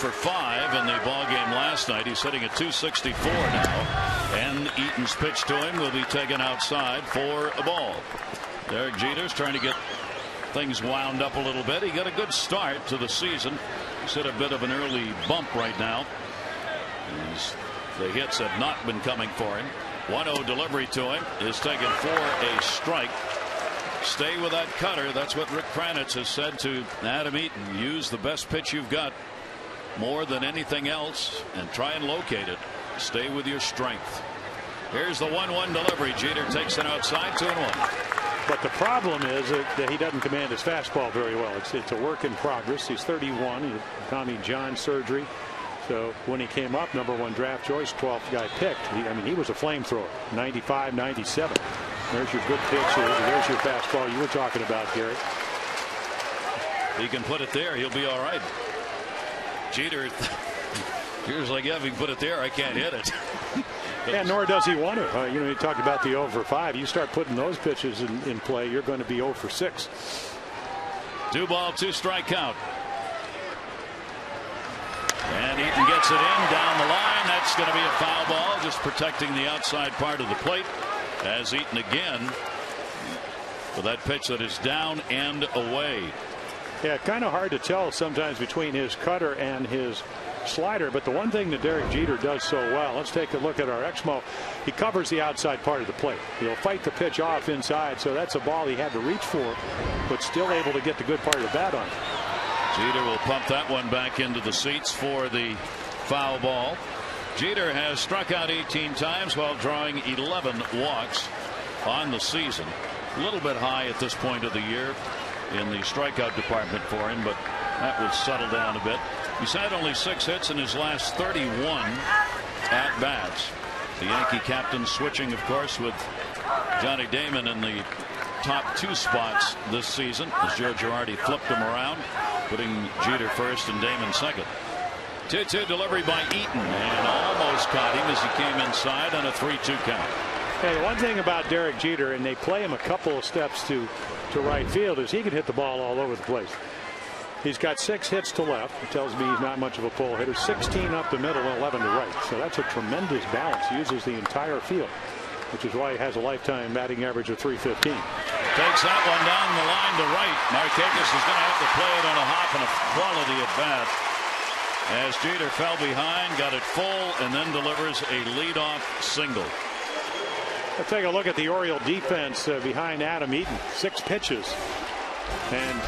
for 5 in the ball game last night. He's hitting at 264 now, and Eaton's pitch to him will be taken outside for a ball. Derek Jeter's trying to get things wound up a little bit. He got a good start to the season. He's hit a bit of an early bump right now. The hits have not been coming for him. 1-0 delivery to him is taken for a strike. Stay with that cutter. That's what Rick Kranitz has said to Adam Eaton. Use the best pitch you've got more than anything else and try and locate it. Stay with your strength. Here's the 1-1 delivery. Jeter takes it outside, 2-1. But the problem is that he doesn't command his fastball very well. It's a work in progress. He's 31. He had Tommy John surgery. So when he came up, #1 draft choice, 12th guy picked. He was a flamethrower. 95, 97. There's your good pitch. There's your fastball you were talking about, Gary. He can put it there. He'll be all right. Jeter, Jeter's like, yeah, if he can put it there, I can't hit it. And nor does he want to. You talked about the 0 for 5. You start putting those pitches in play, you're going to be 0 for 6. 2 ball, 2 strike count. And Eaton gets it in down the line. That's going to be a foul ball, just protecting the outside part of the plate. As Eaton again with that pitch that is down and away. Yeah, kind of hard to tell sometimes between his cutter and his slider. But the one thing that Derek Jeter does so well, let's take a look at our Exmo. He covers the outside part of the plate. He'll fight the pitch off inside. So that's a ball he had to reach for, but still able to get the good part of the bat on. Jeter will pump that one back into the seats for the foul ball. Jeter has struck out 18 times while drawing 11 walks on the season. A little bit high at this point of the year in the strikeout department for him, but that will settle down a bit. He's had only 6 hits in his last 31 at bats. The Yankee captain switching, of course, with Johnny Damon in the top 2 spots this season as Joe Girardi flipped him around, putting Jeter first and Damon second. 2-2 delivery by Eaton, and almost caught him as he came inside on a 3-2 count. Hey, one thing about Derek Jeter, and they play him a couple of steps to right field, is he can hit the ball all over the place. He's got 6 hits to left. It tells me he's not much of a pull hitter. 16 up the middle and 11 to right. So that's a tremendous balance. He uses the entire field, which is why he has a lifetime batting average of .315. Takes that one down the line to right. Markakis is going to have to play it on a hop and a quality at bat. As Jeter fell behind, got it full, and then delivers a leadoff single. Let's take a look at the Oriole defense behind Adam Eaton. 6 pitches. And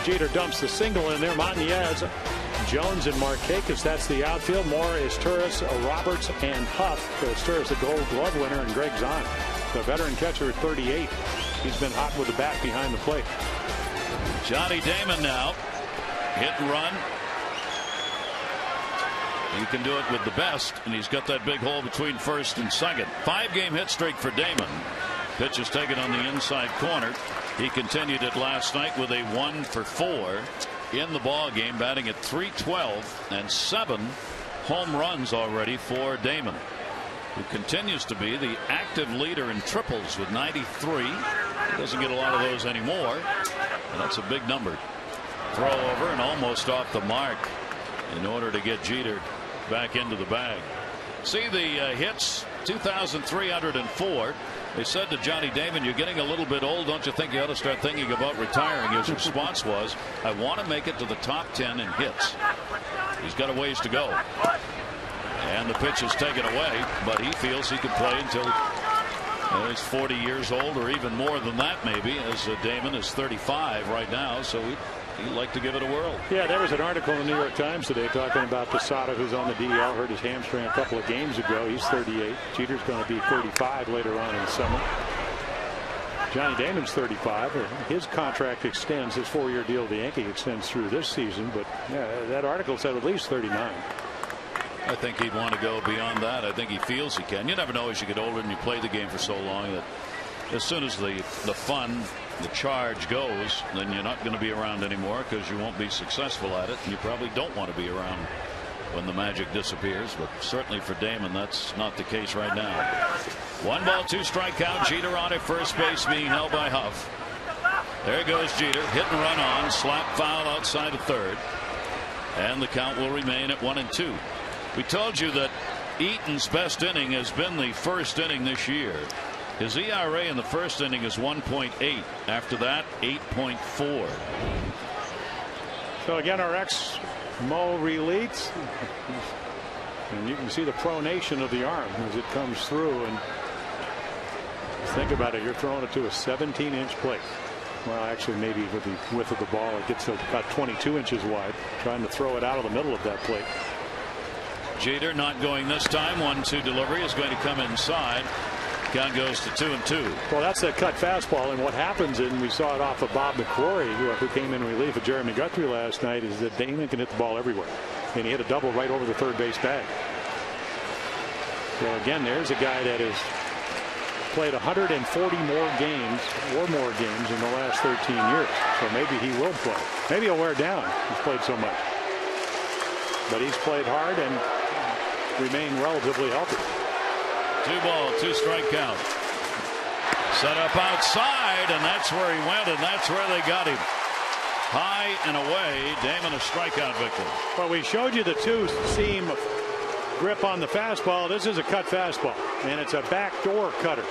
Jeter dumps the single in there. Montanez, Jones, and Markakis. That's the outfield. Moore is Turris, Roberts, and Huff. Turris, the Gold Glove winner, and Greg Zahn, the veteran catcher at 38. He's been hot with the bat behind the plate. Johnny Damon now. Hit and run. He can do it with the best, and he's got that big hole between first and second. 5-game hit streak for Damon. Pitch is taken on the inside corner. He continued it last night with a 1 for 4 in the ball game, batting at .312, and 7 home runs already for Damon, who continues to be the active leader in triples with 93. He doesn't get a lot of those anymore, and that's a big number. Throw over and almost off the mark in order to get Jeter back into the bag. See the hits, 2,304. They said to Johnny Damon, you're getting a little bit old. Don't you think you ought to start thinking about retiring? His response was, I want to make it to the top 10 in hits. He's got a ways to go. And the pitch is taken away, but he feels he can play until he's 40 years old, or even more than that maybe, as Damon is 35 right now. So he'd like to give it a whirl. Yeah, there was an article in the New York Times today talking about Posada, who's on the DL, hurt his hamstring a couple of games ago. He's 38. Jeter's going to be 35 later on in the summer. Johnny Damon's 35. His contract extends. His 4-year deal with the Yankees extends through this season. But yeah, that article said at least 39. I think he'd want to go beyond that. I think he feels he can. You never know as you get older and you play the game for so long that as soon as the fun, the charge goes, then you're not going to be around anymore because you won't be successful at it, and you probably don't want to be around when the magic disappears. But certainly for Damon, that's not the case right now. 1 ball, 2 strike count. Jeter on at first base, being held by Huff. There goes Jeter. Hit and run on. Slap foul outside of third. And the count will remain at 1-2. We told you that Eaton's best inning has been the first inning this year. His ERA in the first inning is 1.8. After that, 8.4. So again, our ex-Mo relates. And you can see the pronation of the arm as it comes through. And think about it, you're throwing it to a 17-inch plate. Well, actually, maybe with the width of the ball, it gets about 22 inches wide. Trying to throw it out of the middle of that plate. Jeter not going this time. 1-2 delivery is going to come inside. Count goes to 2-2. Well, that's that cut fastball, and what happens, and we saw it off of Bob McCrory, who came in relief of Jeremy Guthrie last night, is that Damon can hit the ball everywhere, and he hit a double right over the third base bag. So again, there's a guy that has played 140 more games in the last 13 years. So maybe he will play. Maybe he'll wear down. He's played so much, but he's played hard and remained relatively healthy. 2-ball, 2-strike count. Set up outside, and that's where he went, and that's where they got him. High and away. Damon a strikeout victim. Well, we showed you the two-seam grip on the fastball. This is a cut fastball, and it's a backdoor cutter.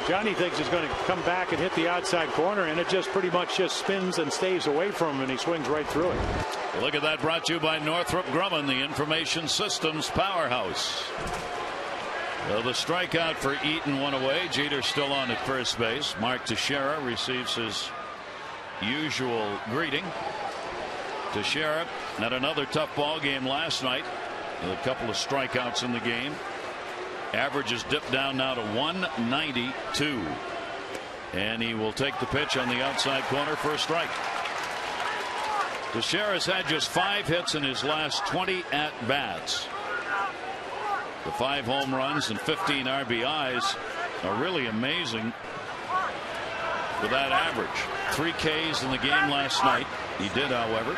Johnny thinks he's going to come back and hit the outside corner, and it just pretty much just spins and stays away from him, and he swings right through it. Look at that, brought to you by Northrop Grumman, the information systems powerhouse. Well, the strikeout for Eaton, one away. Jeter still on at first base. Mark Teixeira receives his usual greeting. Teixeira had another tough ball game last night with a couple of strikeouts in the game. Average is dipped down now to 192. And he will take the pitch on the outside corner for a strike. Teixeira's had just 5 hits in his last 20 at-bats. The 5 home runs and 15 RBIs are really amazing with that average. 3 Ks in the game last night. He did, however,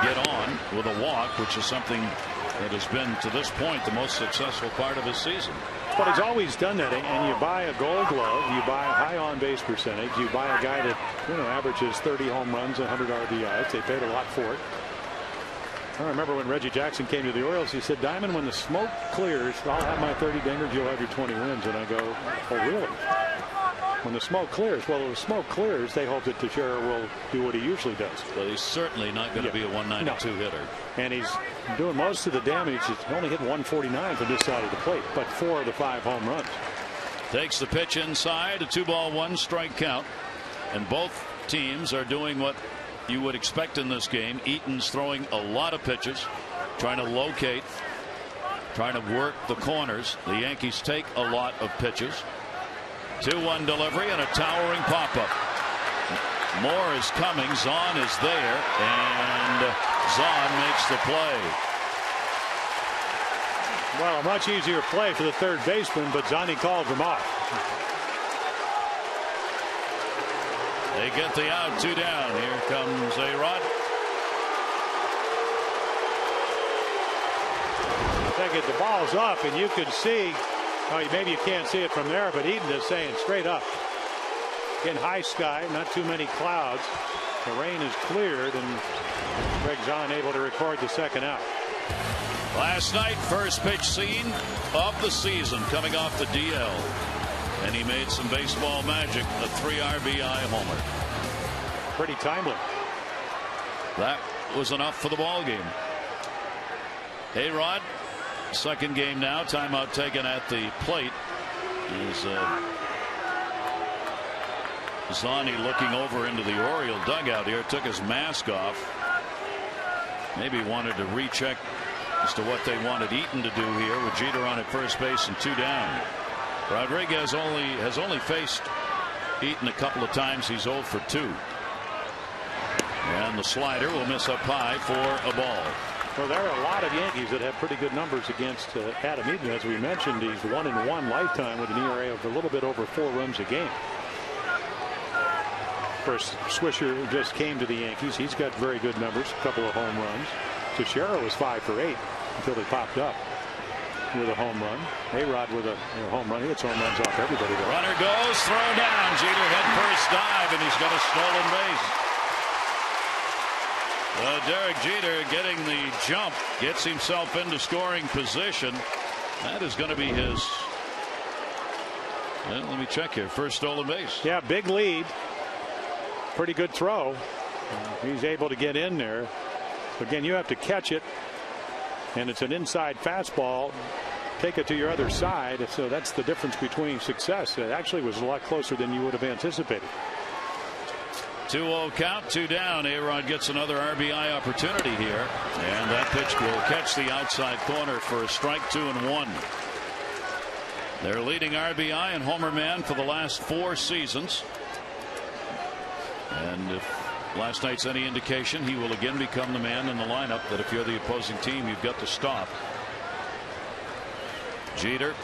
get on with a walk, which is something that has been, to this point, the most successful part of his season. But he's always done that, and you buy a Gold Glove, you buy a high on-base percentage, you buy a guy that averages 30 home runs, 100 RBIs. They paid a lot for it. I remember when Reggie Jackson came to the Orioles, he said, Diamond, when the smoke clears, I'll have my 30 dingers, you'll have your 20 wins. And I go, oh, really? When the smoke clears? Well, when the smoke clears, they hope that Teixeira will do what he usually does. Well, he's certainly not going to be a 192 hitter. And he's doing most of the damage. He's only hit 149 from this side of the plate, but 4 of the 5 home runs. Takes the pitch inside, a 2-ball, 1-strike count. And both teams are doing what you would expect in this game. Eaton's throwing a lot of pitches, trying to locate, trying to work the corners. The Yankees take a lot of pitches. 2-1 delivery and a towering pop-up. Moore is coming. Zahn is there, and Zahn makes the play. Well, a much easier play for the third baseman, but Zahn called him off. They get the out, 2 down. Here comes A-Rod. The ball's up, and you can see, maybe you can't see it from there, but Eaton is saying straight up. In high sky, not too many clouds. The rain is cleared, and Greg Zahn able to record the second out. Last night, first pitch scene of the season coming off the DL. And he made some baseball magic, a 3 RBI homer. Pretty timely. That was enough for the ball game. A-Rod, second game now. Timeout taken at the plate. Is Zahn looking over into the Oriole dugout here. Took his mask off. Maybe wanted to recheck as to what they wanted Eaton to do here with Jeter on at first base and 2 down. Rodriguez has only faced Eaton a couple of times. He's 0 for 2. And the slider will miss up high for a ball. Well, there are a lot of Yankees that have pretty good numbers against Adam Eaton. As we mentioned, he's 1-1 lifetime with an ERA of a little bit over 4 runs a game. First, Swisher just came to the Yankees. He's got very good numbers, a couple of home runs. Teixeira was 5 for 8 until they popped up with a home run. A-Rod with a home run. He hits home runs off everybody. Runner goes, throw down. Jeter head first dive, and he's got a stolen base. Derek Jeter getting the jump, gets himself into scoring position. That is going to be his. Well, let me check here. First stolen base. Yeah, big lead. Pretty good throw. He's able to get in there. Again, you have to catch it, and it's an inside fastball. Take it to your other side. So that's the difference between success. It actually was a lot closer than you would have anticipated. 2-0 count, 2 down. A-Rod gets another RBI opportunity here, and that pitch will catch the outside corner for a strike. 2-1. Their leading RBI and homer man for the last 4 seasons. And if last night's any indication, he will again become the man in the lineup that if you're the opposing team, you've got to stop. Jeter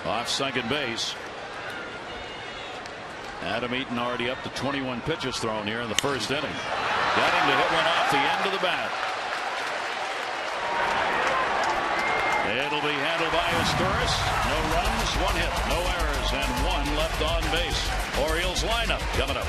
off second base. Adam Eaton already up to 21 pitches thrown here in the first inning. Got him to hit one off the end of the bat. It'll be handled by Asturias. No runs, 1 hit, no errors, and 1 left on base. Orioles lineup coming up.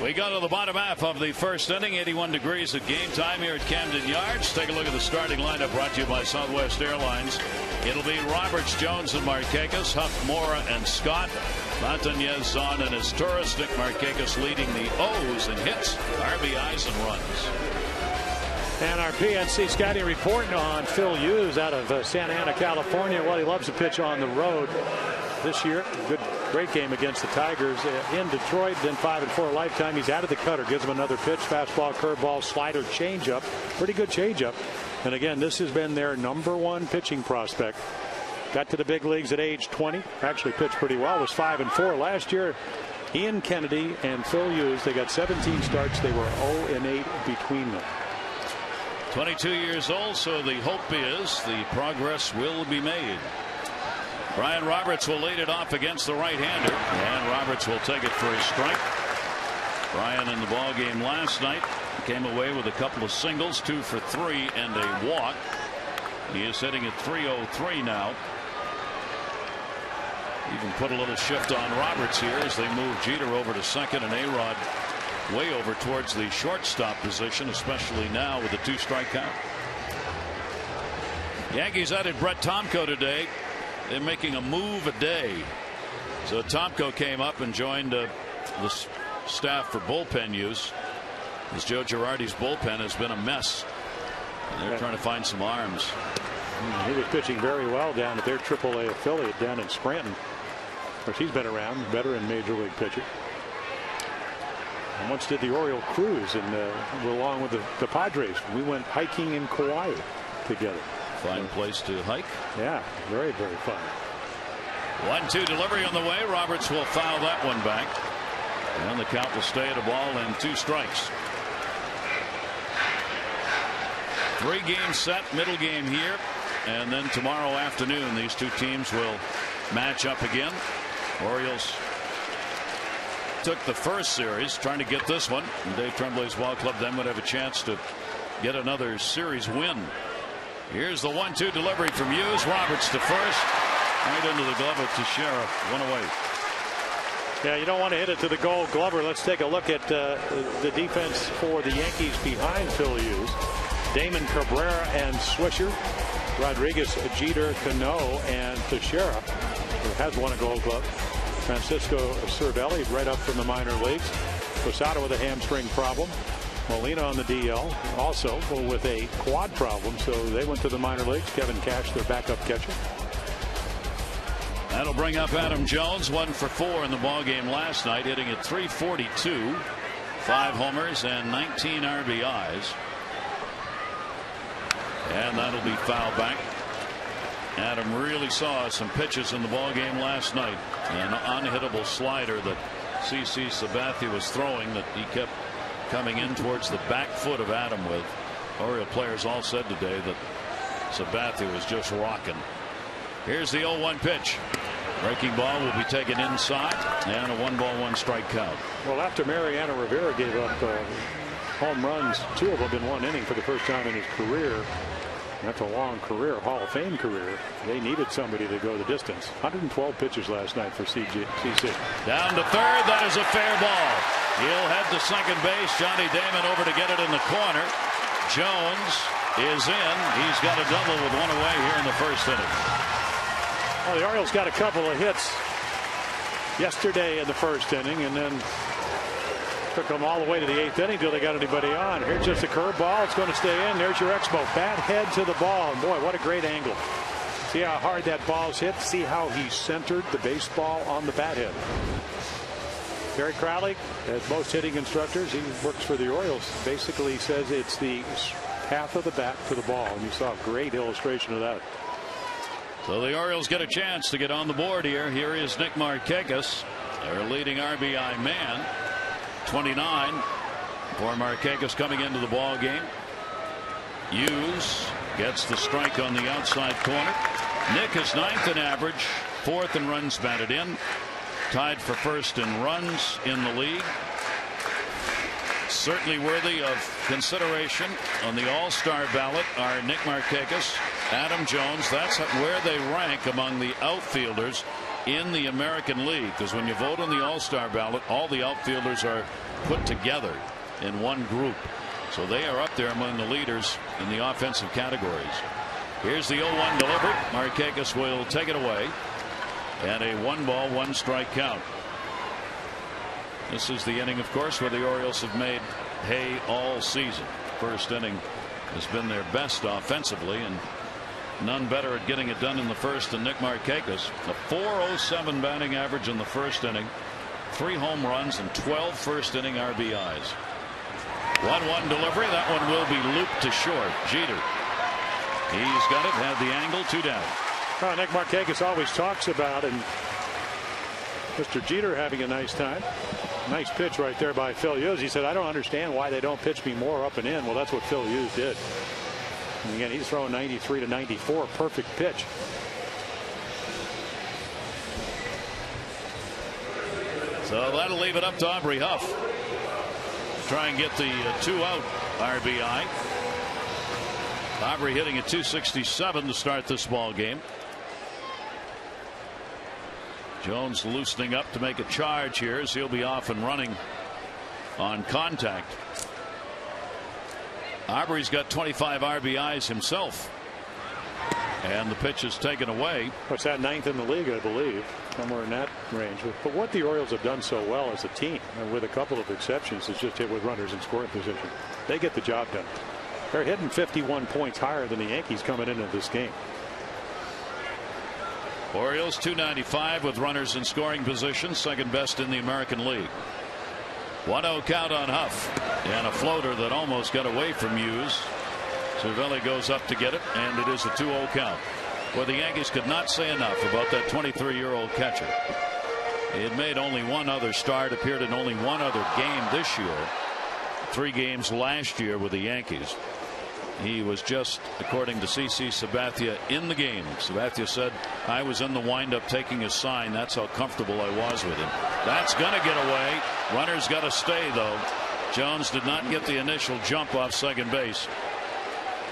We go to the bottom half of the first inning. 81 degrees at game time here at Camden Yards. Take a look at the starting lineup brought to you by Southwest Airlines. It'll be Roberts, Jones, and Markakis, Huff, Mora, and Scott. Montañez, Zahn, and Asturias. Nick Markakis leading the O's in hits, RBIs, and runs. And our PNC scouting report on Phil Hughes out of Santa Ana, California. Well, he loves to pitch on the road this year. Great game against the Tigers in Detroit. Then 5-4 lifetime. He's out of the cutter. Gives him another pitch. Fastball, curveball, slider, changeup. Pretty good changeup. And again, this has been their #1 pitching prospect. Got to the big leagues at age 20. Actually pitched pretty well. Was 5-4 last year. Ian Kennedy and Phil Hughes. They got 17 starts. They were 0-8 between them. 22 years old, so the hope is the progress will be made. Brian Roberts will lead it off against the right-hander, and Roberts will take it for a strike. Brian in the ball game last night came away with a couple of singles, 2 for 3, and a walk. He is hitting at .303 now. Even put a little shift on Roberts here as they move Jeter over to second and A-Rod way over towards the shortstop position, especially now with the 2-strike count. Yankees added Brett Tomko today. They're making a move a day. So Tomko came up and joined the staff for bullpen use, as Joe Girardi's bullpen has been a mess. And they're trying to find some arms. He was pitching very well down at their AAA affiliate down in Scranton. Of course, he's been around, veteran major league pitcher. And once did the Oriole cruise, and along with the Padres, we went hiking in Kauai together. Fine place to hike. Yeah, very, very fun. 1-2 delivery on the way. Roberts will foul that one back, and the count will stay at a ball and 2 strikes. 3-game set, middle game here, and then tomorrow afternoon these two teams will match up again. Orioles took the first series, trying to get this one. And Dave Tremblay's ball club then would have a chance to get another series win. Here's the 1-2 delivery from Hughes. Roberts to first. Right into the glove of Teixeira. One away. Yeah, you don't want to hit it to the Gold Glover. Let's take a look at the defense for the Yankees behind Phil Hughes. Damon, Cabrera, and Swisher. Rodriguez, Jeter, Cano, and Teixeira, who has won a Gold Glove. Francisco Cervelli, right up from the minor leagues. Posada with a hamstring problem. Molina on the DL, also with a quad problem, so they went to the minor leagues. Kevin Cash, their backup catcher. That'll bring up Adam Jones, 1 for 4 in the ballgame last night, hitting at .342, 5 homers and 19 RBIs. And that'll be fouled back. Adam really saw some pitches in the ballgame last night. An unhittable slider that CC Sabathia was throwing that he kept coming in towards the back foot of Adam with. Oriole players all said today that Sabathia was just rocking. Here's the 0-1 pitch. Breaking ball will be taken inside, and a 1-1 strike count. Well, after Mariano Rivera gave up home runs, 2 of them in 1 inning for the first time in his career. That's a long career, Hall of Fame career. They needed somebody to go the distance. 112 pitches last night for CC. Down to third. That is a fair ball. He'll head to second base. Johnny Damon over to get it in the corner. Jones is in. He's got a double with 1 away here in the first inning. Well, the Orioles got a couple of hits yesterday in the first inning, and then took them all the way to the 8th inning till they got anybody on. Here's just a curveball. It's going to stay in. There's your Expo. Bat head to the ball. And boy, what a great angle. See how hard that ball's hit. See how he centered the baseball on the bat head. Gary Crowley, as most hitting instructors, he works for the Orioles, basically says it's the path of the bat to the ball. And you saw a great illustration of that. So the Orioles get a chance to get on the board here. Here is Nick Markakis, their leading RBI man. 29 for Markakis coming into the ball game. Hughes gets the strike on the outside corner. Nick is 9th in average, 4th in runs batted in, tied for 1st in runs in the league. Certainly worthy of consideration on the All-Star ballot are Nick Markakis, Adam Jones. That's where they rank among the outfielders in the American League, because when you vote on the All-Star ballot, all the outfielders are put together in one group. So they are up there among the leaders in the offensive categories. Here's the 0-1 delivery. Markakis will take it away, and a 1-1 strike count. This is the inning, of course, where the Orioles have made hay all season. First inning has been their best offensively, and none better at getting it done in the first than Nick Markakis. A .407 batting average in the first inning, 3 home runs, and 12 first inning RBIs. 1-1 delivery. That one will be looped to short. Jeter. He's got it. Had the angle. 2 down. Well, Nick Markakis always talks about and Mr. Jeter having a nice time. Nice pitch right there by Phil Hughes. He said, I don't understand why they don't pitch me more up and in. Well, that's what Phil Hughes did. And again, he's throwing 93 to 94. Perfect pitch. So that'll leave it up to Aubrey Huff. Try and get the 2-out RBI. Aubrey hitting at .267 to start this ball game. Jones loosening up to make a charge here as he'll be off and running on contact. Aubrey's got 25 RBIs himself, and the pitch is taken away. What's that, 9th in the league, I believe, somewhere in that range. But what the Orioles have done so well as a team, and with a couple of exceptions, is just hit with runners in scoring position. They get the job done. They're hitting 51 points higher than the Yankees coming into this game. Orioles .295 with runners in scoring position, second best in the American League. 1-0 count on Huff, and a floater that almost got away from Hughes. Cervelli goes up to get it, and it is a 2-0 count. Well, the Yankees could not say enough about that 23-year-old catcher. He had made only one other start, appeared in only one other game this year, 3 games last year with the Yankees. He was just, according to CC Sabathia, in the game. Sabathia said, I was in the windup taking a sign. That's how comfortable I was with him. That's going to get away. Runner's got to stay, though. Jones did not get the initial jump off second base.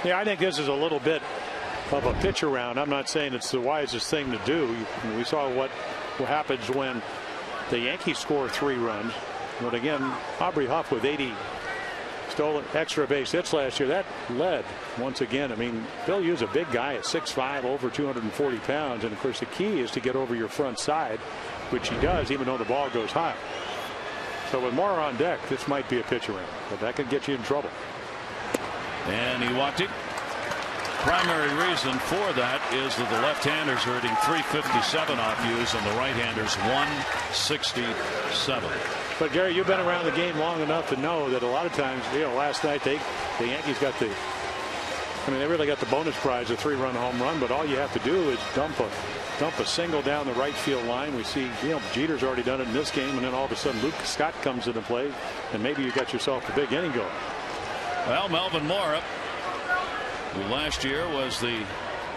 Yeah, I think this is a little bit of a pitch around. I'm not saying it's the wisest thing to do. We saw what happens when the Yankees score 3 runs. But again, Aubrey Huff with 80 stolen extra base hits last year. That led once again. I mean, Bill U's a big guy at 6'5", over 240 pounds. And of course, the key is to get over your front side, which he does, even though the ball goes high. So with more on deck, this might be a pitch around, but that could get you in trouble. And he walked it. Primary reason for that is that the left-handers are hitting .357 off Hughes and the right-handers .167. But Gary, you've been around the game long enough to know that a lot of times, last night the Yankees got they really got the bonus prize, a 3-run home run, but all you have to do is dump a single down the right field line. We see, Jeter's already done it in this game, and then all of a sudden Luke Scott comes into play, and maybe you got yourself a big inning going. Well, Melvin Mora, who last year was the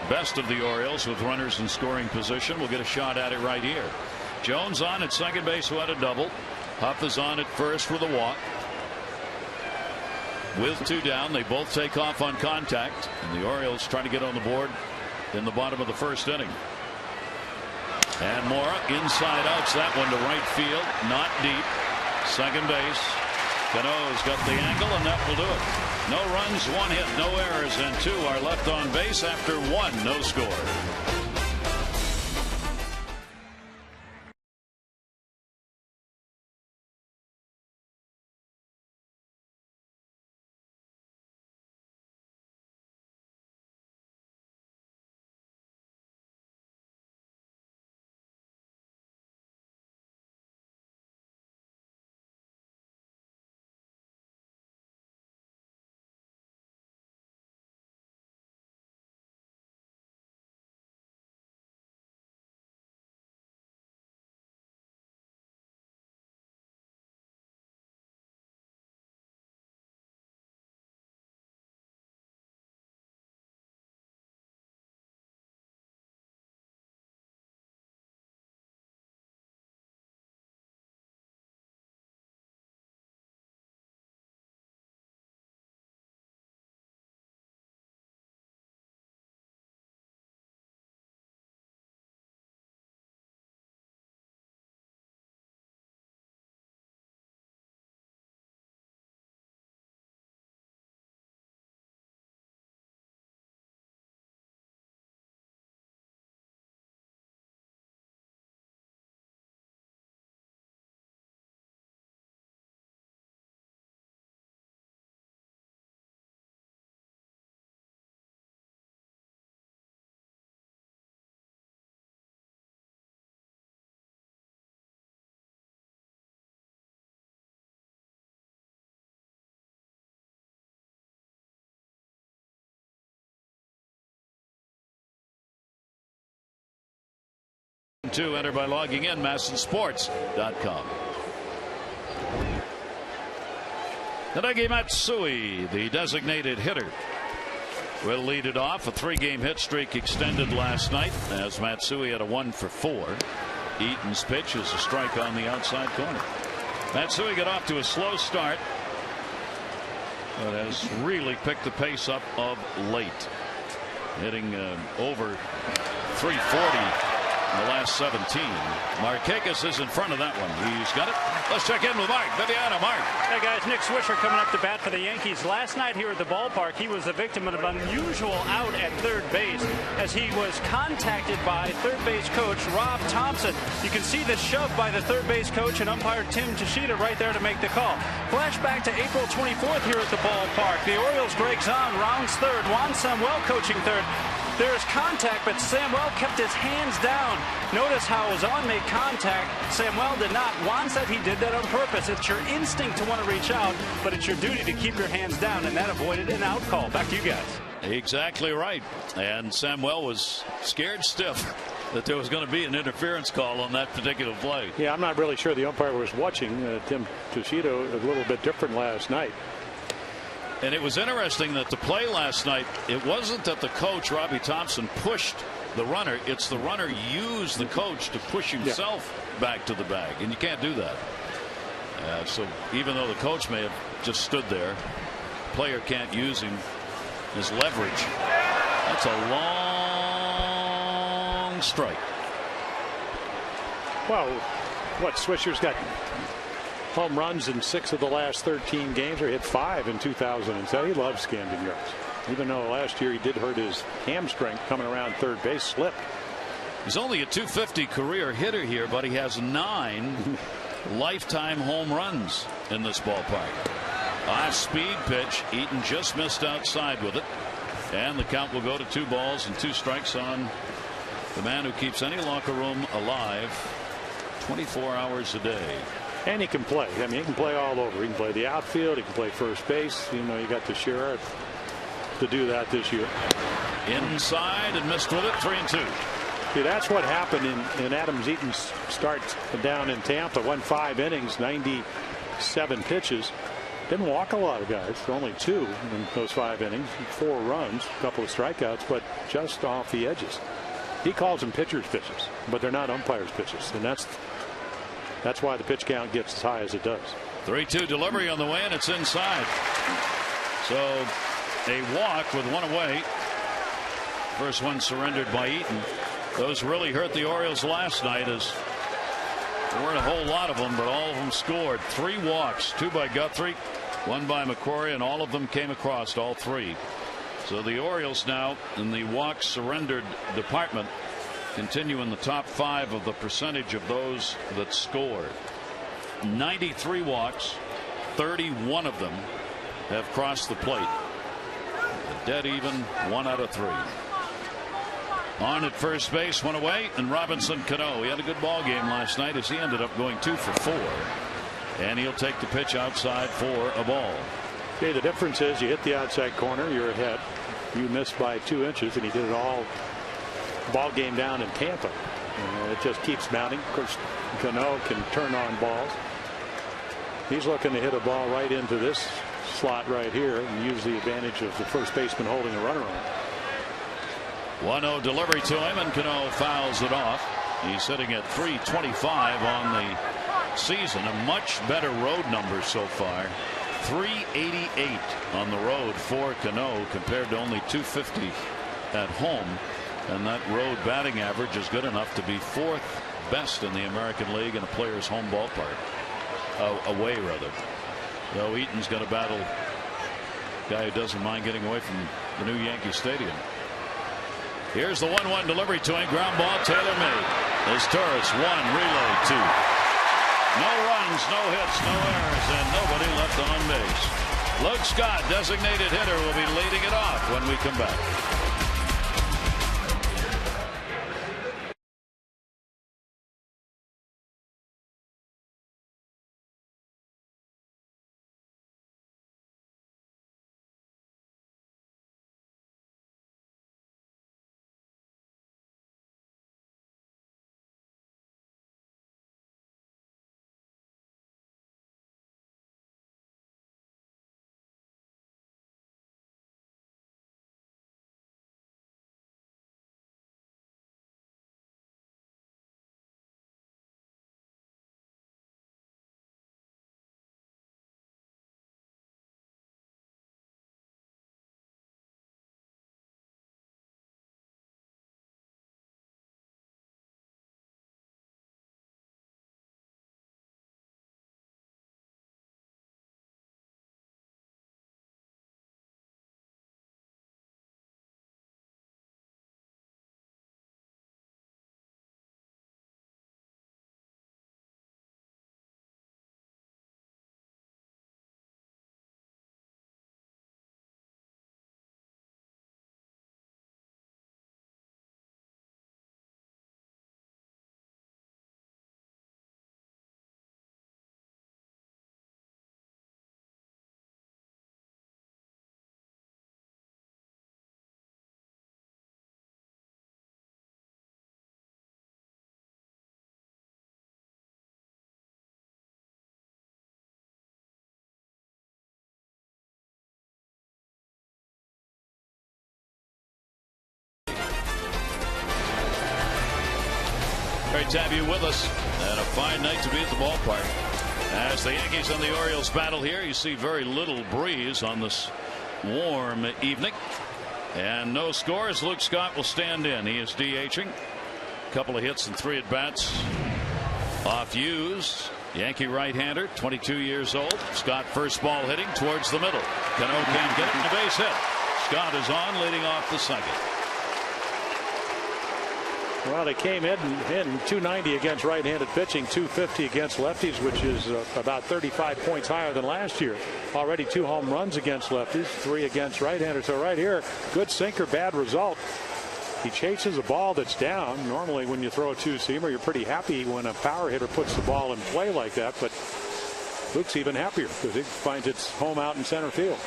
best of the Orioles with runners in scoring position, will get a shot at it right here. Jones on at second base, who had a double. Huff is on at first with a walk. With 2 down, they both take off on contact, and the Orioles try to get on the board in the bottom of the first inning. And Mora inside outs that one to right field, not deep. Second base. Cano's got the angle, and that will do it. No runs, 1 hit, no errors, and 2 are left on base after 1 no score. To enter by logging in MASNsports.com. Hideki Matsui, the designated hitter, will lead it off. A 3-game hit streak extended last night as Matsui had a 1 for 4. Eaton's pitch is a strike on the outside corner. Matsui got off to a slow start, but has really picked the pace up of late, hitting over 340 in the last 17. Markakis is in front of that one. He's got it. Let's check in with Mark Viviano. Mark. Hey guys, Nick Swisher coming up to bat for the Yankees. Last night here at the ballpark, he was the victim of an unusual out at third base as he was contacted by third base coach Rob Thompson. You can see the shove by the third base coach and umpire Tim Tashida right there to make the call. Flashback to April 24th here at the ballpark. The Orioles' Greg Zahn rounds third. Juan Samuel coaching third. There's contact, but Samuel kept his hands down. Notice how Zahn made contact. Samuel did not. Juan said he did that on purpose. It's your instinct to want to reach out, but it's your duty to keep your hands down, and that avoided an out call. Back to you guys. Exactly right. And Samuel was scared stiff that there was going to be an interference call on that particular play. Yeah, I'm not really sure the umpire was watching. Tim Tashida a little bit different last night. And it was interesting that the play last night, it wasn't that the coach, Robbie Thompson, pushed the runner. It's the runner use the coach to push himself back to the bag, and you can't do that. So even though the coach may have just stood there, player can't use him as leverage. That's a long strike. Well, what, Swisher's got home runs in 6 of the last 13 games, or hit 5 in 2007. He loves Camden Yards. Even though last year he did hurt his hamstring coming around third base, slipped. He's only a .250 career hitter here, but he has 9 lifetime home runs in this ballpark. Off-speed pitch. Eaton just missed outside with it. And the count will go to 2 balls and 2 strikes on the man who keeps any locker room alive 24 hours a day. And he can play. I mean, he can play all over. He can play the outfield. He can play first base. You know, you got the sheriff to do that this year. Inside and missed with it. 3-2. See, that's what happened in Adams Eaton's start down in Tampa. Won 5 innings, 97 pitches. Didn't walk a lot of guys. Only 2 in those 5 innings. 4 runs, a couple of strikeouts, but just off the edges. He calls them pitcher's pitches, but they're not umpire's pitches, and that's why the pitch count gets as high as it does. 3-2 delivery on the way, and it's inside. So a walk with 1 away. First one surrendered by Eaton. Those really hurt the Orioles last night, as there weren't a whole lot of them, but all of them scored. 3 walks, 2 by Guthrie, 1 by McQuarrie, and all of them came across, all 3. So the Orioles now in the walks surrendered department continue in the top 5 of the percentage of those that scored. 93 walks, 31 of them have crossed the plate. A dead even 1 out of 3. On at first base, 1 away, and Robinson Cano. He had a good ball game last night as he ended up going 2 for 4. And he'll take the pitch outside for a ball. Okay, the difference is you hit the outside corner, you're ahead. You missed by 2 inches, and he did it all ball game down in Tampa. It just keeps mounting. Of course, Cano can turn on balls. He's looking to hit a ball right into this slot right here and use the advantage of the first baseman holding a runner on. 1-0 delivery to him, and Cano fouls it off. He's sitting at .325 on the season. A much better road number so far. .388 on the road for Cano compared to only .250 at home. And that road batting average is good enough to be 4th best in the American League in a player's home ballpark. Away, rather. Though Eaton's got to battle a guy who doesn't mind getting away from the new Yankee Stadium. Here's the 1-1 delivery to him. Ground ball, Taylor made. As Torres 1, relay 2. No runs, no hits, no errors, and nobody left on base. Luke Scott, designated hitter, will be leading it off when we come back. Great to have you with us, and a fine night to be at the ballpark. As the Yankees and the Orioles battle here, you see very little breeze on this warm evening. And no scores. Luke Scott will stand in. He is DHing. A couple of hits and 3 at-bats off Hughes. Yankee right-hander, 22 years old. Scott first ball hitting towards the middle. Cano can't get it, and a base hit. Scott is on, leading off the second. Well, they came in 290 against right-handed pitching, 250 against lefties, which is about 35 points higher than last year. Already 2 home runs against lefties, 3 against right-handers. So right here, good sinker, bad result. He chases a ball that's down. Normally when you throw a 2-seamer, you're pretty happy when a power hitter puts the ball in play like that. But Luke's even happier because he finds it's home out in center field.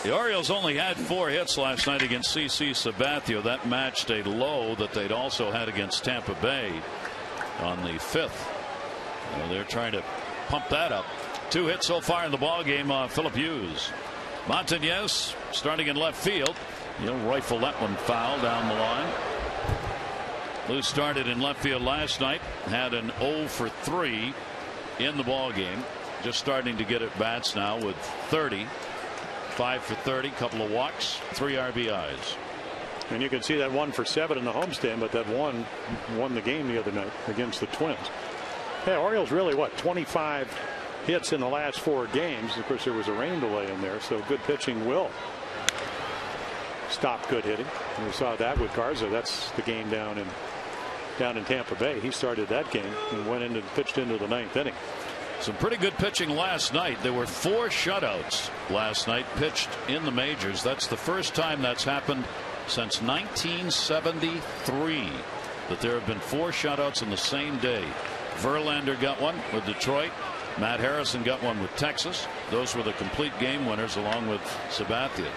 The Orioles only had 4 hits last night against CC Sabathia. That matched a low that they'd also had against Tampa Bay on the 5th. They're trying to pump that up. 2 hits so far in the ball game. Philip Hughes. Montañez starting in left field. He'll rifle that one foul down the line. Lou started in left field last night. Had an 0 for 3 in the ball game. Just starting to get at bats now with 30. 5 for 30, couple of walks, 3 RBIs. And you can see that 1 for 7 in the homestand, but that one won the game the other night against the Twins. Hey, Orioles really, 25 hits in the last 4 games. Of course, there was a rain delay in there, so good pitching will stop good hitting. And we saw that with Garza. That's the game down in Tampa Bay. He started that game and went in and pitched into the 9th inning. Some pretty good pitching last night. There were 4 shutouts last night pitched in the majors. That's the first time that's happened since 1973 that there have been 4 shutouts in the same day. Verlander got one with Detroit. Matt Harrison got one with Texas. Those were the complete game winners along with Sabathia.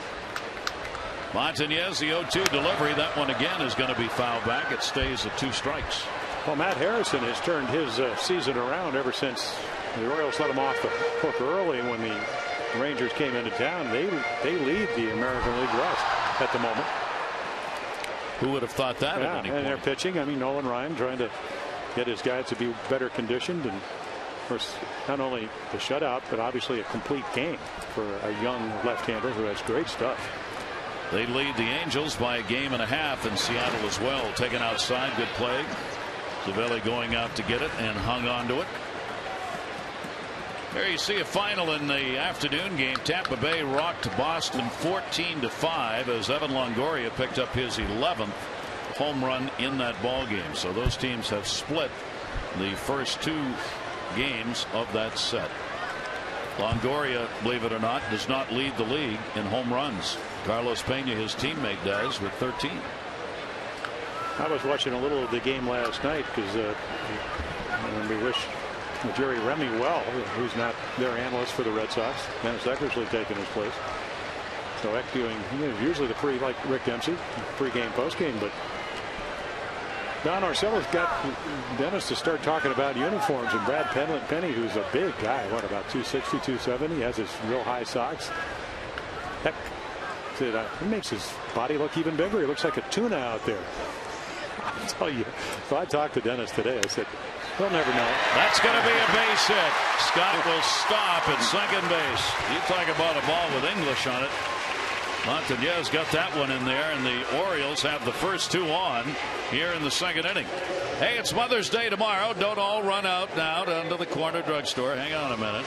Montañez, the 0-2 delivery. That one again is going to be fouled back. It stays at 2 strikes. Well, Matt Harrison has turned his season around ever since the Orioles let him off the hook early. When the Rangers came into town, they lead the American League West at the moment. Who would have thought that at any point? And they're pitching. I mean, Nolan Ryan trying to get his guys to be better conditioned, and of course not only the shutout but obviously a complete game for a young left-hander who has great stuff. They lead the Angels by a game and a half in Seattle as well. Taken outside, good play. Cervelli going out to get it and hung on to it. There you see a final in the afternoon game. Tampa Bay rocked Boston 14-5 as Evan Longoria picked up his 11th home run in that ball game. So those teams have split the first 2 games of that set. Longoria, believe it or not, does not lead the league in home runs. Carlos Pena, his teammate, does with 13. I was watching a little of the game last night because we wish Jerry Remy well, who's not their analyst for the Red Sox. Dennis Eckersley taking his place. So Eck doing usually the like Rick Dempsey, pre-game, post-game, but Don Orsillo's got Dennis to start talking about uniforms, and Brad Penny, who's a big guy, about 260, 270, has his real high socks. Eck said he makes his body look even bigger. He looks like a tuna out there. I'll tell you, if I talked to Dennis today, I said, we'll never know. That's going to be a base hit. Scott will stop at second base. You talk about a ball with English on it. Montañez got that one in there, and the Orioles have the first 2 on here in the 2nd inning. Hey, it's Mother's Day tomorrow. Don't all run out now down to the corner drugstore. Hang on a minute.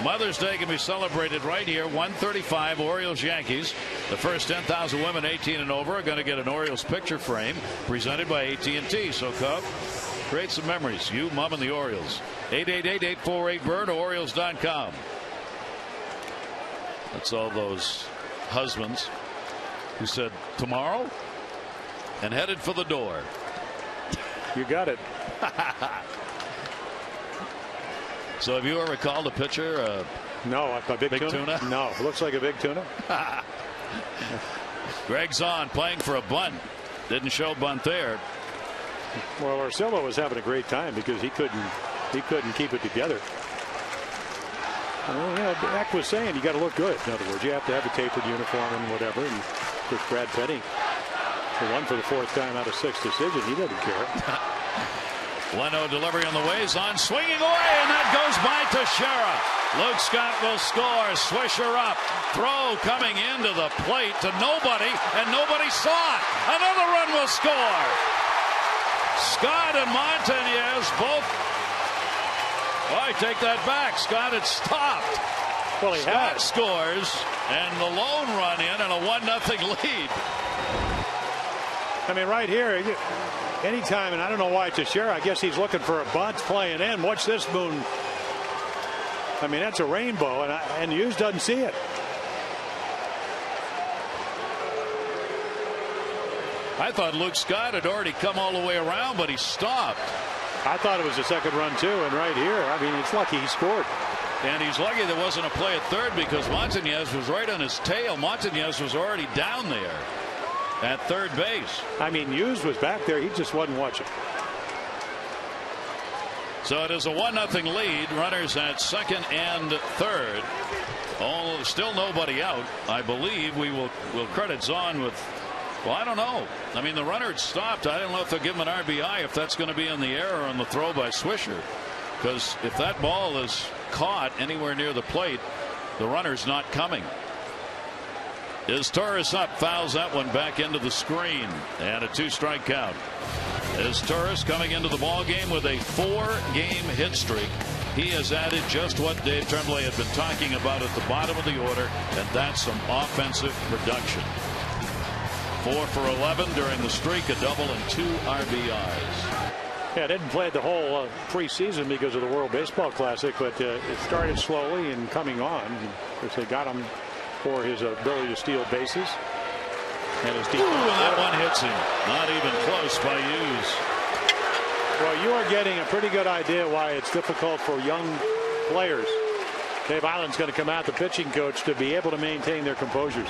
Mother's Day can be celebrated right here. 1:35 Orioles Yankees. The first 10,000 women 18 and over are going to get an Orioles picture frame presented by AT&T. So Cub, create some memories. You, Mom, and the Orioles. 888-848-BIRD, Orioles.com. That's all those husbands who said tomorrow and headed for the door. You got it. So have you ever called a pitcher no, a big tuna? No, it looks like a big tuna. Greg's on, playing for a bunt. Didn't show bunt there. Well, Orsillo was having a great time because he couldn't keep it together. Eck was saying you got to look good. In other words, you have to have a tapered uniform and whatever. And with Brad Penny, for 1 for the 4th time out of 6 decision, he doesn't care. Leno delivery on the ways on, swinging away, and that goes by Teixeira. Luke Scott will score. Swisher up. Throw coming into the plate to nobody, and nobody saw it. Another run will score. Scott and Montañez both. Oh, I take that back. Scott had stopped. Well, he Scott has. scores, and the lone run in and a 1-0 lead. I mean, right here, anytime, and I don't know why Teixeira, I guess he's looking for a bunt playing in. Watch this, Boone. I mean, that's a rainbow, and Hughes doesn't see it. I thought Luke Scott had already come all the way around, but he stopped. I thought it was the second run, too, and right here, I mean, it's lucky he scored. And he's lucky there wasn't a play at third because Montañez was right on his tail. Montañez was already down there at third base. I mean, Hughes was back there. He just wasn't watching. So it is a 1-0 lead. Runners at second and third. Oh, still nobody out. I believe we'll credit Zahn with, well, I don't know. I mean, the runner had stopped. I don't know if they'll give him an RBI, if that's going to be in the air or on the throw by Swisher. Because if that ball is caught anywhere near the plate, the runner's not coming. Is Torres up, fouls that one back into the screen, and a 2-strike count. Is Torres coming into the ball game with a 4-game hit streak. He has added just what Dave Tremblay had been talking about at the bottom of the order, and that's some offensive production. 4 for 11 during the streak, a double and 2 RBIs. Yeah, didn't play the whole preseason because of the World Baseball Classic, but it started slowly and coming on. Of course, they got him for his ability to steal bases. And his deep. And that one hits him. Not even close by Hughes. Well, you are getting a pretty good idea why it's difficult for young players. Dave Island's going to come out, the pitching coach, to be able to maintain their composures.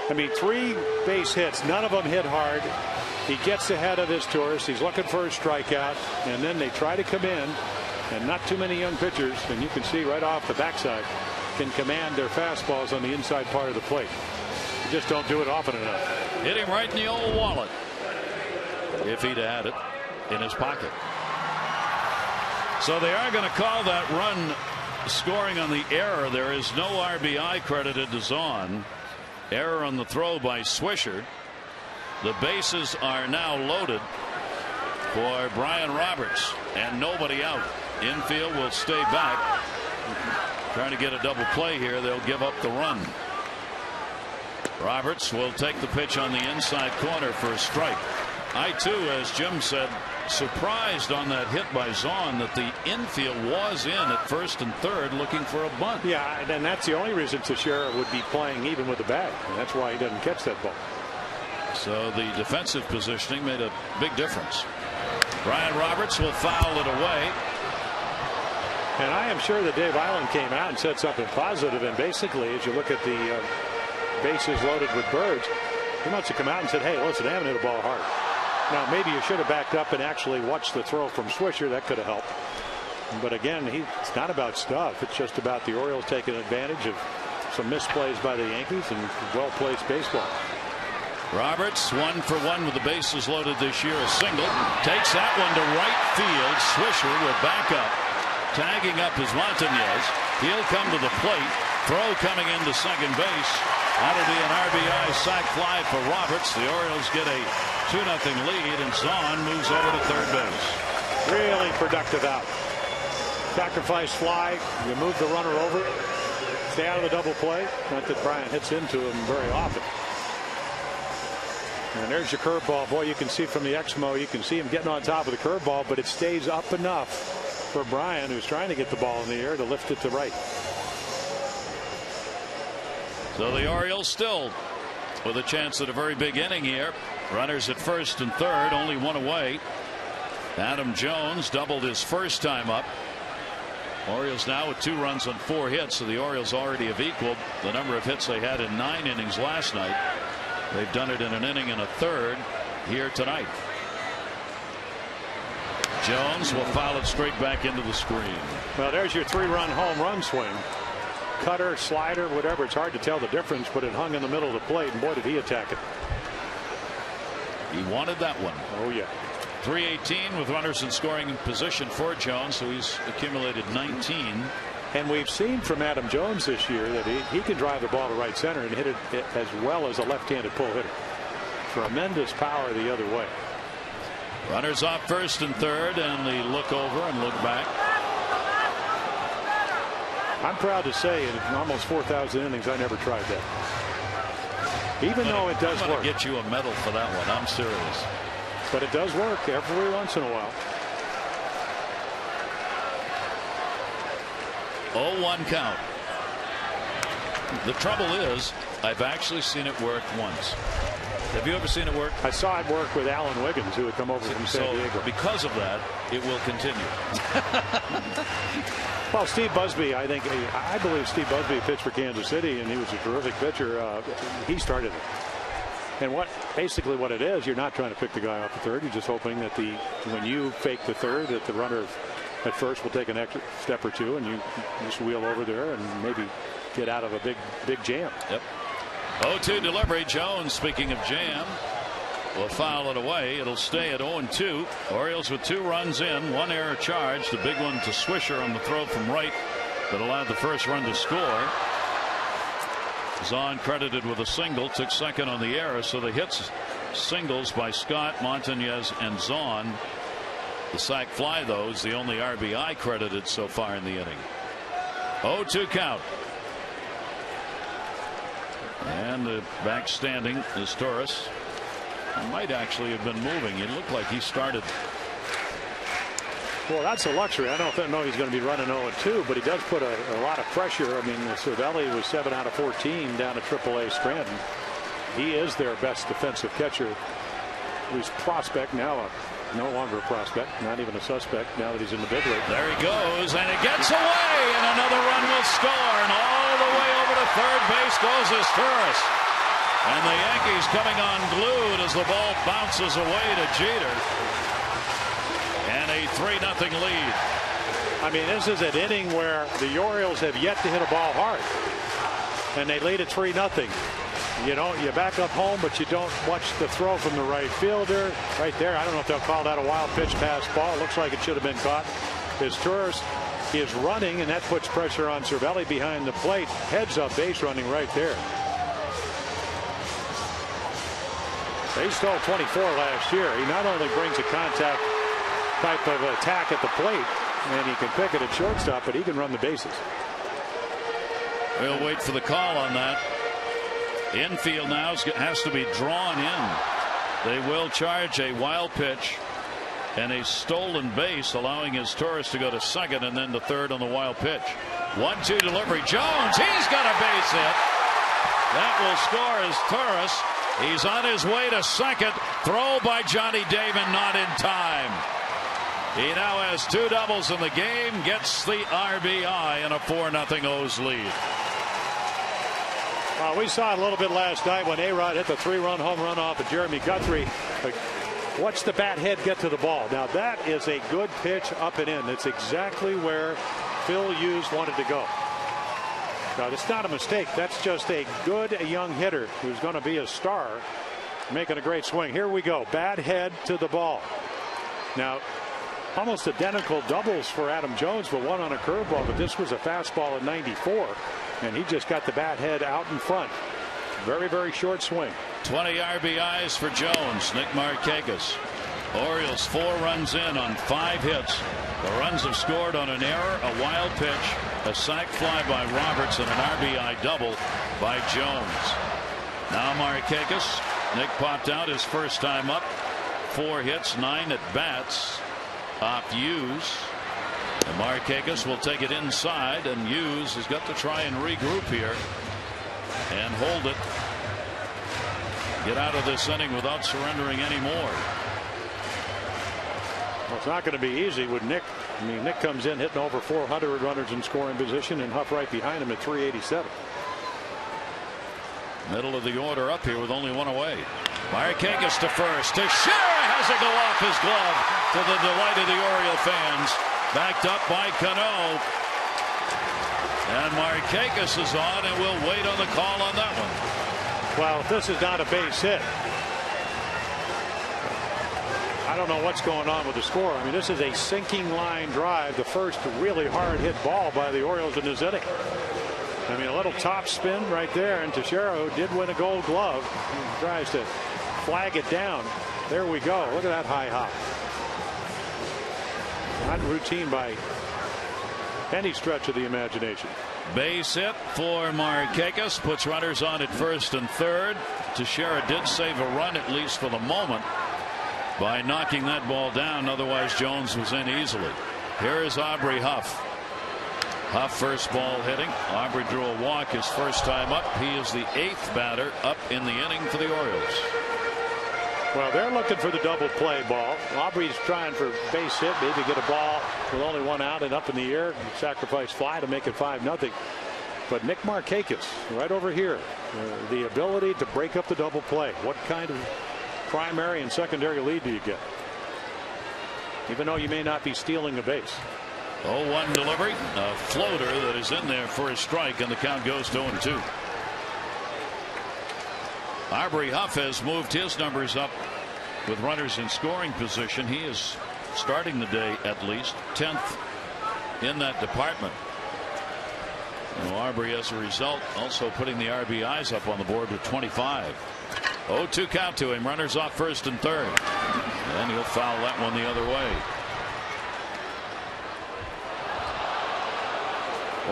I mean, 3 base hits, none of them hit hard. He gets ahead of his Torres. He's looking for a strikeout, and then they try to come in, and not too many young pitchers, and you can see right off the backside, can command their fastballs on the inside part of the plate. You just don't do it often enough. Hit him right in the old wallet. If he'd had it in his pocket. So they are going to call that run scoring on the error. There is no RBI credited to Zahn. Error on the throw by Swisher. The bases are now loaded for Brian Roberts, and nobody out. Infield will stay back. Trying to get a double play here. They'll give up the run. Roberts will take the pitch on the inside corner for a strike. I too, as Jim said, surprised on that hit by Zahn that the infield was in at first and third looking for a bunt. Yeah, and that's the only reason Teixeira would be playing even with the bag, and that's why he doesn't catch that ball. So the defensive positioning made a big difference. Brian Roberts will foul it away. And I am sure that Dave Island came out and said something positive, and basically, as you look at the bases loaded with birds, he must have come out and said, hey, listen, I haven't hit a ball hard. Now, maybe you should have backed up and actually watched the throw from Swisher. That could have helped. But again, it's not about stuff. It's just about the Orioles taking advantage of some misplays by the Yankees and well-placed baseball. Roberts 1 for 1 with the bases loaded this year. A single. Takes that one to right field. Swisher will back up. Tagging up is Montañez. He'll come to the plate. Throw coming into second base. That'll be an RBI sac fly for Roberts. The Orioles get a 2-0 lead, and Zahn moves over to third base. Really productive out. Sacrifice fly. You move the runner over. Stay out of the double play. Not that Brian hits into him very often. And there's your curveball. Boy, you can see from the Exmo, you can see him getting on top of the curveball, but it stays up enough for Brian, who's trying to get the ball in the air, to lift it to right. So the Orioles still with a chance at a very big inning here. Runners at first and third, only one away. Adam Jones doubled his first time up. Orioles now with 2 runs on 4 hits, so the Orioles already have equaled the number of hits they had in 9 innings last night. They've done it in an inning and a third here tonight. Jones will foul it straight back into the screen. Well, there's your 3-run home run swing. Cutter, slider, whatever. It's hard to tell the difference, but it hung in the middle of the plate, and boy, did he attack it. He wanted that one. Oh, yeah. 318 with runners in scoring position for Jones, so he's accumulated 19. And we've seen from Adam Jones this year that he can drive the ball to right center and hit it as well as a left-handed pull hitter. Tremendous power the other way. Runners off first and third, and they look over and look back. I'm proud to say in almost 4,000 innings I never tried that. Even though it does work. I'm gonna get you a medal for that one. I'm serious. But it does work every once in a while. 0-1 count. The trouble is, I've actually seen it work once. Have you ever seen it work? I saw it work with Alan Wiggins, who had come over from San Diego. Because of that, it will continue. Well, Steve Busby, I believe Steve Busby pitched for Kansas City, and he was a terrific pitcher. He started it. And basically what it is, you're not trying to pick the guy off the third. You're just hoping that when you fake the third, that the runner at first will take an extra step or two, and you just wheel over there and maybe get out of a big jam. Yep. 0-2 delivery. Jones, speaking of jam, will foul it away. It'll stay at 0-2. Orioles with 2 runs in, 1 error charged. The big one to Swisher on the throw from right that allowed the first run to score. Zahn credited with a single, took second on the error, so the hits singles by Scott, Montañez, and Zahn. The sac fly, though, is the only RBI credited so far in the inning. 0-2 count. And the back standing is Torres. He might actually have been moving. It looked like he started. Well, that's a luxury. I don't know he's going to be running 0-2, but he does put a lot of pressure. I mean, Cervelli was 7 out of 14 down at AAA Scranton. He is their best defensive catcher. Who's prospect now, no longer a prospect, not even a suspect now that he's in the big league. There he goes, and it gets away, and another run will score, and all the way over to third base goes his Torres. And the Yankees coming unglued as the ball bounces away to Jeter. And a 3-0 lead. I mean, this is an inning where the Orioles have yet to hit a ball hard, and they lead at 3-0. You back up home, but you don't watch the throw from the right fielder right there. I don't know if they'll call that a wild pitch pass ball. It looks like it should have been caught. His Torres is running, and that puts pressure on Cervelli behind the plate. Heads up base running right there. They stole 24 last year. He not only brings a contact type of attack at the plate, and he can pick it at shortstop, but he can run the bases. We'll wait for the call on that. Infield now has to be drawn in. They will charge a wild pitch and a stolen base, allowing his Torres to go to second and then to third on the wild pitch. 1-2 delivery. Jones, he's got a base hit. That will score his Torres. He's on his way to second. Throw by Johnny Damon, not in time. He now has 2 doubles in the game, gets the RBI, and a 4-0 O's lead. We saw it a little bit last night when A-Rod hit the 3-run home run off of Jeremy Guthrie. Watch the bat head get to the ball. Now that is a good pitch up and in. It's exactly where Phil Hughes wanted to go. Now that's not a mistake. That's just a good young hitter who's going to be a star, making a great swing. Here we go. Bat head to the ball. Now almost identical doubles for Adam Jones, but one on a curveball, but this was a fastball at 94. And he just got the bat head out in front. Very, very short swing. 20 RBIs for Jones. Nick Markakis. Orioles 4 runs in on 5 hits. The runs have scored on an error, a wild pitch, a sac fly by Roberts, and an RBI double by Jones. Now Markakis. Nick popped out his first time up. 4 hits, 9 at bats. Off Hughes. And Markakis will take it inside, and Hughes has got to try and regroup here and hold it. Get out of this inning without surrendering any more. Well, it's not going to be easy with Nick. I mean, Nick comes in hitting over 400 runners in scoring position, and Huff right behind him at 387. Middle of the order up here with only 1 away. Markakis to first. Teixeira has it go off his glove to the delight of the Oriole fans. Backed up by Cano. And Markakis is on, and we'll wait on the call on that one. Well, if this is not a base hit, I don't know what's going on with the score. I mean, this is a sinking line drive, the first really hard hit ball by the Orioles in this inning. I mean, a little top spin right there, and Teixeira, who did win a Gold Glove, tries to flag it down. There we go. Look at that high hop. Not routine by any stretch of the imagination. Base hit for Markakis, puts runners on at first and third. Teixeira did save a run, at least for the moment, by knocking that ball down. Otherwise, Jones was in easily. Here is Aubrey Huff. Huff first ball hitting. Aubrey drew a walk his first time up. He is the 8th batter up in the inning for the Orioles. Well, they're looking for the double play ball. Aubrey's trying for base hit, maybe get a ball with only one out and up in the air, sacrifice fly to make it 5-0. But Nick Markakis right over here, the ability to break up the double play. What kind of primary and secondary lead do you get, even though you may not be stealing a base? 0-1 delivery, a floater that is in there for a strike, and the count goes to 0-2. Aubrey Huff has moved his numbers up with runners in scoring position. He is starting the day at least 10th in that department. Aubrey, as a result, also putting the RBIs up on the board with 25. 0-2 count to him. Runners off first and third, and he'll foul that one the other way.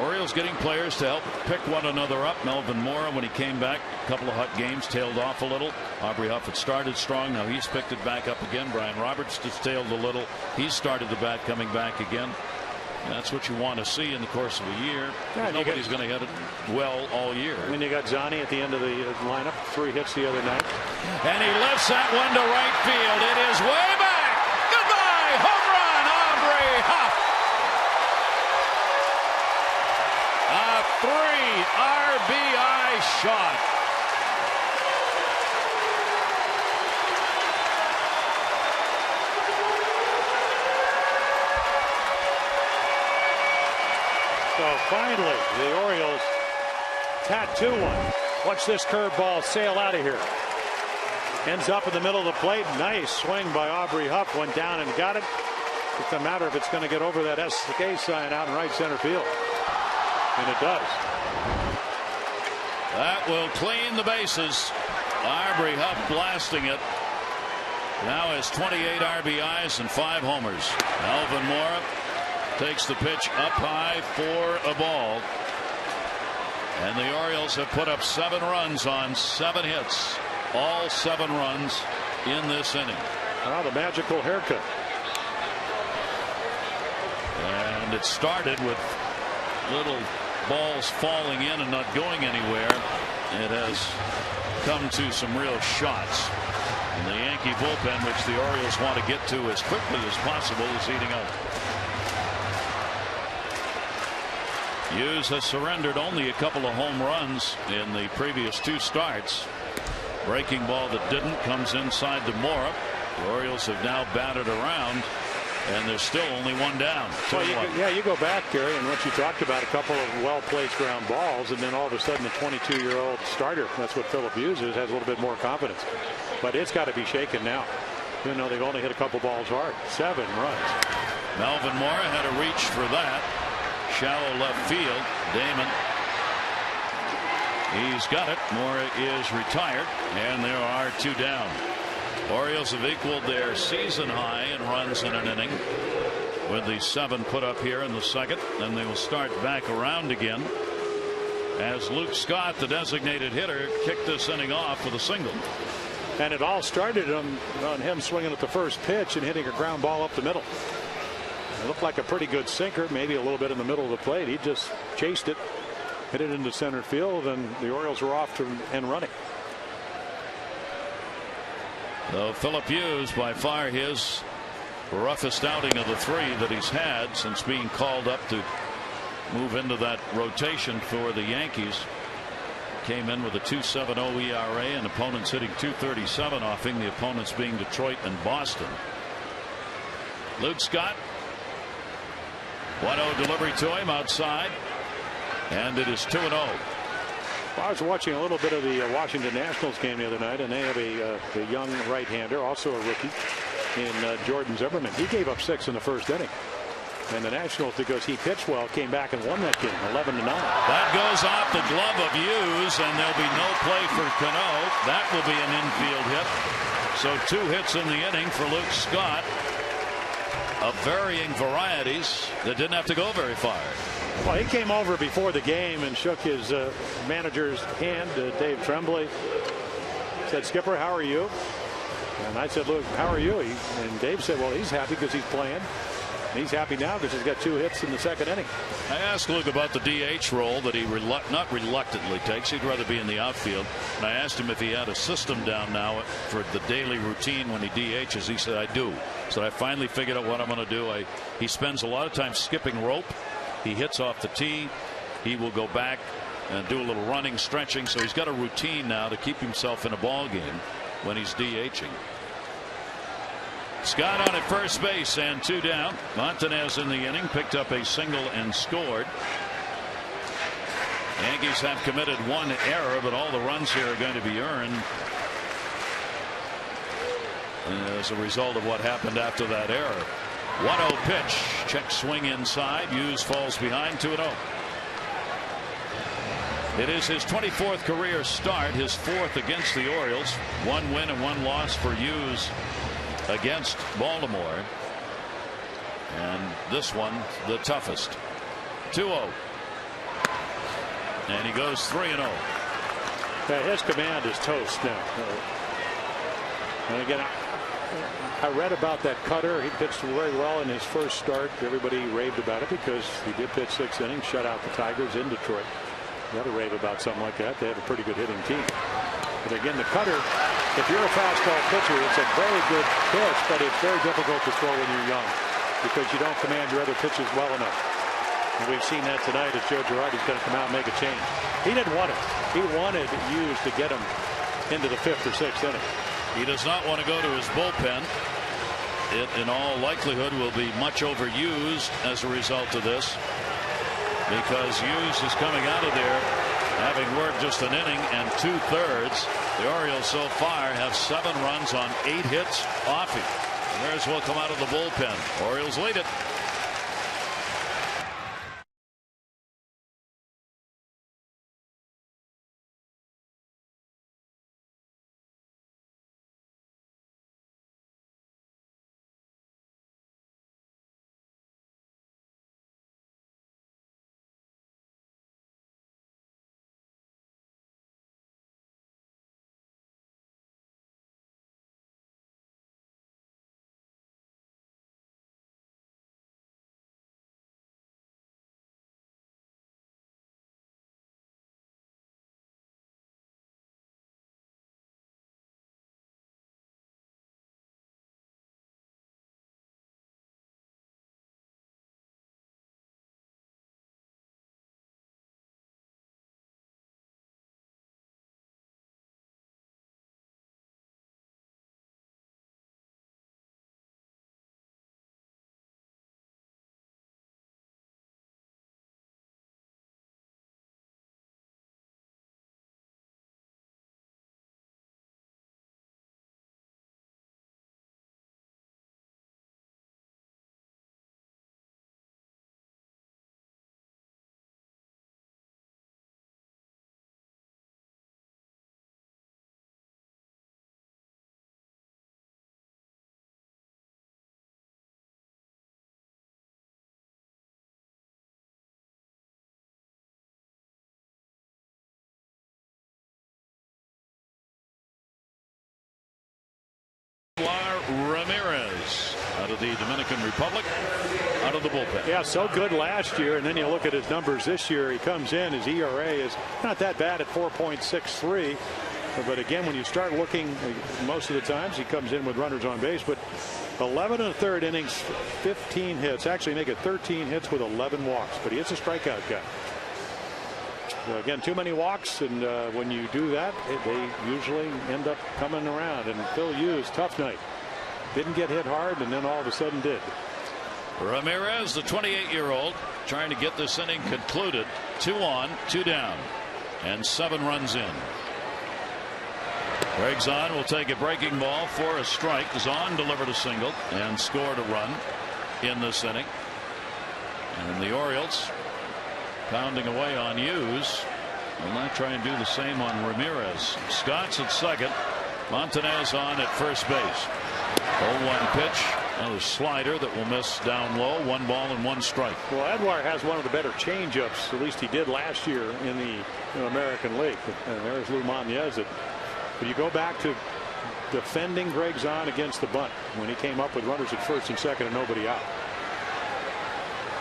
Orioles getting players to help pick one another up. Melvin Mora, when he came back, a couple of hot games, tailed off a little. Aubrey Huff had started strong. Now he's picked it back up again. Brian Roberts just tailed a little. He's started the bat coming back again. And that's what you want to see in the course of a year. Yeah, nobody's going to hit it well all year. And then you got Johnny at the end of the lineup. 3 hits the other night. And he lifts that one to right field. It is way back. Goodbye. Home run, Aubrey Huff. A 3 RBI shot. So finally, the Orioles tattoo one. Watch this curveball sail out of here. Ends up in the middle of the plate. Nice swing by Aubrey Huff. Went down and got it. It's a matter if it's going to get over that SK sign out in right center field. And it does. That will clean the bases. Aubrey Huff blasting it. Now has 28 RBIs and 5 homers. Melvin Mora takes the pitch up high for a ball. And the Orioles have put up 7 runs on 7 hits. All 7 runs in this inning. Oh, the magical haircut. And it started with little balls falling in and not going anywhere. It has come to some real shots. And the Yankee bullpen, which the Orioles want to get to as quickly as possible, is heating up. Hughes has surrendered only a couple of home runs in the previous 2 starts. Breaking ball that didn't comes inside to Mora. The Orioles have now batted around, and there's still only 1 down. Well, you go back, Gary, and what you talked about, a couple of well-placed ground balls, and then all of a sudden the 22-year-old starter, that's what Philip Hughes is, has a little bit more confidence. But it's got to be shaken now, even though they've only hit a couple balls hard. 7 runs. Melvin Mora had a reach for that. Shallow left field. Damon. He's got it. Mora is retired, and there are 2 down. Orioles have equaled their season high in runs in an inning with the 7 put up here in the second. Then they will start back around again as Luke Scott, the designated hitter, kicked this inning off with a single. And it all started on him swinging at the first pitch and hitting a ground ball up the middle. It looked like a pretty good sinker, maybe a little bit in the middle of the plate. He just chased it, hit it into center field, and the Orioles were off and running. So Philip Hughes, by far his roughest outing of the 3 that he's had since being called up to move into that rotation for the Yankees. Came in with a 2.70 ERA and opponents hitting .237 off him, the opponents being Detroit and Boston. Luke Scott. 1-0 delivery to him outside, and it is 2-0. Well, I was watching a little bit of the Washington Nationals game the other night, and they have a young right-hander, also a rookie, in Jordan Zimmerman. He gave up 6 in the first inning. And the Nationals, because he pitched well, came back and won that game 11-9. That goes off the glove of Hughes, and there'll be no play for Cano. That will be an infield hit. So 2 hits in the inning for Luke Scott of varying varieties that didn't have to go very far. Well, he came over before the game and shook his manager's hand, Dave Tremblay. Said, "Skipper, how are you?" And I said, "Luke, how are you?" And Dave said, "Well, he's happy because he's playing. And he's happy now because he's got 2 hits in the second inning." I asked Luke about the DH role that he not reluctantly takes. He'd rather be in the outfield. And I asked him if he had a system down now for the daily routine when he DHs. He said, "I do." So I finally figured out what I'm going to do. He spends a lot of time skipping rope. He hits off the tee. He will go back and do a little running, stretching. So he's got a routine now to keep himself in a ball game when he's DHing. Scott on at first base and 2 down. Montanez in the inning picked up a single and scored. Yankees have committed 1 error, but all the runs here are going to be earned as a result of what happened after that error. 1-0 pitch. Check swing inside. Hughes falls behind. 2-0. It is his 24th career start, his 4th against the Orioles. 1 win and 1 loss for Hughes against Baltimore, and this one the toughest. 2-0, and he goes 3-0. His command is toast now. And again, I read about that cutter. He pitched very well in his first start. Everybody raved about it because he did pitch 6 innings, shut out the Tigers in Detroit. You got to rave about something like that. They have a pretty good hitting team. But again, the cutter, if you're a fastball pitcher, it's a very good pitch, but it's very difficult to throw when you're young because you don't command your other pitches well enough. And we've seen that tonight as Joe Girardi's going to come out and make a change. He didn't want it. He wanted Hughes to get him into the 5th or 6th inning. He does not want to go to his bullpen. It, in all likelihood, will be much overused as a result of this because Hughes is coming out of there having worked just an inning and 2/3. The Orioles so far have 7 runs on 8 hits off him. Theirs will come out of the bullpen. Orioles lead it. Ramirez out of the Dominican Republic, out of the bullpen. Yeah, so good last year, and then you look at his numbers this year. He comes in, his ERA is not that bad at 4.63. But again, when you start looking, most of the times he comes in with runners on base. But 11 1/3 innings, 15 hits. Actually make it 13 hits with 11 walks. But he is a strikeout guy. So again, too many walks, and when you do that, they usually end up coming around. And Phil Hughes, tough night. Didn't get hit hard, and then all of a sudden did. Ramirez, the 28-year-old, trying to get this inning concluded. 2 on, 2 down, and 7 runs in. Greg Zahn will take a breaking ball for a strike. Zahn delivered a single and scored a run in this inning. And the Orioles pounding away on Hughes. Will not try and do the same on Ramirez. Scott's at second. Montanez on at first base. 0-1 pitch. Another slider that will miss down low. 1 ball and 1 strike. Well, Edouard has one of the better changeups. At least he did last year in the American League. And there's Lou Montanez. But you go back to defending Greg Zahn against the bunt when he came up with runners at first and second and nobody out.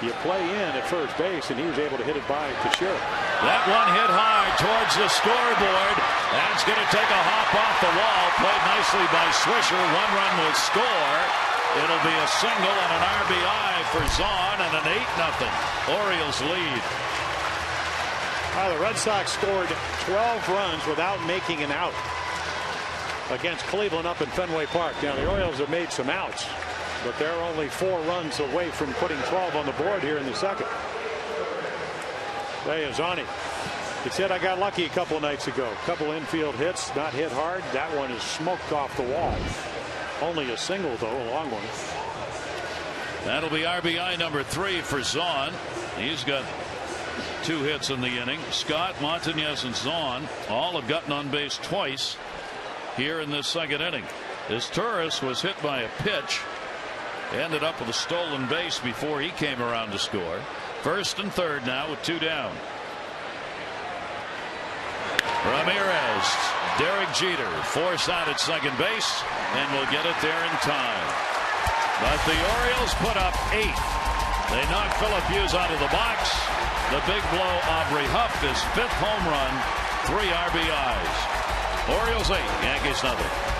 You play in at first base, and he was able to hit it by Teixeira. That one hit hard towards the scoreboard. That's going to take a hop off the wall. Played nicely by Swisher. 1 run will score. It'll be a single and an RBI for Zahn, and an 8-0 Orioles lead. The Red Sox scored 12 runs without making an out against Cleveland up in Fenway Park. Now the Orioles have made some outs, but they're only 4 runs away from putting 12 on the board here in the second. There is Zahn. He said, I got lucky a couple of nights ago. A couple infield hits, not hit hard. That one is smoked off the wall. Only a single, though, a long one. That'll be RBI number 3 for Zahn. He's got 2 hits in the inning. Scott, Montanez, and Zahn all have gotten on base twice here in this second inning. As Turris was hit by a pitch, ended up with a stolen base before he came around to score. First and third now with 2 down. Ramirez, Derek Jeter, force out at second base, and will get it there in time. But the Orioles put up 8. They knock Philip Hughes out of the box. The big blow, Aubrey Huff, his 5th home run, 3 RBIs. Orioles 8, Yankees nothing.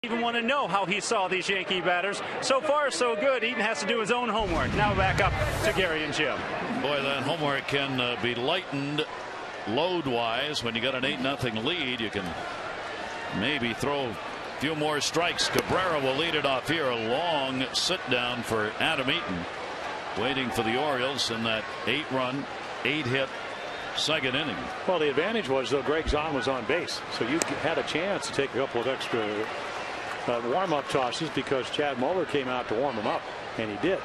Even want to know how he saw these Yankee batters. So far, so good. Eaton has to do his own homework. Now back up to Gary and Jim. Boy, that homework can be lightened load-wise. When you got an 8-0 lead, you can maybe throw a few more strikes. Cabrera will lead it off here. A long sit-down for Adam Eaton, waiting for the Orioles in that 8-run, 8-hit second inning. Well, the advantage was, though, Greg Zahn was on base, so you had a chance to take a couple of extra warm-up tosses because Chad Muller came out to warm him up, and he did.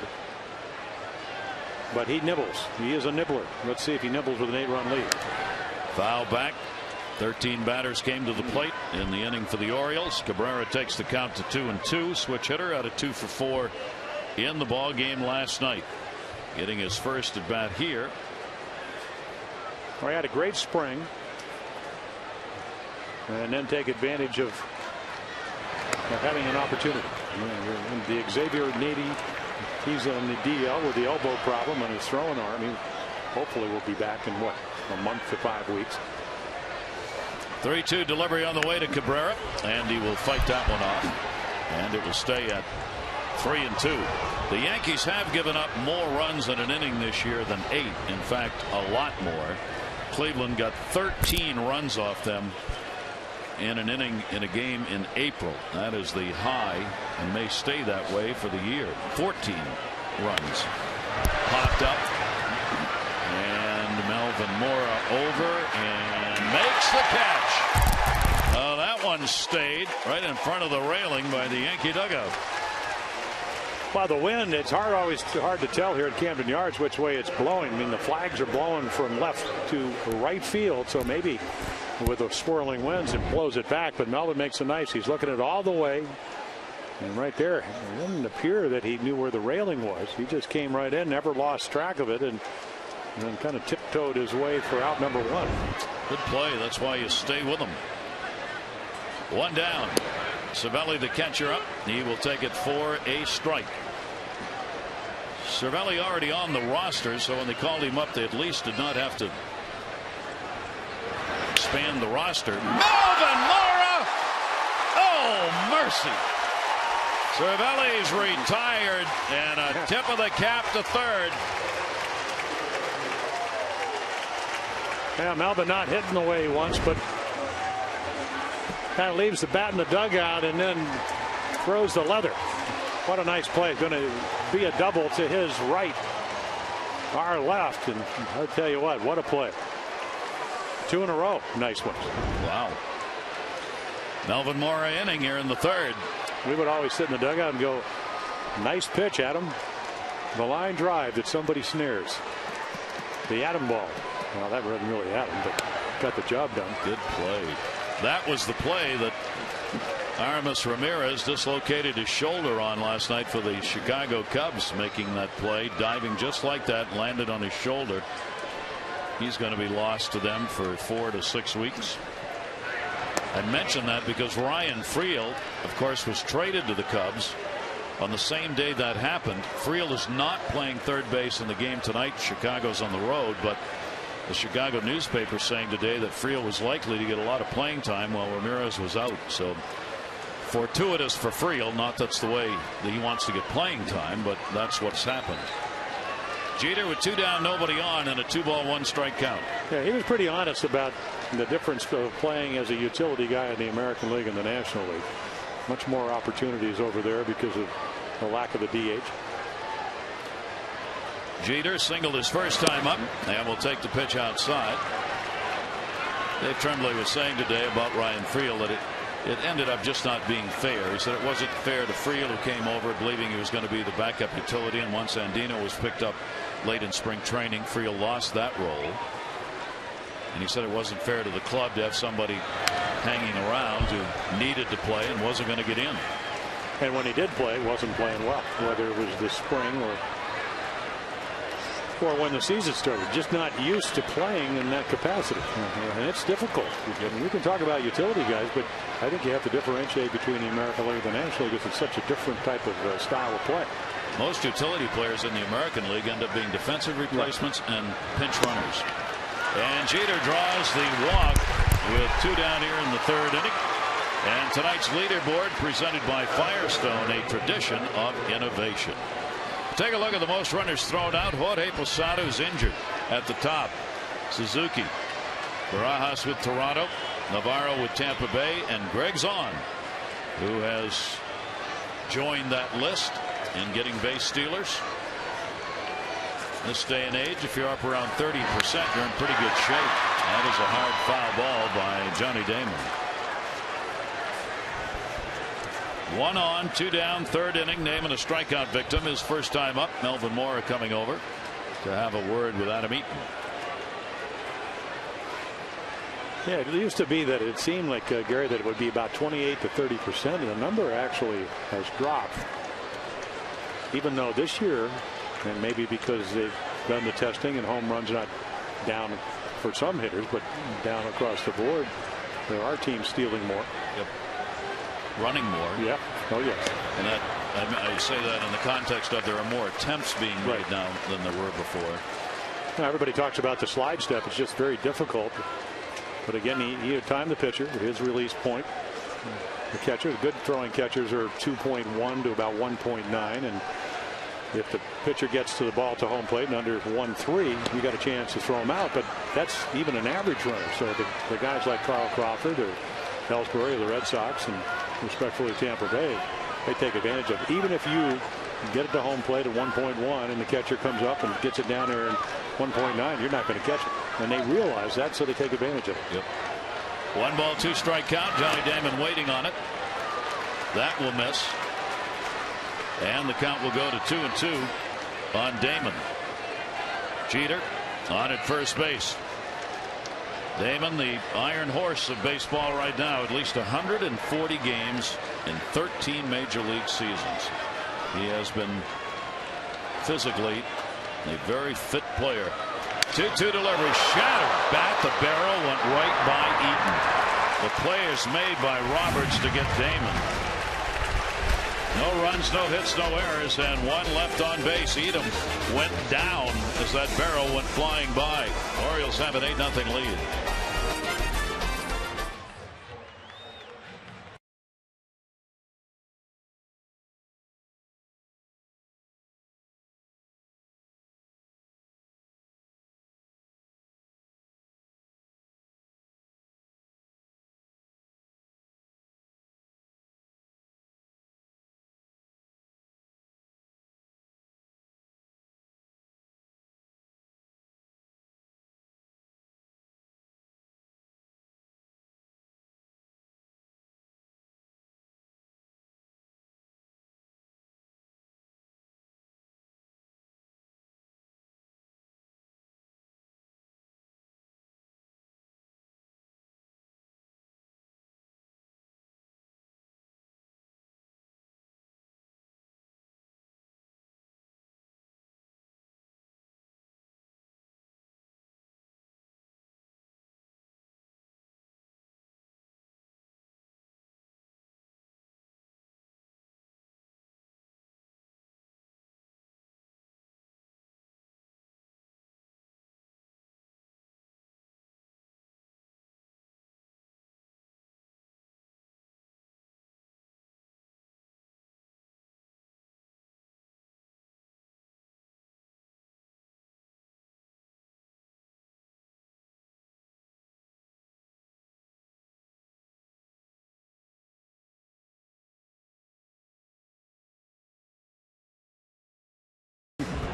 But he nibbles. He is a nibbler. Let's see if he nibbles with an 8-run lead. Foul back. 13 batters came to the plate in the inning for the Orioles. Cabrera takes the count to 2-2. Switch hitter out of 2 for 4 in the ball game last night. Getting his first at bat here. Well, he had a great spring, and then take advantage of having an opportunity. The Xavier Nady He's on the DL with the elbow problem on his throwing arm. He hopefully will be back in what, a month to 5 weeks. 3-2 delivery on the way to Cabrera, and he will fight that one off, and it will stay at 3-2. The Yankees have given up more runs in an inning this year than 8. In fact, a lot more. Cleveland got 13 runs off them in an inning in a game in April. That is the high and may stay that way for the year. 14 runs popped up, and Melvin Mora over and makes the catch. That one stayed right in front of the railing by the Yankee dugout. Well, the wind, it's always hard to tell here at Camden Yards which way it's blowing. I mean, the flags are blowing from left to right field, so maybe with the swirling winds it blows it back. But Melvin makes a nice. He's looking at it all the way, and right there, it didn't appear that he knew where the railing was. He just came right in, never lost track of it, and then kind of tiptoed his way for out number 1. Good play. That's why you stay with him. 1 down. Cervelli, the catcher, up. He will take it for a strike. Cervelli already on the roster, so when they called him up, they at least did not have to expand the roster. Melvin Mora! Oh, mercy. Cervelli's retired, and a tip of the cap to third. Yeah, Melvin not hitting the way he wants, but kind of leaves the bat in the dugout and then throws the leather. What a nice play. Going to be a double to his right, our left, and I'll tell you what a play. 2 in a row. Nice ones. Wow. Melvin Mora inning here in the third. We would always sit in the dugout and go, nice pitch, Adam. The line drive that somebody snares. The Adam ball. Well, that wasn't really Adam, but got the job done. Good play. That was the play that Aramis Ramirez dislocated his shoulder on last night for the Chicago Cubs, making that play, diving just like that, landed on his shoulder. He's going to be lost to them for 4 to 6 weeks. I mention that because Ryan Friel, of course, was traded to the Cubs on the same day that happened. Friel is not playing third base in the game tonight. Chicago's on the road, but the Chicago newspaper saying today that Friel was likely to get a lot of playing time while Ramirez was out. So fortuitous for Friel. Not that's the way that he wants to get playing time, but that's what's happened. Jeter with 2 down, nobody on, and a 2-ball 1-strike count. Yeah, he was pretty honest about the difference of playing as a utility guy in the American League and the National League. Much more opportunities over there because of the lack of the DH. Jeter singled his first time up and will take the pitch outside. Dave Tremblay was saying today about Ryan Friel that it ended up just not being fair. He said it wasn't fair to Friel, who came over believing he was going to be the backup utility, and once Andino was picked up late in spring training, Friel lost that role. And he said it wasn't fair to the club to have somebody hanging around who needed to play and wasn't going to get in. And when he did play, wasn't playing well, whether it was this spring or when the season started. Just not used to playing in that capacity. And it's difficult. You can talk about utility guys, but I think you have to differentiate between the American League and the National League because it's such a different type of style of play. Most utility players in the American League end up being defensive replacements and pinch runners. And Jeter draws the walk with 2 down here in the third inning. And tonight's leaderboard presented by Firestone, a tradition of innovation. Take a look at the most runners thrown out. Jorge Posada is injured at the top. Suzuki, Barajas with Toronto, Navarro with Tampa Bay, and Greg Zahn, who has joined that list in getting base stealers. This day and age, if you're up around 30%, you're in pretty good shape. That is a hard foul ball by Johnny Damon. 1 on, 2 down, third inning. Naming a strikeout victim. His first time up. Melvin Mora coming over to have a word with Adam Eaton. Yeah, it used to be that it seemed like, Gary, that it would be about 28 to 30%, and the number actually has dropped. Even though this year, and maybe because they've done the testing and home runs not down for some hitters, but down across the board, there are teams stealing more. Yep. Running more. Yeah. Oh, yes. And that I say that in the context of there are more attempts being made now than there were before. Now, everybody talks about the slide step. It's just very difficult. But again, he had timed the pitcher at his release point. The catcher, good throwing catchers are 2.1 to about 1.9, and if the pitcher gets to the ball to home plate and under 1.3, you got a chance to throw him out. But that's even an average runner. So the guys like Carl Crawford or Ellsbury or the Red Sox and respectfully Tampa Bay, they take advantage of it. Even if you get it to home plate at 1.1 and the catcher comes up and gets it down there in 1.9, you're not going to catch it. And they realize that, so they take advantage of it. Yep. 1 ball, 2 strike count. Johnny Damon waiting on it. That will miss. And the count will go to 2-2 on Damon. Jeter on at first base. Damon, the iron horse of baseball right now, at least 140 games in 13 major league seasons. He has been physically a very fit player. 2-2 delivery, shattered bat. The barrel went right by Eaton. The play is made by Roberts to get Damon. No runs, no hits, no errors, and 1 left on base. Eaton went down as that barrel went flying by. Orioles have an 8-0 lead.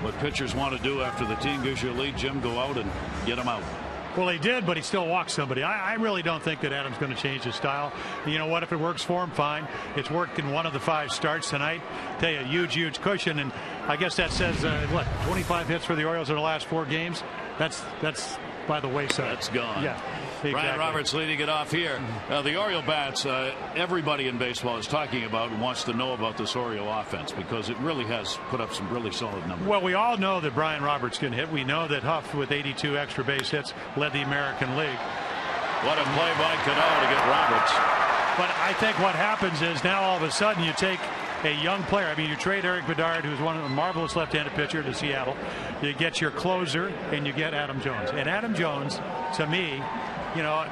What pitchers want to do after the team gives you a lead, Jim, go out and get them out. Well, he did, but he still walked somebody. I really don't think that Adams going to change his style. You know what? If it works for him, fine. It's worked in 1 of the 5 starts tonight. Tell you, huge cushion, and I guess that says what, 25 hits for the Orioles in the last 4 games. That's by the wayside. That's gone. Yeah. Exactly. Brian Roberts leading it off here. The Oriole bats, everybody in baseball is talking about and wants to know about this Oriole offense because it really has put up some really solid numbers. Well, we all know that Brian Roberts can hit. We know that Huff, with 82 extra base hits, led the American League. What a play by Cano to get Roberts. But I think what happens is now all of a sudden you take a young player. I mean, you trade Eric Bedard, who's one of the marvelous left-handed pitcher, to Seattle. You get your closer, and you get Adam Jones. And Adam Jones, to me, you know,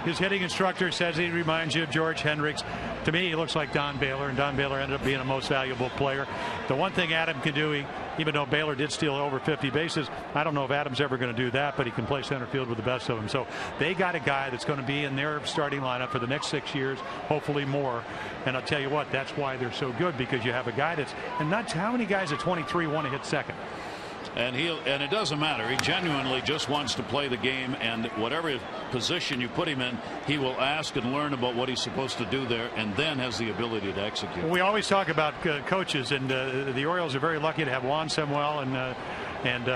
his hitting instructor says he reminds you of George Hendricks. To me, he looks like Don Baylor, and Don Baylor ended up being a most valuable player. The one thing Adam can do, even though Baylor did steal over 50 bases, I don't know if Adam's ever going to do that, but he can play center field with the best of them. So they got a guy that's going to be in their starting lineup for the next 6 years, hopefully more. And I'll tell you what, that's why they're so good, because you have a guy that's, and not how many guys at 23 want to hit second. And it doesn't matter. He genuinely just wants to play the game, and whatever position you put him in, he will ask and learn about what he's supposed to do there, and then has the ability to execute. We always talk about coaches, and the Orioles are very lucky to have Juan Samuel and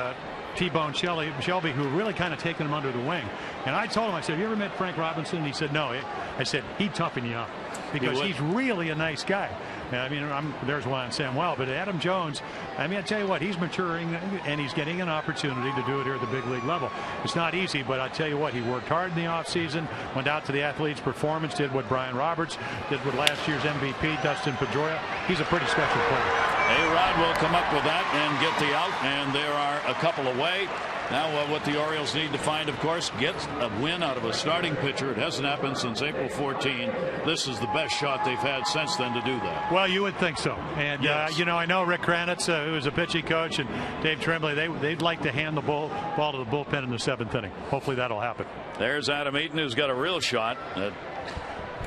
T-Bone Shelby, who really kind of taken him under the wing. And I told him, I said, have you ever met Frank Robinson? And he said, no. I said, he'd toughen you up because he's really a nice guy. I mean, there's Juan Samuel, but Adam Jones, I mean, I tell you what, he's maturing and he's getting an opportunity to do it here at the big league level. It's not easy, but I tell you what, he worked hard in the offseason, went out to the Athletes Performance, did what Brian Roberts did with last year's MVP, Dustin Pedroia. He's a pretty special player. A-Rod will come up with that and get the out, and there are a couple away. Now what the Orioles need to find, of course, get a win out of a starting pitcher. It hasn't happened since April 14. This is the best shot they've had since then to do that. Well, you would think so. And, yes. You know, I know Rick Kranitz, who was a pitching coach, and Dave Tremblay, they'd like to hand the ball to the bullpen in the 7th inning. Hopefully that'll happen. There's Adam Eaton, who's got a real shot at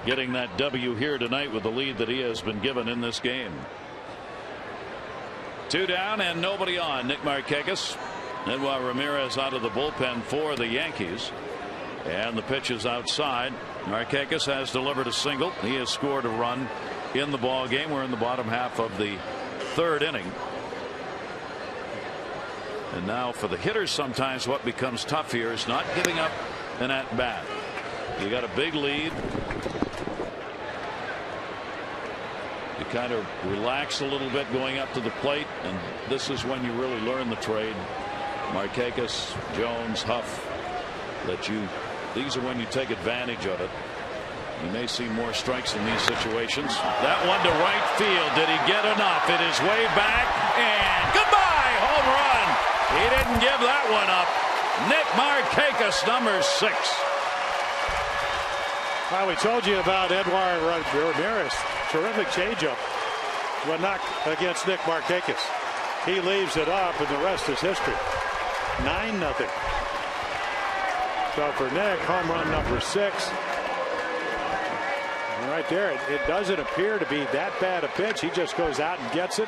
getting that W here tonight with the lead that he has been given in this game. 2 down and nobody on. Nick Markakis. Edouard Ramirez out of the bullpen for the Yankees. And the pitch is outside. Markakis has delivered a single. He has scored a run in the ball game. We're in the bottom half of the 3rd inning. And now for the hitters, sometimes what becomes tough here is not giving up an at bat. You got a big lead. You kind of relax a little bit going up to the plate, and this is when you really learn the trade. Markakis, Jones, Huff, these are when you take advantage of it. You may see more strikes in these situations. That one to right field. Did he get enough? It is way back, and goodbye, home run. He didn't give that one up. Nick Markakis, number 6. Well, we told you about Edouard Ramirez. Terrific changeup, but not against Nick Markakis. He leaves it up, and the rest is history. 9-0. So for Nick, home run number 6. And right there, it doesn't appear to be that bad a pitch. He just goes out and gets it.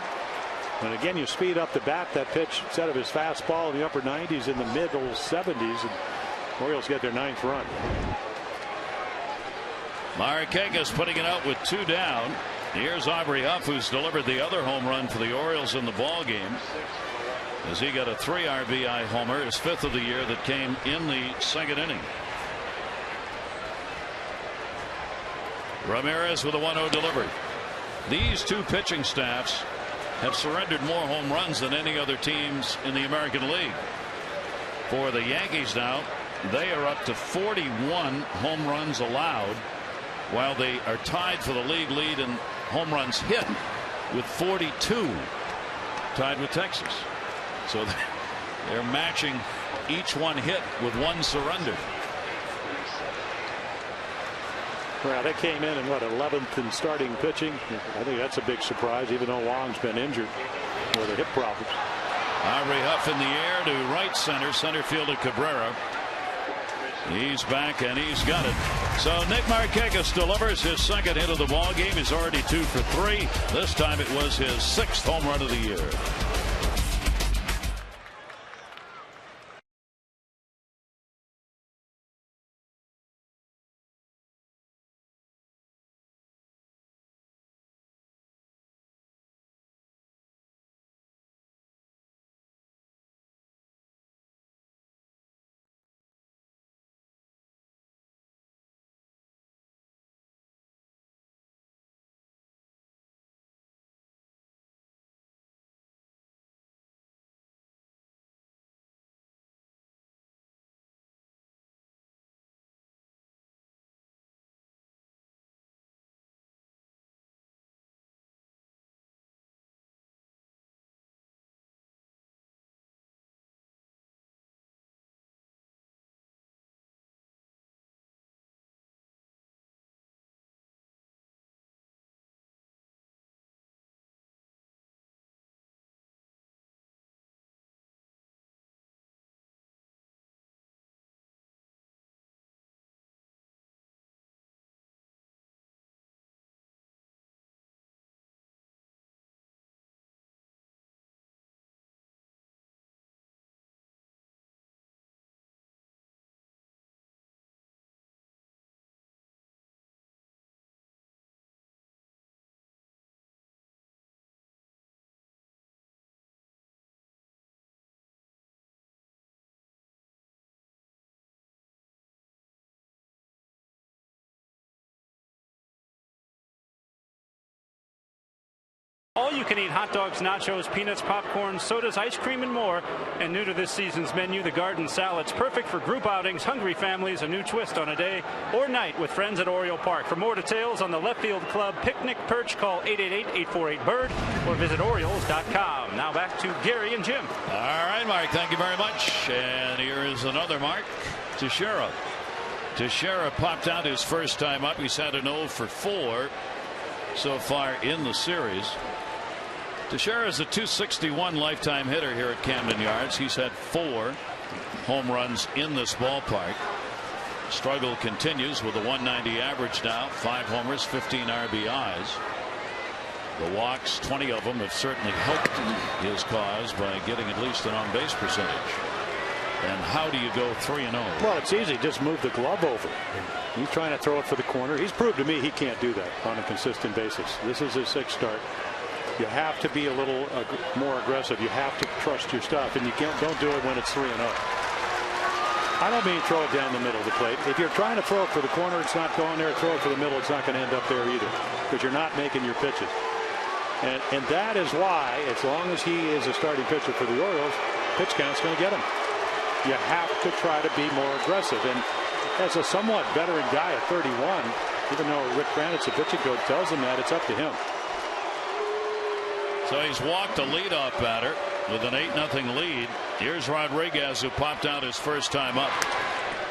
And again, you speed up the bat. That pitch, instead of his fastball in the upper 90s, in the middle 70s, and Orioles get their 9th run. Markakis putting it out with 2 down. Here's Aubrey Huff, who's delivered the other home run for the Orioles in the ball game, as he got a 3 RBI homer, his 5th of the year, that came in the 2nd inning. Ramirez with a 1-0 delivery. These two pitching staffs have surrendered more home runs than any other teams in the American League. For the Yankees now, they are up to 41 home runs allowed, while they are tied for the league lead in home runs hit with 42, tied with Texas. So they're matching each one hit with 1 surrender. Well, they came in 11th in starting pitching. I think that's a big surprise, even though Wong's been injured with a hip problem. Aubrey Huff in the air to right center. Center fielder Cabrera. He's back and he's got it. So Nick Markakis delivers his 2nd hit of the ball game. He's already 2 for 3. This time it was his 6th home run of the year. All-you-can-eat hot dogs, nachos, peanuts, popcorn, sodas, ice cream, and more. And new to this season's menu, the garden salads, perfect for group outings, hungry families, a new twist on a day or night with friends at Oriole Park. For more details on the Left Field Club Picnic Perch, call 888-848-BIRD or visit Orioles.com. Now back to Gary and Jim. All right, Mark, thank you very much. And here is another Mark, Teixeira. Teixeira popped out his first time up. He's had an 0 for 4 so far in the series. Teixeira is a .261 lifetime hitter here at Camden Yards. He's had 4 home runs in this ballpark. Struggle continues with a .190 average now. 5 homers, 15 RBIs. The walks, 20 of them, have certainly helped his cause by getting at least an on-base percentage. And how do you go 3-0? Well, it's easy. Just move the glove over. He's trying to throw it for the corner. He's proved to me he can't do that on a consistent basis. This is his 6th start. You have to be a little more aggressive. You have to trust your stuff, and you don't do it when it's 3-0. I don't mean throw it down the middle of the plate. If you're trying to throw it for the corner, it's not going there. Throw it for the middle, it's not going to end up there either, because you're not making your pitches. And that is why, as long as he is a starting pitcher for the Orioles, pitch count's going to get him. You have to try to be more aggressive. And as a somewhat veteran guy at 31, even though Rick Granite's a pitching coach tells him that, it's up to him. So he's walked a leadoff batter with an 8-0 lead. Here's Rodriguez, who popped out his first time up.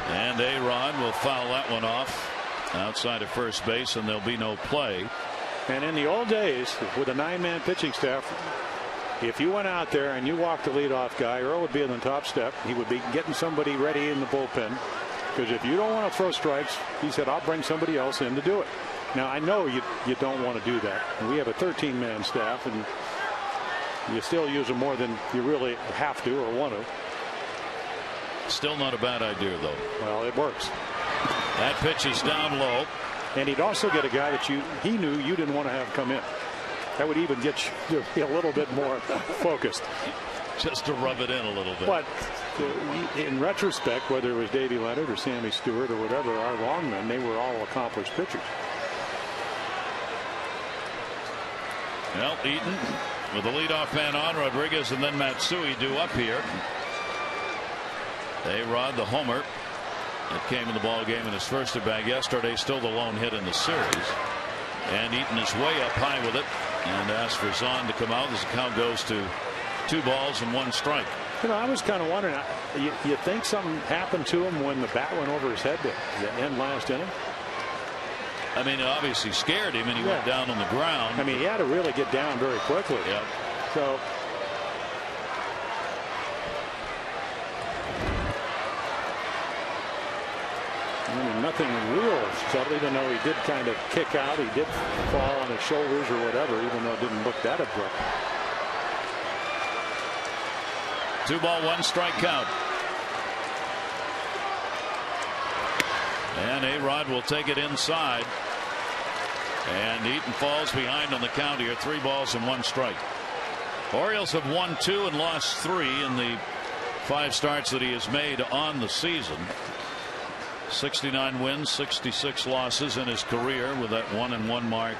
And A-Rod will foul that one off outside of first base, and there'll be no play. And in the old days, with a 9-man pitching staff, if you went out there and you walked the leadoff guy, Earl would be on the top step. He would be getting somebody ready in the bullpen. Because if you don't want to throw strikes, he said, I'll bring somebody else in to do it. Now, I know you don't want to do that. And we have a 13-man staff, and you still use them more than you really have to or want to. Still not a bad idea, though. Well, it works. That pitch is down low. And he'd also get a guy that he knew you didn't want to have come in. That would even get you to be a little bit more focused. Just to rub it in a little bit. But in retrospect, whether it was Davey Leonard or Sammy Stewart or whatever, our longmen, they were all accomplished pitchers. Well, Eaton with the leadoff man on. Rodriguez and then Matsui due up here. A-Rod, the homer that came in the ball game in his first at bat yesterday, still the lone hit in the series. And Eaton is way up high with it and asks for Zahn to come out as the count goes to 2 balls and 1 strike. You know, I was kind of wondering, you think something happened to him when the bat went over his head to end last inning? I mean, it obviously scared him, and he went down on the ground. I mean, he had to really get down very quickly. Yeah. So, I mean, nothing real subtle, even though he did kind of kick out. He did fall on his shoulders or whatever, even though it didn't look that abrupt. 2 ball, 1 strike count. And A-Rod will take it inside. And Eaton falls behind on the count here. 3 balls and 1 strike. Orioles have won 2 and lost 3 in the 5 starts that he has made on the season. 69 wins, 66 losses in his career, with that 1-1 mark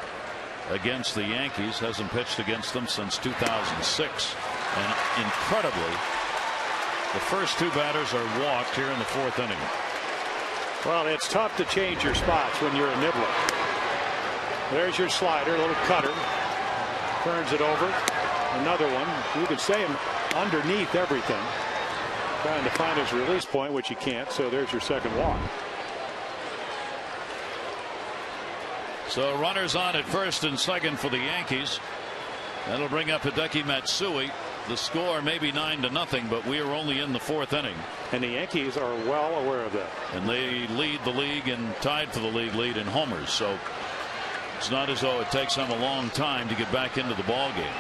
against the Yankees. Hasn't pitched against them since 2006. And incredibly, the first 2 batters are walked here in the 4th inning. Well, it's tough to change your spots when you're a nibbler. There's your slider, a little cutter. Turns it over. Another one. You could say him underneath everything. Trying to find his release point, which he can't. So there's your second walk. So runners on at first and second for the Yankees. That'll bring up Hideki Matsui. The score may be 9-0, but we are only in the 4th inning. And the Yankees are well aware of that. And they lead the league and tied for the league lead in homers. So it's not as though it takes them a long time to get back into the ball game.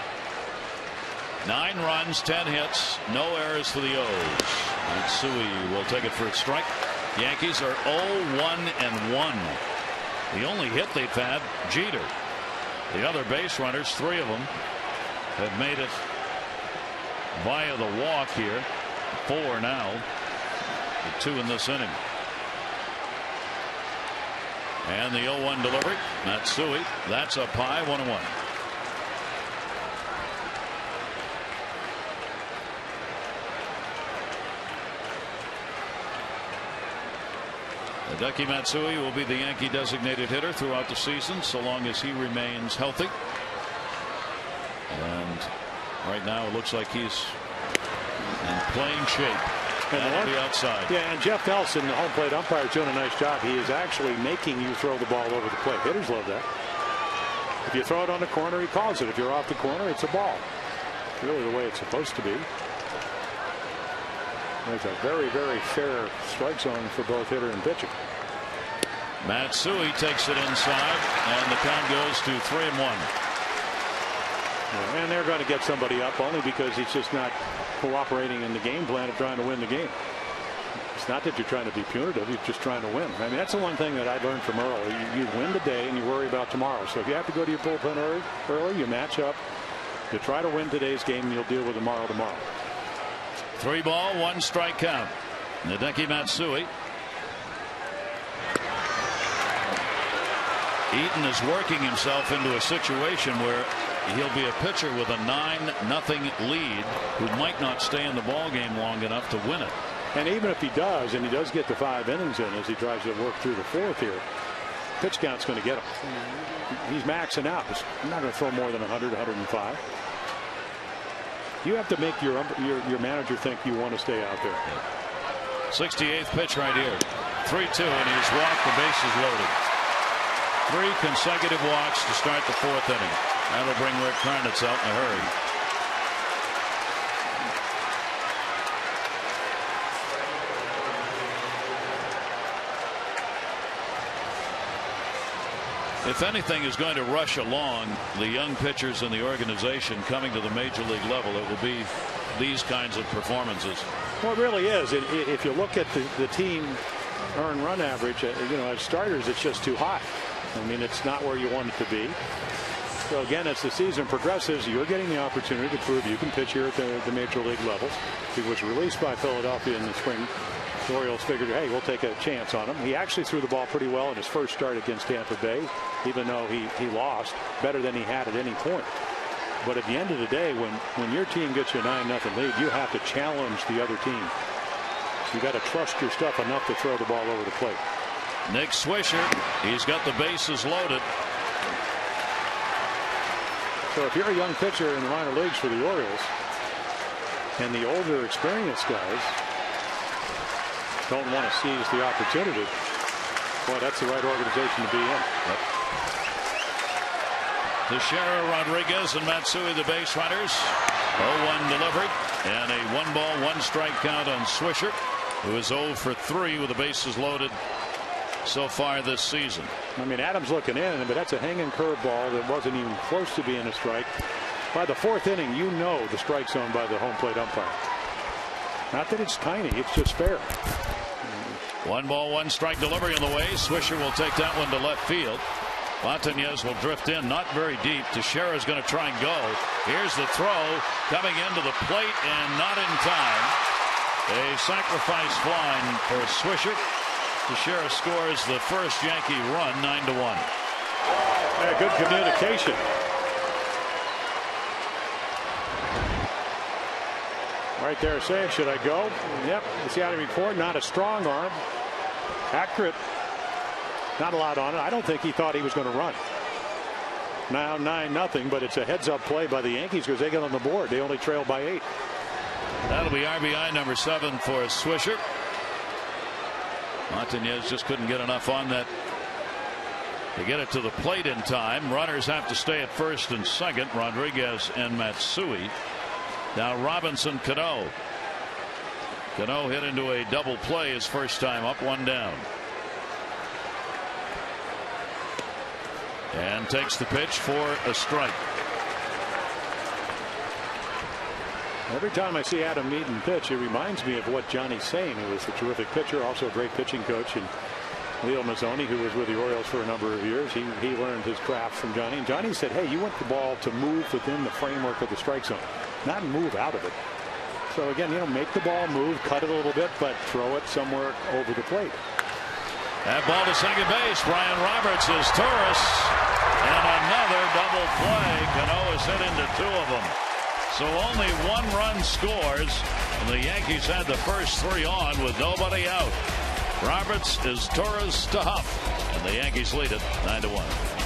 9 runs, 10 hits, no errors for the O's. Matsui will take it for a strike. Yankees are 0-1-1. The only hit they've had, Jeter. The other base runners, 3 of them, have made it via the walk here. 4 now. The 2 in this inning. And the 0-1 delivery. Matsui. That's up high. 1-1. Hideki Matsui will be the Yankee designated hitter throughout the season, so long as he remains healthy. And right now it looks like he's in playing shape. And the outside. Yeah, and Jeff Nelson, the home plate umpire, is doing a nice job. He is actually making you throw the ball over the plate. Hitters love that. If you throw it on the corner, he calls it. If you're off the corner, it's a ball. Really the way it's supposed to be. There's a very, very fair strike zone for both hitter and pitcher. Matsui takes it inside, and the count goes to 3-1. And they're going to get somebody up only because he's just not cooperating in the game plan of trying to win the game. It's not that you're trying to be punitive, you're just trying to win. I mean, that's the one thing that I learned from Earl. You win today and you worry about tomorrow. So if you have to go to your bullpen early, you match up. You try to win today's game and you'll deal with tomorrow. 3 ball, 1 strike count. Hideki Matsui. Eaton is working himself into a situation where he'll be a pitcher with a 9-0 lead who might not stay in the ball game long enough to win it. And even if he does, and he does get the 5 innings in as he tries to work through the 4th here, pitch count's going to get him. He's maxing out. He's not going to throw more than 100, 105. You have to make your manager think you want to stay out there. 68th pitch right here. 3-2, and he's walked. The bases loaded. 3 consecutive walks to start the 4th inning. That'll bring Rick Karnitz out in a hurry. If anything is going to rush along the young pitchers in the organization coming to the major league level, it will be these kinds of performances. Well, it really is. If you look at the team earned run average, as starters, it's just too high. I mean, it's not where you want it to be. So again, as the season progresses, you're getting the opportunity to prove you can pitch here at the major league level. He was released by Philadelphia in the spring. The Orioles figured, hey, we'll take a chance on him. He actually threw the ball pretty well in his first start against Tampa Bay, even though he lost, better than he had at any point. But at the end of the day, when your team gets you a 9-0 lead, you have to challenge the other team. You got to trust your stuff enough to throw the ball over the plate. Nick Swisher, he's got the bases loaded. So if you're a young pitcher in the minor leagues for the Orioles, and the older experienced guys don't want to seize the opportunity, boy, that's the right organization to be in. Yep. Teixeira, Rodriguez, and Matsui, the base runners. 0-1 delivered, and a 1 ball, 1 strike count on Swisher, who is 0 for 3 with the bases loaded so far this season. I mean, Adams looking in, but that's a hanging curveball that wasn't even close to being a strike. By the 4th inning, you know the strike zone by the home plate umpire. Not that it's tiny, it's just fair. 1 ball, 1 strike delivery on the way. Swisher will take that one to left field. Montañez will drift in, not very deep. Teixeira is going to try and go. Here's the throw coming into the plate and not in time. A sacrifice fly for Swisher. Teixeira scores the first Yankee run, 9-1. Yeah, good communication. Right there saying, should I go? Yep. You see how to report, not a strong arm. Accurate. Not a lot on it. I don't think he thought he was going to run. Now 9-0, but it's a heads-up play by the Yankees because they get on the board. They only trail by 8. That'll be RBI number 7 for Swisher. Montañez just couldn't get enough on that to get it to the plate in time. Runners have to stay at first and second, Rodriguez and Matsui. Now Robinson Cano. Cano hit into a double play his first time up, 1 down. And takes the pitch for a strike. Every time I see Adam Eaton pitch, it reminds me of what Johnny Sain, who was a terrific pitcher, also a great pitching coach, and Leo Mazzoni, who was with the Orioles for a number of years. He learned his craft from Johnny. And Johnny said, hey, you want the ball to move within the framework of the strike zone, not move out of it. So again, make the ball move, cut it a little bit, but throw it somewhere over the plate. That ball to second base. Brian Roberts is tourists. And another double play. Cano has hit into 2 of them. So only 1 run scores. And the Yankees had the first 3 on with nobody out. Roberts is Torres to Huff, and the Yankees lead it 9-1.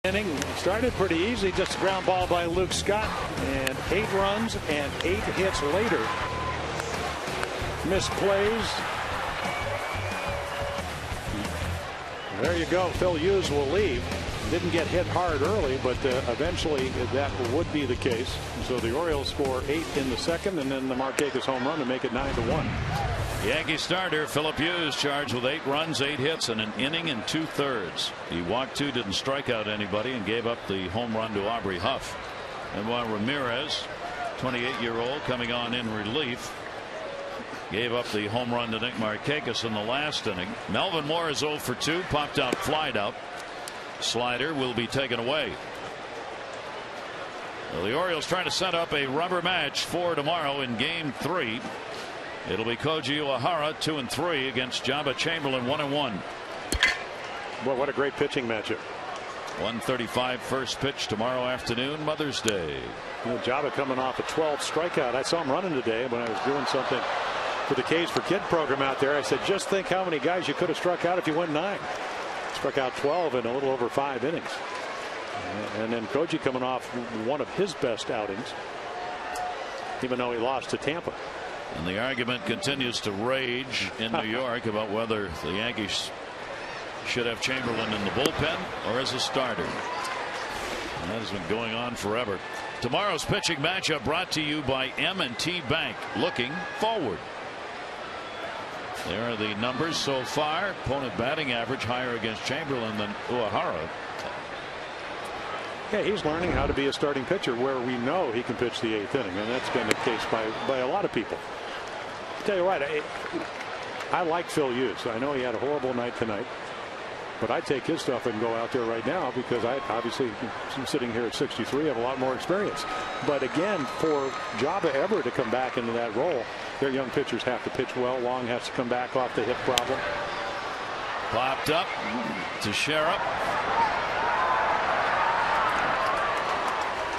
Inning started pretty easy, just a ground ball by Luke Scott, and 8 runs and 8 hits later. Missed plays. There you go. Phil Hughes will leave. Didn't get hit hard early, but eventually that would be the case. So the Orioles score 8 in the second, and then the Markakis home run to make it 9-1. Yankee starter Philip Hughes charged with 8 runs, 8 hits, and an inning and 2/3. He walked 2, didn't strike out anybody, and gave up the home run to Aubrey Huff. And while Ramirez, 28-year-old, coming on in relief, gave up the home run to Nick Markakis in the last inning. Melvin Moore is 0 for 2, popped out, flied out. Slider will be taken away. Well, the Orioles trying to set up a rubber match for tomorrow in Game 3. It'll be Koji Uehara 2-3 against Jabba Chamberlain 1-1. Well, what a great pitching matchup. 1:35 first pitch tomorrow afternoon, Mother's Day. You know, Jabba coming off a 12th strikeout. I saw him running today when I was doing something for the K's for Kid program out there. I said, just think how many guys you could have struck out if you went 9. Struck out 12 in a little over 5 innings. And then Koji coming off one of his best outings, even though he lost to Tampa. And the argument continues to rage in New York about whether the Yankees should have Chamberlain in the bullpen or as a starter. And that has been going on forever. Tomorrow's pitching matchup brought to you by M&T Bank. Looking forward. There are the numbers so far. Opponent batting average higher against Chamberlain than Uehara. Yeah, he's learning how to be a starting pitcher where we know he can pitch the 8th inning, and that's been the case by a lot of people. I'll tell you what, I like Phil Hughes. I know he had a horrible night tonight, but I take his stuff and go out there right now because I obviously, I'm sitting here at 63, have a lot more experience. But again, for Jabba ever to come back into that role, their young pitchers have to pitch well. Long has to come back off the hip problem. Popped up to Sherrup.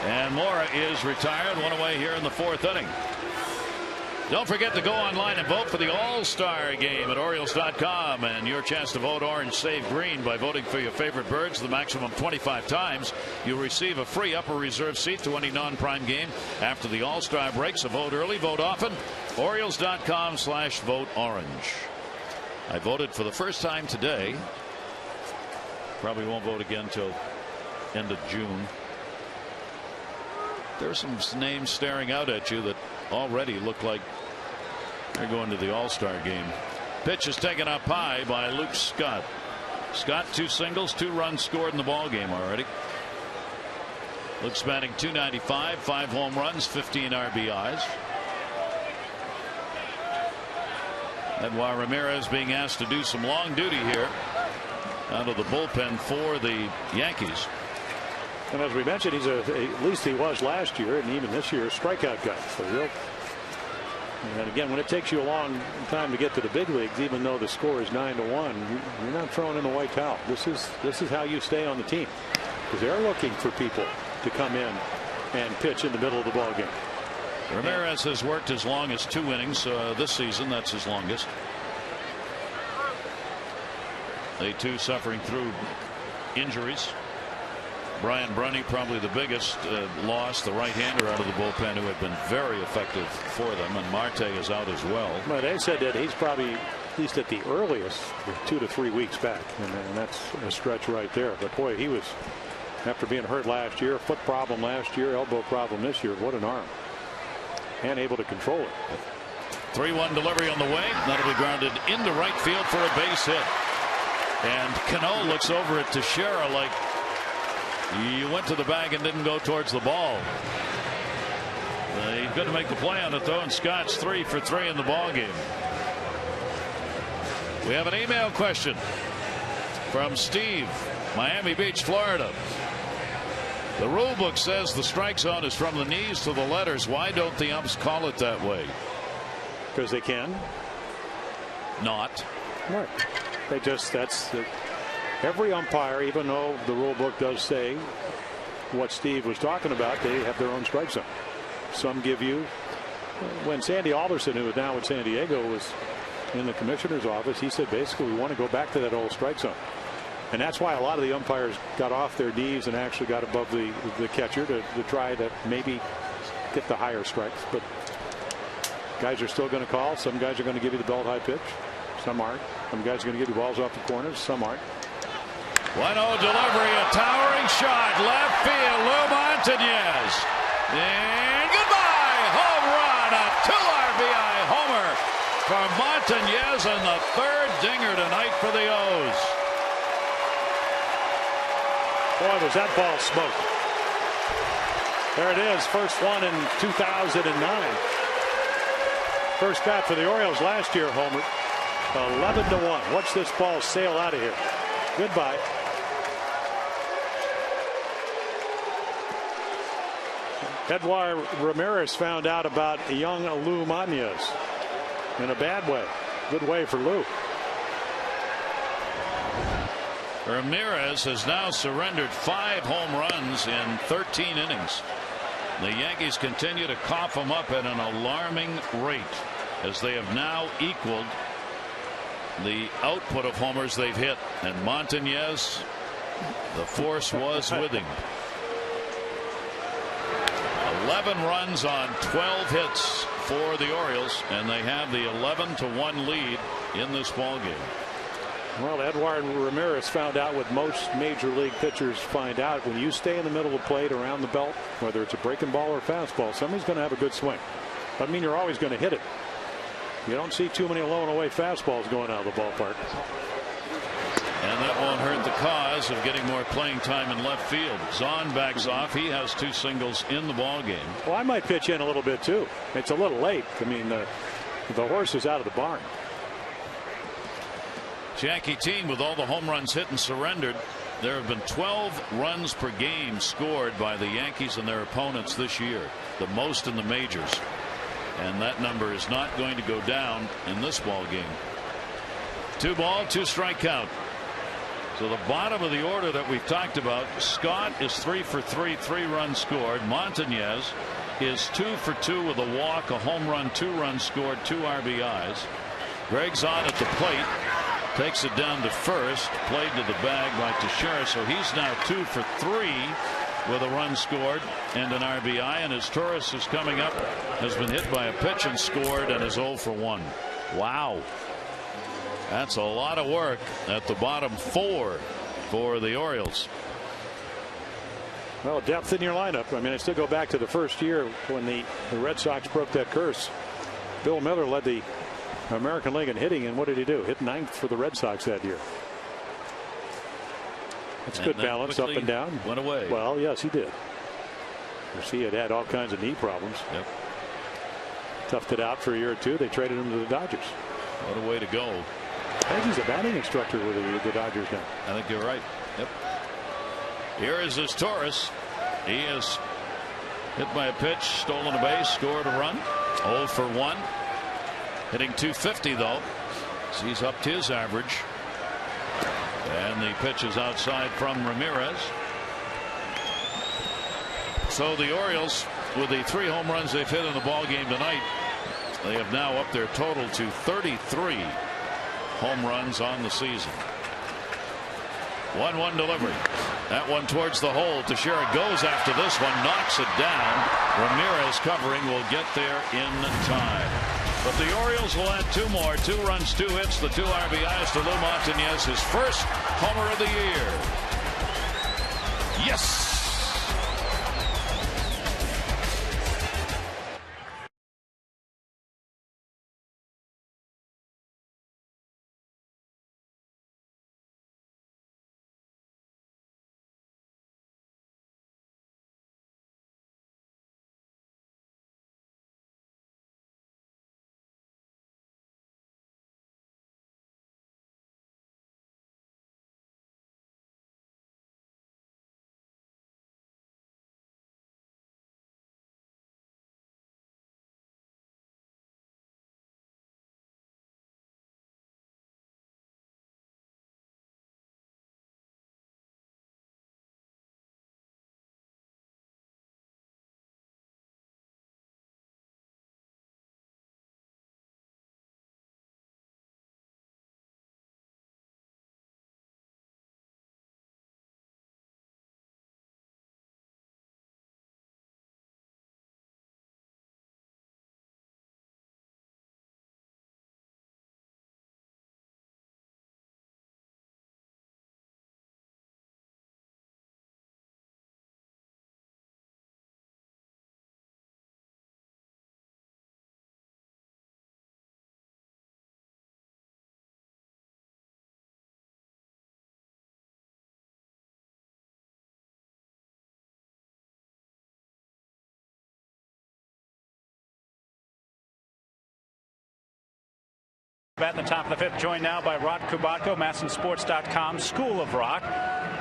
And Mora is retired. 1 away here in the 4th inning. Don't forget to go online and vote for the All-Star game at Orioles.com, and your chance to vote orange, save green by voting for your favorite birds the maximum 25 times. You'll receive a free upper reserve seat to any non-prime game after the All-Star break. So vote early, vote often. Orioles.com/vote orange. I voted for the first time today. Probably won't vote again till end of June. There's some names staring out at you that already look like they're going to the All-Star game. Pitch is taken up high by Luke Scott. Scott 2 singles, 2 runs scored in the ball game already. Luke's batting .295, 5 home runs, 15 RBIs. And while Ramirez being asked to do some long duty here out of the bullpen for the Yankees. And as we mentioned, he's at least he was last year, and even this year, a strikeout guy. So and again, when it takes you a long time to get to the big leagues, even though the score is 9-1, you're not throwing in the white towel. This is how you stay on the team, because they're looking for people to come in and pitch in the middle of the ball game. Ramirez has worked as long as 2 innings this season. That's his longest. They too suffering through injuries. Brian Brunny, probably the biggest loss, the right-hander out of the bullpen, who had been very effective for them, and Marte is out as well. Well, they said that he's probably, at least at the earliest, 2 to 3 weeks back, and that's a stretch right there. But boy, he was, after being hurt last year, foot problem last year, elbow problem this year. What an arm, and able to control it. 3-1 delivery on the way. That'll be grounded into right field for a base hit. And Cano looks over at Teixeira like, you went to the bag and didn't go towards the ball. He's going to make the play on it, though, and Scott's 3 for 3 in the ball game. We have an email question from Steve, Miami Beach, Florida. The rule book says the strike zone is from the knees to the letters. Why don't the umps call it that way? Because they can. Not. Right. They just, every umpire, even though the rule book does say what Steve was talking about, they have their own strike zone. Some give you, when Sandy Alderson, who is now at San Diego, was in the commissioner's office, he said basically we want to go back to that old strike zone. And that's why a lot of the umpires got off their knees and actually got above the catcher to try to maybe get the higher strikes. But guys are still going to call. Some guys are going to give you the belt high pitch. Some aren't. Some guys are going to give you balls off the corners. Some aren't. 1-0 delivery, a towering shot, left field, Lou Montañez. And goodbye, home run, a 2 RBI homer for Montañez, and the 3rd dinger tonight for the O's. Boy, was that ball smoked. There it is, first one in 2009. First bat for the Orioles last year, homer. 11-1. Watch this ball sail out of here. Goodbye. Edouard Ramirez found out about young Lou Montañez in a bad way. Good way for Lou. Ramirez has now surrendered 5 home runs in 13 innings. The Yankees continue to cough him up at an alarming rate, as they have now equaled the output of homers they've hit. And Montañez, the force was with him. 11 runs on 12 hits for the Orioles, and they have the 11-1 lead in this ball game. Well, Edouard Ramirez found out what most major league pitchers find out. When you stay in the middle of the plate around the belt, whether it's a breaking ball or fastball, somebody's going to have a good swing. Doesn't mean you're always going to hit it. You don't see too many low and away fastballs going out of the ballpark. And that won't hurt the cause of getting more playing time in left field. Zahn backs off. He has 2 singles in the ball game. Well, I might pitch in a little bit too. It's a little late. I mean, the horse is out of the barn. Yankee team with all the home runs hit and surrendered. There have been 12 runs per game scored by the Yankees and their opponents this year, the most in the majors. And that number is not going to go down in this ball game. 2 ball, 2 strike count. So the bottom of the order that we've talked about, Scott is 3 for 3, 3 runs scored. Montañez is 2 for 2 with a walk, a home run, 2 runs scored, 2 RBIs. Greg Zahn at the plate, takes it down to first, played to the bag by Teixeira, so he's now 2 for 3 with a run scored and an RBI. And as Torres is coming up, has been hit by a pitch and scored, and is 0 for 1. Wow, that's a lot of work at the bottom 4 for the Orioles. Well, depth in your lineup. I mean, I still go back to the first year when the Red Sox broke that curse. Bill Miller led the American League in hitting, and what did he do? Hit 9th for the Red Sox that year. That's good balance up and down. Went away. Well, yes, he did. He had all kinds of knee problems. Yep. Toughed it out for a year or 2. They traded him to the Dodgers. What a way to go. I think he's a batting instructor with the Dodgers now. I think you're right. Yep. Here is his Torres. He is hit by a pitch, stolen a base, scored a run. 0 for 1. Hitting .250 though. So he's upped his average. And the pitch is outside from Ramirez. So the Orioles, with the 3 home runs they've hit in the ball game tonight, they have now upped their total to 33 home runs on the season. 1-1 delivery. That one towards the hole. Teixeira goes after this one, knocks it down. Ramirez covering, will get there in time. But the Orioles will add 2 more. 2 runs, 2 hits, the 2 RBIs to Lou Montañez, his first homer of the year. Yes! At the top of the 5th, joined now by Rod Kubatko, MASNsports.com, School of Rock.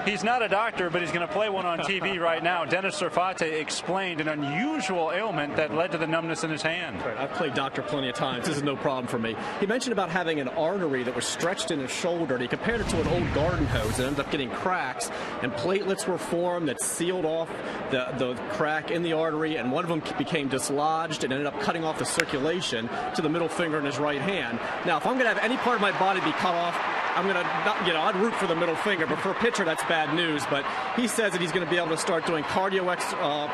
He's not a doctor, but he's going to play one on TV right now. Dennis Surfate explained an unusual ailment that led to the numbness in his hand. Right, I've played doctor plenty of times. This is no problem for me. He mentioned about having an artery that was stretched in his shoulder, and he compared it to an old garden hose that ended up getting cracks, and platelets were formed that sealed off the crack in the artery, and one of them became dislodged and ended up cutting off the circulation to the middle finger in his right hand. Now, if I'm going to have any part of my body be cut off, I'm going to, I'd root for the middle finger, but for a pitcher, that's bad news. But he says that he's going to be able to start doing cardio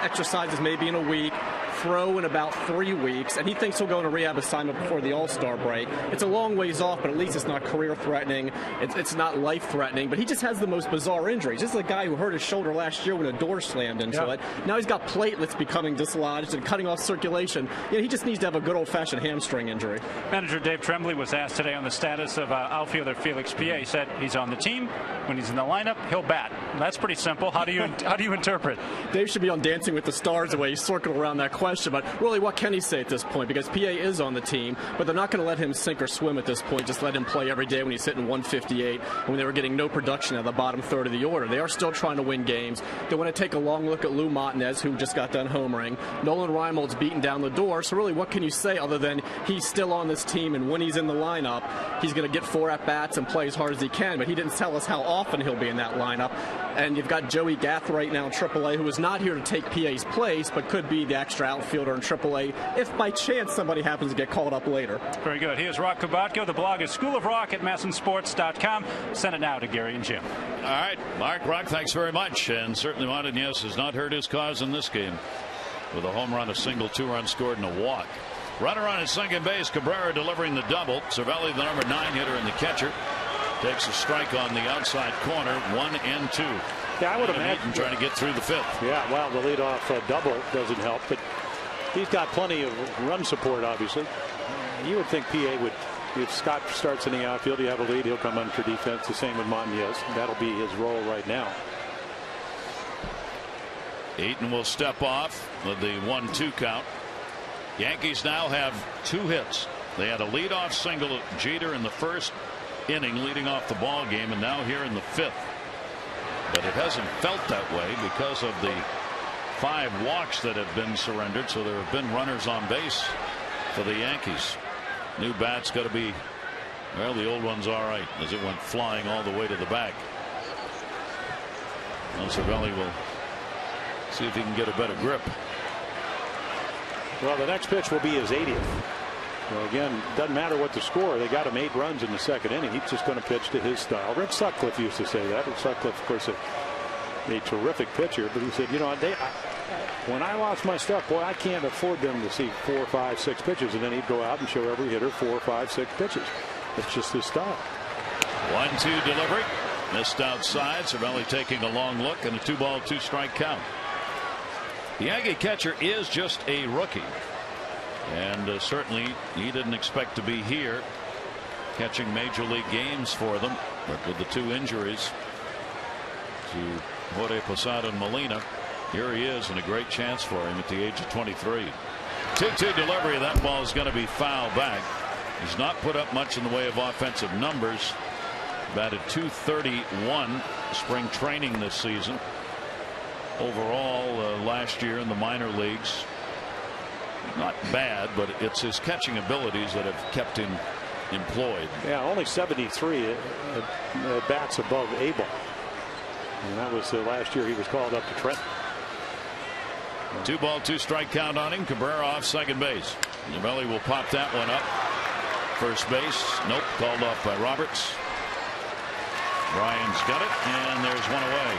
exercises maybe in a week, throw in about 3 weeks, and he thinks he'll go on a rehab assignment before the All-Star break. It's a long ways off, but at least it's not career-threatening. It's not life-threatening, but he just has the most bizarre injuries. This is a guy who hurt his shoulder last year when a door slammed into it. Now he's got platelets becoming dislodged and cutting off circulation. He just needs to have a good old-fashioned hamstring injury. Manager Dave Tremblay was asked today on the status of outfielder Felix Pie. He said he's on the team. When he's in the lineup, he'll bat. That's pretty simple. How do you interpret? Dave should be on Dancing with the Stars the way he's circling around that question. But really, what can he say at this point? Because PA is on the team, but they're not going to let him sink or swim at this point. Just let him play every day when he's hitting 158 and when they were getting no production at the bottom third of the order. They are still trying to win games. They want to take a long look at Lou Montañez, who just got done homering. Nolan Reimold's beating down the door. So really, what can you say other than he's still on this team, and when he's in the lineup, he's going to get 4 at-bats and play as hard as he can. But he didn't tell us how often he'll be in that lineup. And you've got Joey Gath right now in AAA, who is not here to take PA's place, but could be the extra outfielder in AAA if by chance somebody happens to get called up later. Very good. Here's Rock Kubatko. The blog is School of Rock at MASNsports.com. Send it now to Gary and Jim. All right, Mark, Rock, thanks very much. And certainly Montañez has not hurt his cause in this game with a home run, a single, 2 runs scored, and a walk. Runner on at second base, Cabrera delivering the double. Cervelli, the number 9 hitter, and the catcher, takes a strike on the outside corner, 1 and 2. Yeah, I would imagine trying to get through the 5th. Yeah, well, the leadoff double doesn't help, but he's got plenty of run support, obviously. You would think PA would, if Scott starts in the outfield, you have a lead, he'll come in for defense. The same with Montañez. That'll be his role right now. Eaton will step off with the 1-2 count. Yankees now have 2 hits. They had a leadoff single at Jeter in the first inning leading off the ball game, and now here in the 5th. But it hasn't felt that way because of the 5 walks that have been surrendered, so there have been runners on base for the Yankees. New bat's got to be, well, the old one's all right, as it went flying all the way to the back. Well, Cervelli will see if he can get a better grip. Well, the next pitch will be his 80th. Well, again, doesn't matter what the score. They got him 8 runs in the 2nd inning. He's just going to pitch to his style. Red Sutcliffe used to say that. And Sutcliffe, of course, a terrific pitcher. But he said, you know, when I lost my stuff, boy, I can't afford them to see 4, 5, 6 pitches. And then he'd go out and show every hitter 4, 5, 6 pitches. It's just his style. 1-2 delivery. Missed outside. Cervelli taking a long look, and a 2-ball, 2-strike count. The Yankee catcher is just a rookie. And certainly he didn't expect to be here catching major league games for them. But with the 2 injuries to Jorge Posada and Molina, here he is, and a great chance for him at the age of 23. 2-2 delivery. That ball is going to be foul back. He's not put up much in the way of offensive numbers. Batted .231 spring training this season. Overall, last year in the minor leagues, not bad, but it's his catching abilities that have kept him employed. Yeah, only 73 bats above A-ball. And that was last year he was called up to Trenton. 2-ball, 2-strike count on him. Cabrera off second base. Cervelli will pop that one up. First base. Nope. Called off by Roberts. Ryan's got it, and there's one away.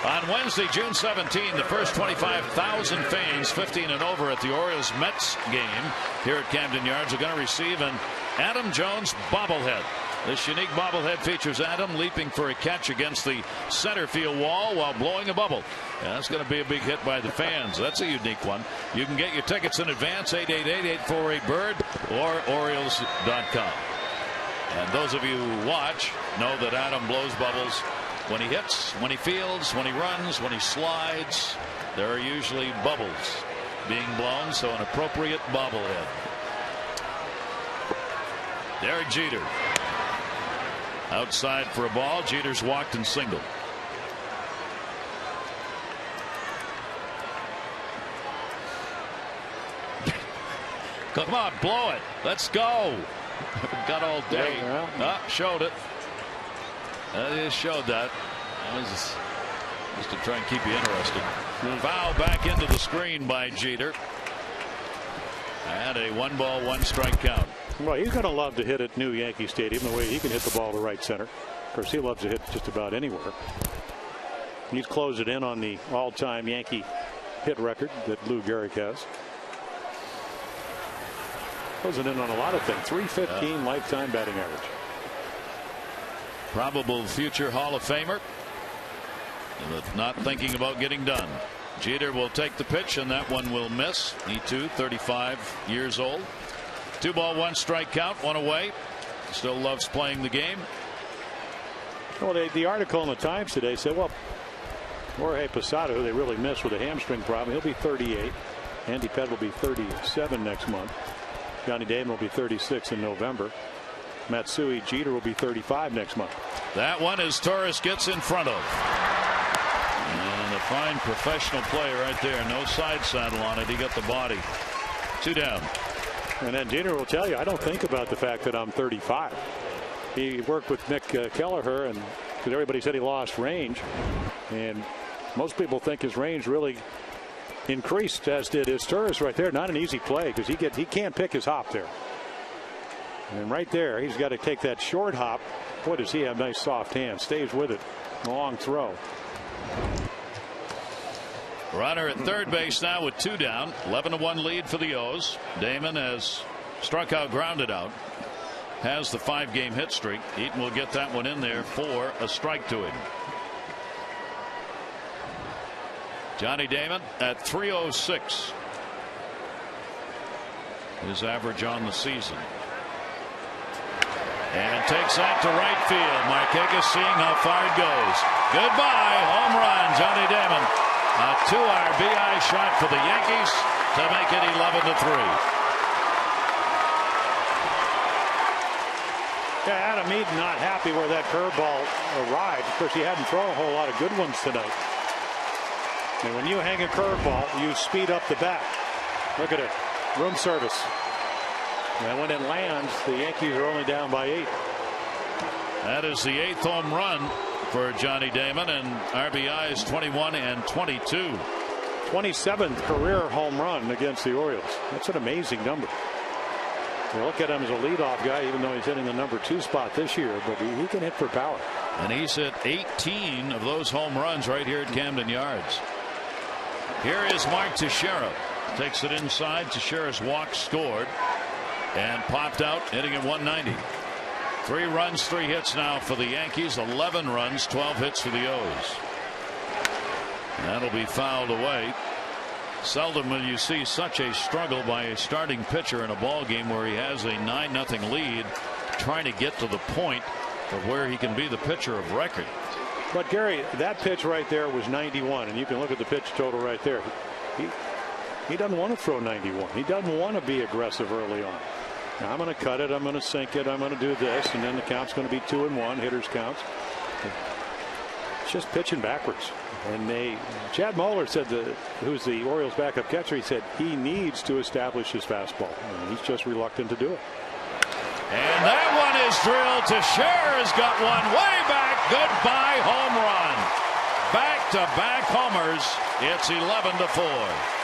On Wednesday, June 17, the first 25,000 fans 15 and over at the Orioles Mets game here at Camden Yards are going to receive an Adam Jones bobblehead. This unique bobblehead features Adam leaping for a catch against the center field wall while blowing a bubble. And that's going to be a big hit by the fans. That's a unique one. You can get your tickets in advance, 888-848-BIRD or Orioles.com. And those of you who watch know that Adam blows bubbles when he hits, when he fields, when he runs, when he slides. There are usually bubbles being blown, so an appropriate bobblehead. Derek Jeter outside for a ball. Jeter's walked and singled. Come on, blow it. Let's go. Got all day. Showed it. Just showed that. That was just to try and keep you interested. Foul back into the screen by Jeter. And a 1-ball, 1-strike count. Well, he's going to love to hit at New Yankee Stadium the way he can hit the ball to right center. Of course, he loves to hit just about anywhere. He's closed it in on the all-time Yankee hit record that Lou Gehrig has. Closing in on a lot of things. .315 lifetime batting average. Probable future Hall of Famer. Not thinking about getting done. Jeter will take the pitch, and that one will miss. He too, 35 years old. 2-ball, 1-strike count, 1 away. Still loves playing the game. Well, the article in the Times today said, well, Jorge Posada, who they really missed with a hamstring problem, he'll be 38. Andy Pettit will be 37 next month. Johnny Damon will be 36 in November. Matsui Jeter will be 35 next month. That one is Torres gets in front of. And a fine professional play right there. No side saddle on it. He got the body. 2 down. And then Jeter will tell you, I don't think about the fact that I'm 35. He worked with Nick Kelleher, and because everybody said he lost range, and most people think his range really increased, as did his Torres right there. Not an easy play because he can't pick his hop there. And right there, he's got to take that short hop. Boy, does he have nice soft hands. Stays with it. Long throw. Runner at third base now with 2 down. 11-1 lead for the O's. Damon has struck out, grounded out. Has the 5-game hit streak. Eaton will get that one in there for a strike to him. Johnny Damon at .306. His average on the season. And takes that to right field. Markakis seeing how far it goes. Goodbye. Home run, Johnny Damon. A 2 RBI shot for the Yankees to make it 11-3. Yeah, Adam Eaton not happy where that curveball arrived. Of course, he hadn't thrown a whole lot of good ones tonight. And when you hang a curveball, you speed up the bat. Look at it. Room service. And when it lands, the Yankees are only down by 8. That is the 8th home run for Johnny Damon, and RBIs 21 and 22. 27th career home run against the Orioles. That's an amazing number. You look at him as a leadoff guy, even though he's hitting the number 2 spot this year, but he can hit for power. And he's hit 18 of those home runs right here at Camden Yards. Here is Mark Teixeira. Takes it inside. Teixeira's walk scored and popped out, hitting at 190. 3 runs, 3 hits now for the Yankees. 11 runs, 12 hits for the O's. That'll be fouled away. Seldom will you see such a struggle by a starting pitcher in a ball game where he has a 9-0 lead, trying to get to the point of where he can be the pitcher of record. But Gary, that pitch right there was 91, and you can look at the pitch total right there. He doesn't want to throw 91. He doesn't want to be aggressive early on. Now, I'm going to cut it. I'm going to sink it. I'm going to do this, and then the count's going to be 2-1. Hitters counts. It's just pitching backwards. And Chad Moeller said, who's the Orioles backup catcher, he said he needs to establish his fastball, and he's just reluctant to do it. And that one is drilled. Teixeira's got one way back. Goodbye home run. Back-to-back homers. It's 11-4.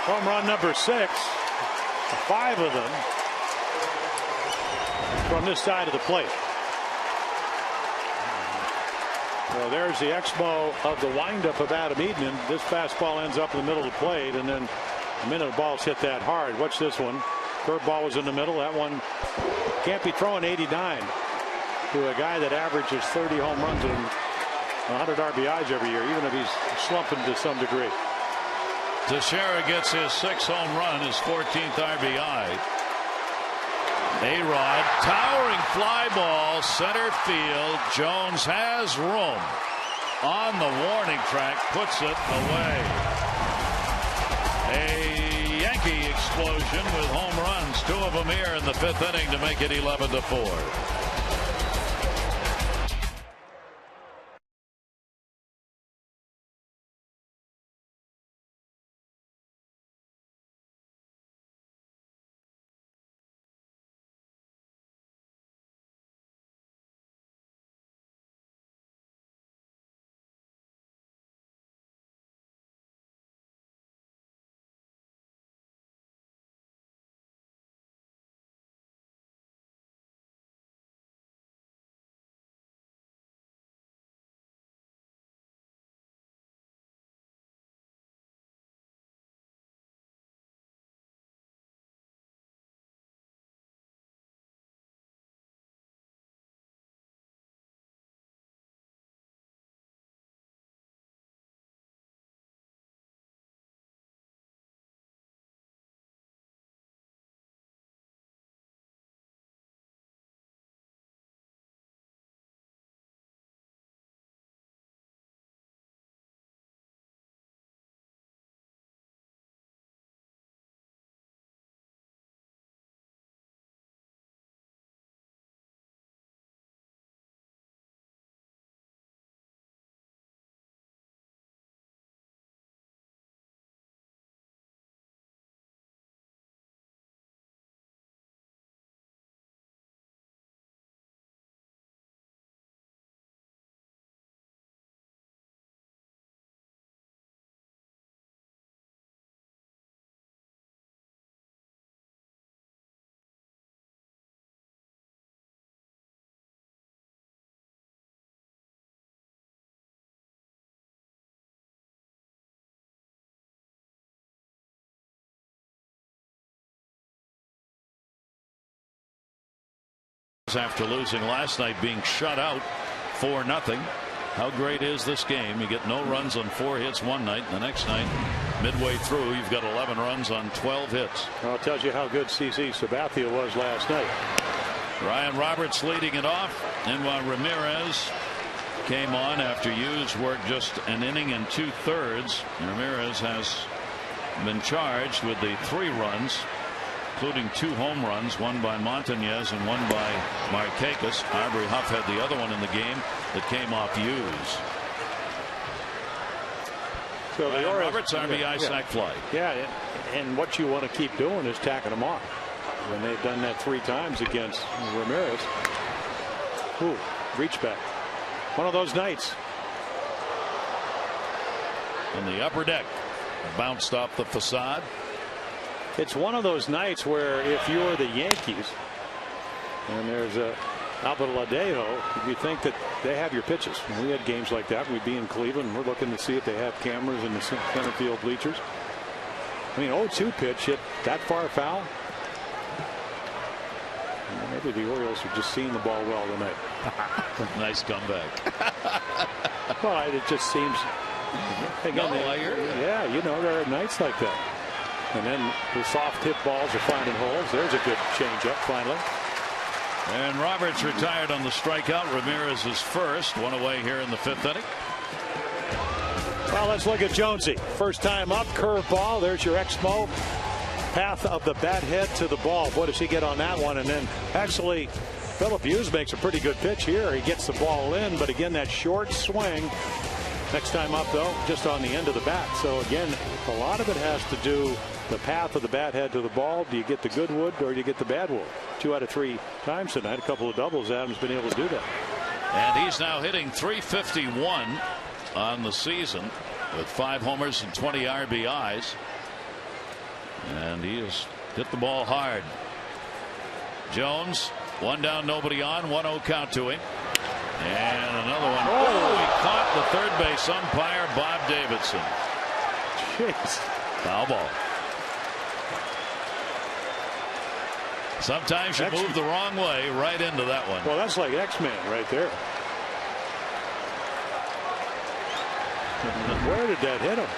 Home run number 6. 5 of them from this side of the plate. Well, there's the expo of the windup of Adam Eaton, and this fastball ends up in the middle of the plate, and then the minute the ball's hit that hard. Watch this one. Curveball was in the middle. That one can't be throwing 89 to a guy that averages 30 home runs and 100 RBIs every year, even if he's slumping to some degree. Teixeira gets his 6th home run, his 14th RBI. A-Rod, towering fly ball, center field. Jones has room on the warning track, puts it away. A Yankee explosion with home runs, 2 of them here in the 5th inning to make it 11-4. After losing last night, being shut out 4-0. How great is this game? You get no runs on 4 hits one night, and the next night, midway through, you've got 11 runs on 12 hits. Well, it tells you how good CC Sabathia was last night. Ryan Roberts leading it off, and while Ramirez came on after Hughes worked just an inning and 2/3, Ramirez has been charged with the 3 runs including 2 home runs, one by Montañez and one by Markakis. Aubrey Huff had the other one in the game that came off Hughes. So the Orioles, Roberts RBI sac fly. Yeah, and what you want to keep doing is tacking them off. And they've done that 3 times against Ramirez. Ooh, reach back. One of those nights. On the upper deck, bounced off the facade. It's one of those nights where if you're the Yankees and there's a Albert Ladejo, you think that they have your pitches. We had games like that. We'd be in Cleveland. We're looking to see if they have cameras in the center field bleachers. I mean, 0-2 pitch hit that far foul. Maybe the Orioles are just seeing the ball well tonight. Nice comeback. Well, it just seems. Again, I hear you. Yeah, you know, there are nights like that. And then the soft hit balls are finding holes. There's a good changeup finally. And Roberts retired on the strikeout. Ramirez is first. One away here in the 5th inning. Well, let's look at Jonesy. First time up, curveball. There's your Exmo. Path of the bat head to the ball. What does he get on that one? And then actually, Philip Hughes makes a pretty good pitch here. He gets the ball in, but again, that short swing. Next time up, though, just on the end of the bat. So again, a lot of it has to do the path of the bat head to the ball. Do you get the good wood or do you get the bad wood? 2 out of 3 times tonight. A couple of doubles. Adams been able to do that. And he's now hitting .351 on the season with 5 homers and 20 RBIs. And he has hit the ball hard. Jones, 1 down, nobody on, 1-0 count to him. And another one. Oh, he caught the third base umpire, Bob Davidson. Jeez. Foul ball. Sometimes you move the wrong way right into that one. Well, that's like X-Men right there. Where did that hit him?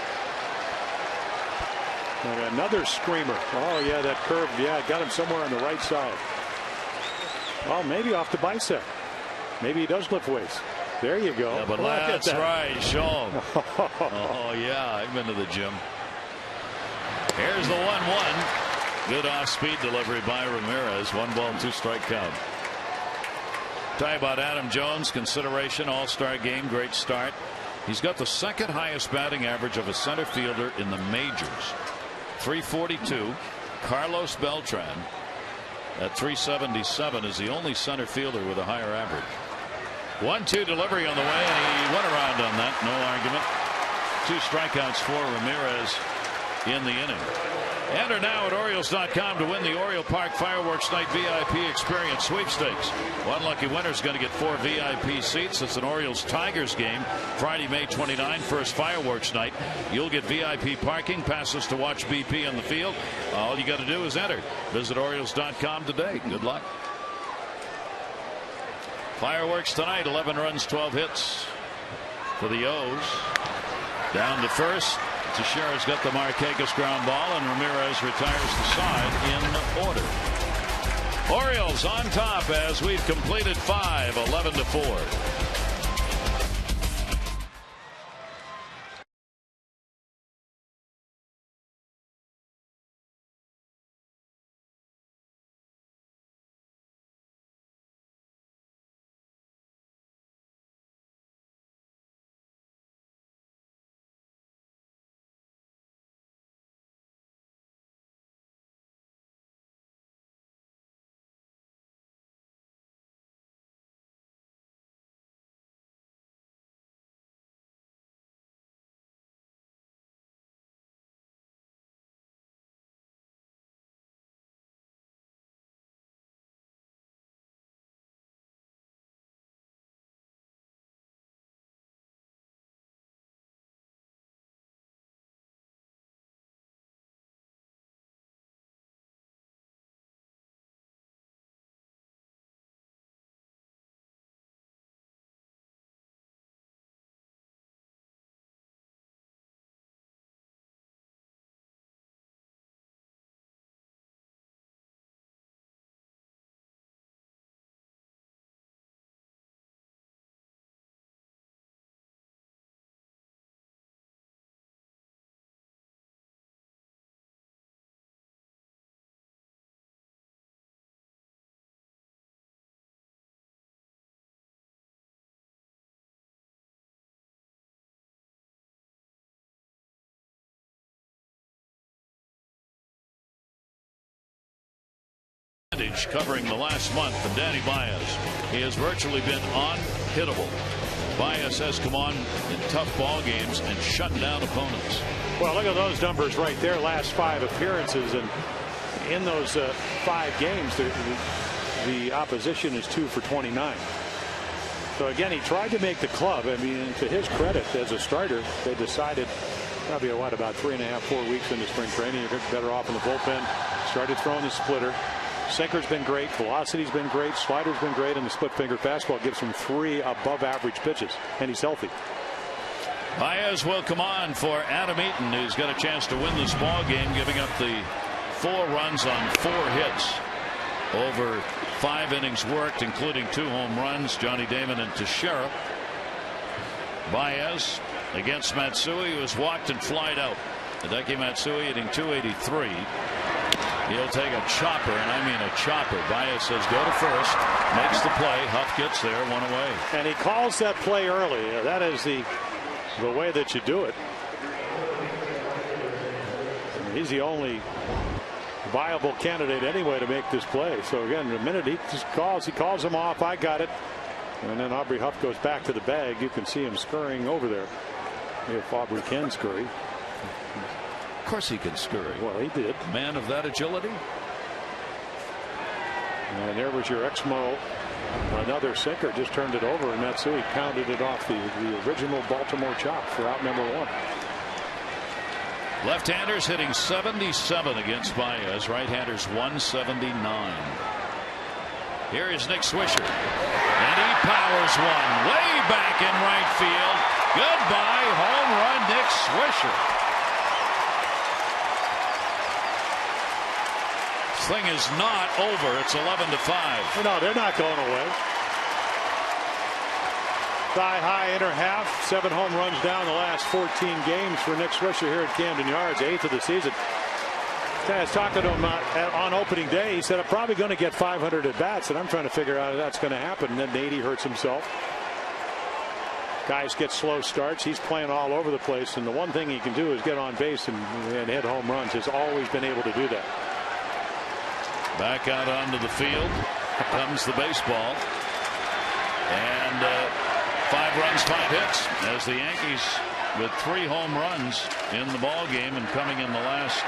And another screamer. Oh, yeah, that curve. Yeah, got him somewhere on the right side. Well, maybe off the bicep. Maybe he does lift weights. There you go. Yeah, but that's right. Show him. Oh, yeah, I've been to the gym. Here's the 1-1. Good off-speed delivery by Ramirez. 1 ball, 2 strike count. Tell you about Adam Jones. Consideration, all-star game, great start. He's got the 2nd highest batting average of a center fielder in the majors. 342. Carlos Beltran at 377 is the only center fielder with a higher average. 1-2 delivery on the way, and he went around on that. No argument. 2 strikeouts for Ramirez in the inning. Enter now at Orioles.com to win the Oriole Park Fireworks Night VIP Experience Sweepstakes. One lucky winner is going to get 4 VIP seats. It's an Orioles-Tigers game, Friday, May 29, first fireworks night. You'll get VIP parking, passes to watch BP on the field. All you got to do is enter. Visit Orioles.com today. Good luck. Fireworks tonight, 11 runs, 12 hits for the O's. Down to first. Teixeira's got the Markakis ground ball, and Ramirez retires the side in order. Orioles on top as we've completed 5, 11-4. advantage covering the last month from Danny Baez. He has virtually been unhittable. Baez has come on in tough ball games and shut down opponents. Well, look at those numbers right there. Last 5 appearances, and in those 5 games, the opposition is 2 for 29. So again, he tried to make the club. I mean, to his credit, as a starter, they decided probably about 3.5, 4 weeks into spring training, you're better off in the bullpen. Started throwing the splitter. Sinker's been great. Velocity's been great. Slider's been great. And the split finger fastball gives him 3 above average pitches. And he's healthy. Baez will come on for Adam Eaton, who's got a chance to win this ball game, giving up the 4 runs on 4 hits over 5 innings worked, including 2 home runs. Johnny Damon and Teixeira. Baez against Matsui, who was walked and flied out. Hideki Matsui hitting .283. He'll take a chopper, and I mean a chopper. Baez says go to first, makes the play. Huff gets there, 1 away. And he calls that play early. That is the way that you do it. He's the only viable candidate anyway to make this play. So again, the minute he calls him off. I got it. And then Aubrey Huff goes back to the bag. You can see him scurrying over there. If Aubrey can scurry. Of course he can scurry. Well, he did. Man of that agility. And there was your Exmo. Another sinker, just turned it over, and Matsui pounded it off the original Baltimore chop for out number 1. Left-handers hitting .77 against Baez. Right-handers .179. Here is Nick Swisher, and he powers one way back in right field. Goodbye, home run, Nick Swisher. This thing is not over. It's 11-5. No, they're not going away. Thigh high inner half. 7 home runs down the last 14 games for Nick Swisher here at Camden Yards, 8th of the season. I was talking to him on opening day. He said, I'm probably going to get 500 at bats, and I'm trying to figure out if that's going to happen. And then Nady hurts himself. Guys get slow starts. He's playing all over the place, and the one thing he can do is get on base and hit home runs. He's always been able to do that. Back out onto the field comes the baseball, and 5 runs, 5 hits as the Yankees with 3 home runs in the ball game and coming in the last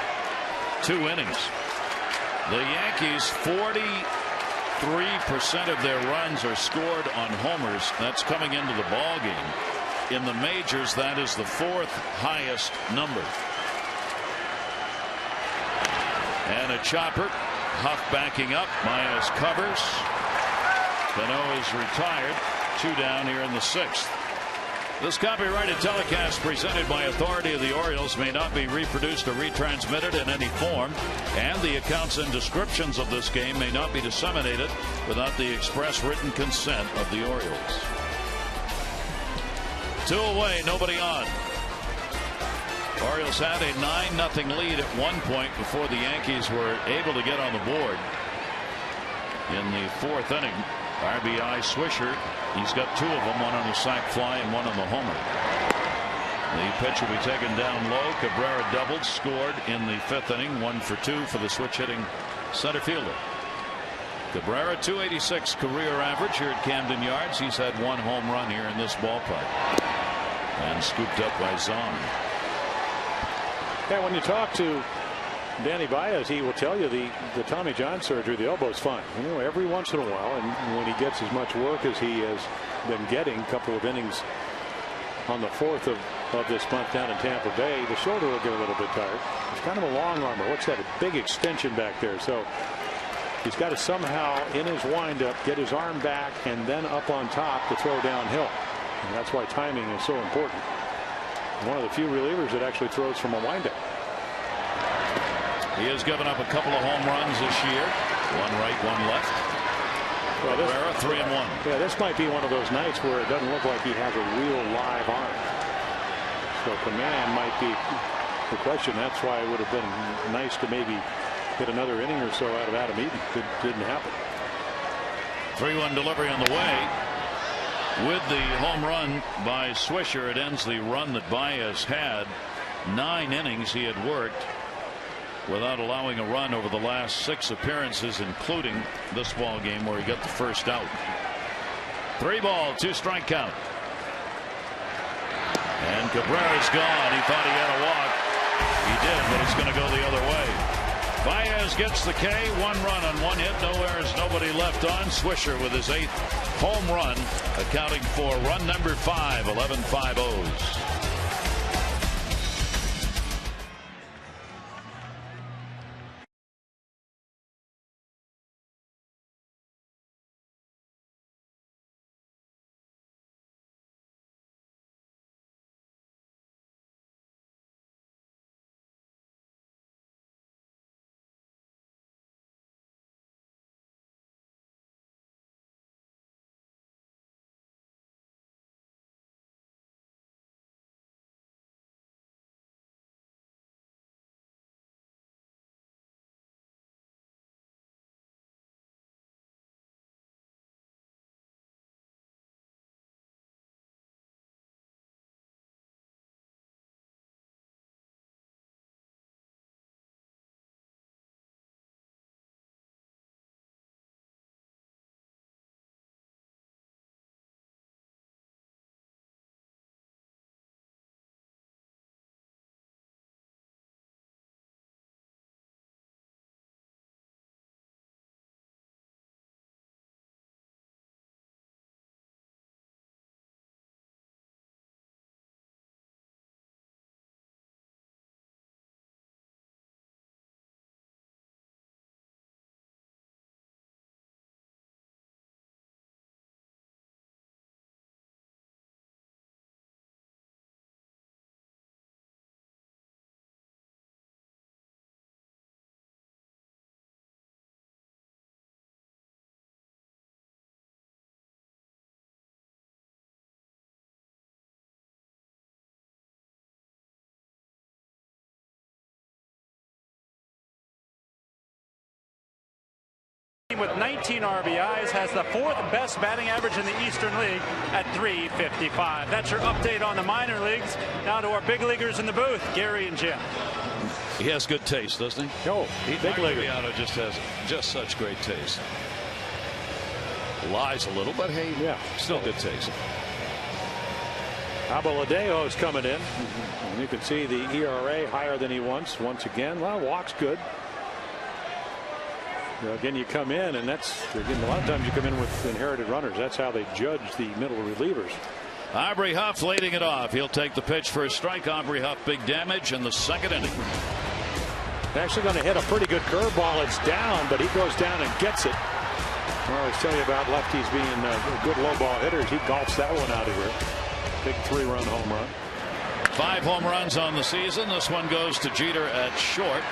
2 innings. The Yankees, 43% of their runs are scored on homers. That's coming into the ball game. In the majors, that is the 4th highest number. And a chopper. Huff backing up. Baez covers. Cano is retired. 2 down here in the 6th. This copyrighted telecast presented by authority of the Orioles may not be reproduced or retransmitted in any form, and the accounts and descriptions of this game may not be disseminated without the express written consent of the Orioles. 2 away, nobody on. Orioles had a 9-0 lead at one point before the Yankees were able to get on the board. In the 4th inning, RBI Swisher. He's got 2 of them, one on the sac fly and one on the homer. The pitch will be taken down low. Cabrera doubled, scored in the 5th inning, 1 for 2 for the switch hitting center fielder. Cabrera, .286 career average here at Camden Yards. He's had 1 home run here in this ballpark. And scooped up by Zahn. Yeah, when you talk to Danny Baez, he will tell you the Tommy John surgery, the elbow's fine. You know, every once in a while, and when he gets as much work as he has been getting, a couple of innings on the 4th of this month down in Tampa Bay, the shoulder will get a little bit tired. It's kind of a long armor. What's that? A big extension back there. So he's got to somehow, in his windup, get his arm back and then up on top to throw downhill. And that's why timing is so important. One of the few relievers that actually throws from a windup. He has given up a couple of home runs this year. 1 right, 1 left. Well, Cabrera, 3 and 1. Yeah, this might be one of those nights where it doesn't look like he has a real live arm. So command might be the question. That's why it would have been nice to maybe get another inning or so out of Adam Eaton. Didn't happen. 3-1 delivery on the way. With the home run by Swisher, it ends the run that Baez had. 9 innings he had worked without allowing a run over the last 6 appearances, including this ball game where he got the first out. 3 ball, 2 strike count. And Cabrera's gone. He thought he had a walk. He did, but it's going to go the other way. Baez gets the K. 1 run on 1 hit. No errors, nobody left on. Swisher with his 8th home run, accounting for run number 5. 11-5 O's. With 19 RBIs, has the 4th best batting average in the Eastern League at .355. That's your update on the minor leagues. Now to our big leaguers in the booth, Gary and Jim. He has good taste, doesn't he? Oh, big leaguer. Just has such great taste. Lies a little, but hey, yeah, still good taste. Abeladeo is coming in. And you can see the ERA higher than he once again. Well, walks good. Again, you come in, and that's, again, a lot of times you come in with inherited runners. That's how they judge the middle relievers. Aubrey Huff leading it off. He'll take the pitch for a strike. Aubrey Huff, big damage in the 2nd inning. Actually going to hit a pretty good curveball. It's down, but he goes down and gets it. I always tell you about lefties being good low ball hitters. He golfs that one out of here. Big 3-run home run. 5 home runs on the season. This one goes to Jeter at short.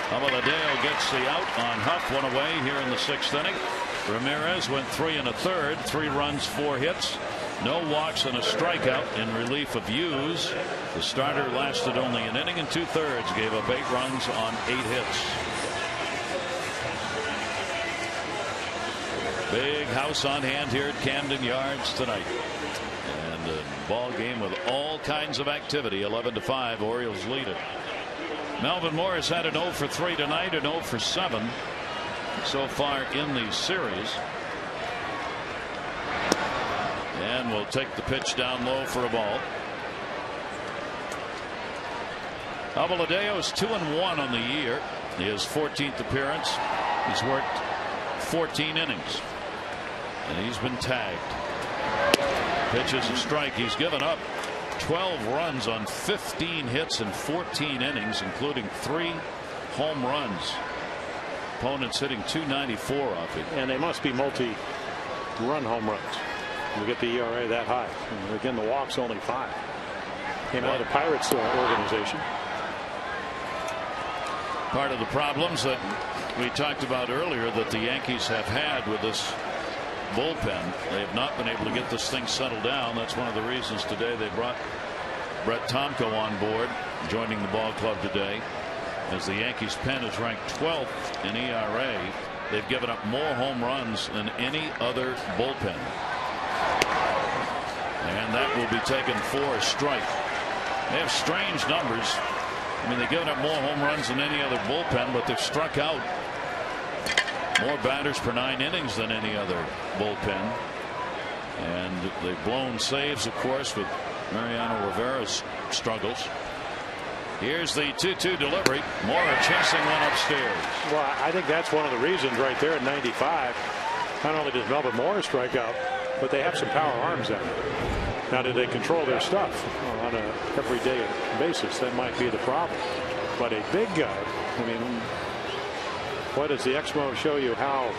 Abeladeo gets the out on Huff, 1 away here in the 6th inning. Ramirez went 3 1/3, 3 runs, 4 hits, no walks and a strikeout in relief of Hughes. The starter lasted only an inning and 2/3, gave up 8 runs on 8 hits. Big house on hand here at Camden Yards tonight. And a ball game with all kinds of activity. 11-5, Orioles lead it. Melvin Morris had an 0 for 3 tonight, an 0 for 7 so far in the series. And will take the pitch down low for a ball. Abeladeo is 2-1 on the year. His 14th appearance. He's worked 14 innings. And he's been tagged. Pitch is a strike. He's given up 12 runs on 15 hits in 14 innings, including 3 home runs. Opponents hitting .294 off it. And they must be multi-run home runs. You get the ERA that high. And again, the walks only 5. Came out of the Pirates organization. Part of the problems that we talked about earlier that the Yankees have had with this bullpen, they have not been able to get this thing settled down. That's one of the reasons today they brought Brett Tomko on board, joining the ball club today. As the Yankees pen is ranked 12th in ERA, they've given up more home runs than any other bullpen. And that will be taken for a strike. They have strange numbers. I mean, they've given up more home runs than any other bullpen, but they've struck out more batters per 9 innings than any other bullpen. And they've blown saves, of course, with Mariano Rivera's struggles. Here's the 2-2 delivery. Mora chasing one upstairs. Well, I think that's one of the reasons right there at 95. Not only does Melvin Mora strike out, but they have some power arms out. Now, do they control their stuff on a everyday basis? That might be the problem. But a big guy, I mean, what does the Exmo show you how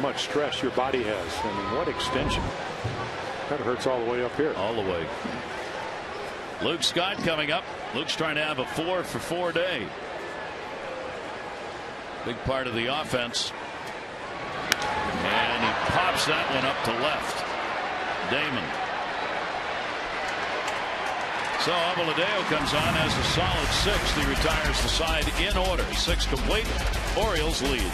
much stress your body has? I mean, what extension? That hurts all the way up here. All the way. Luke Scott coming up. Luke's trying to have a 4-for-4 day. Big part of the offense. And he pops that one up to left. Damon. So Abeladeo comes on as a solid 6th. He retires the side in order. 6 complete. Orioles lead.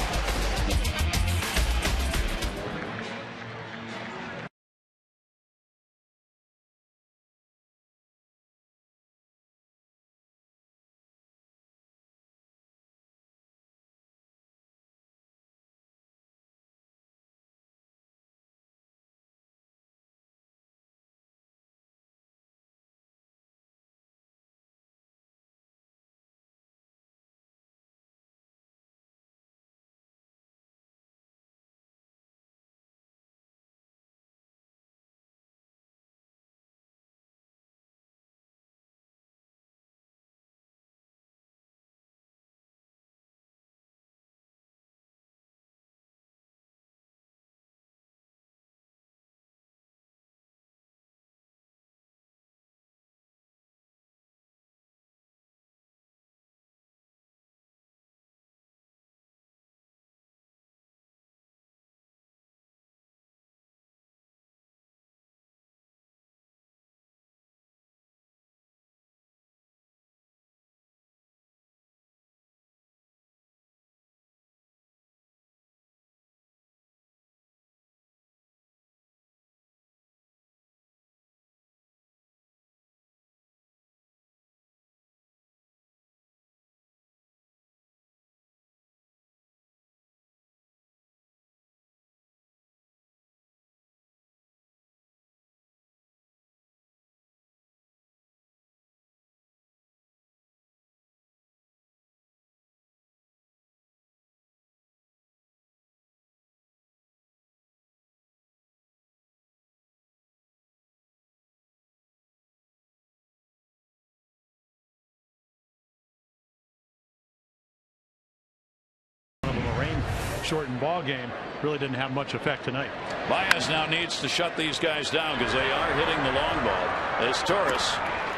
Shortened ball game really didn't have much effect tonight. Baez now needs to shut these guys down because they are hitting the long ball. As Torres,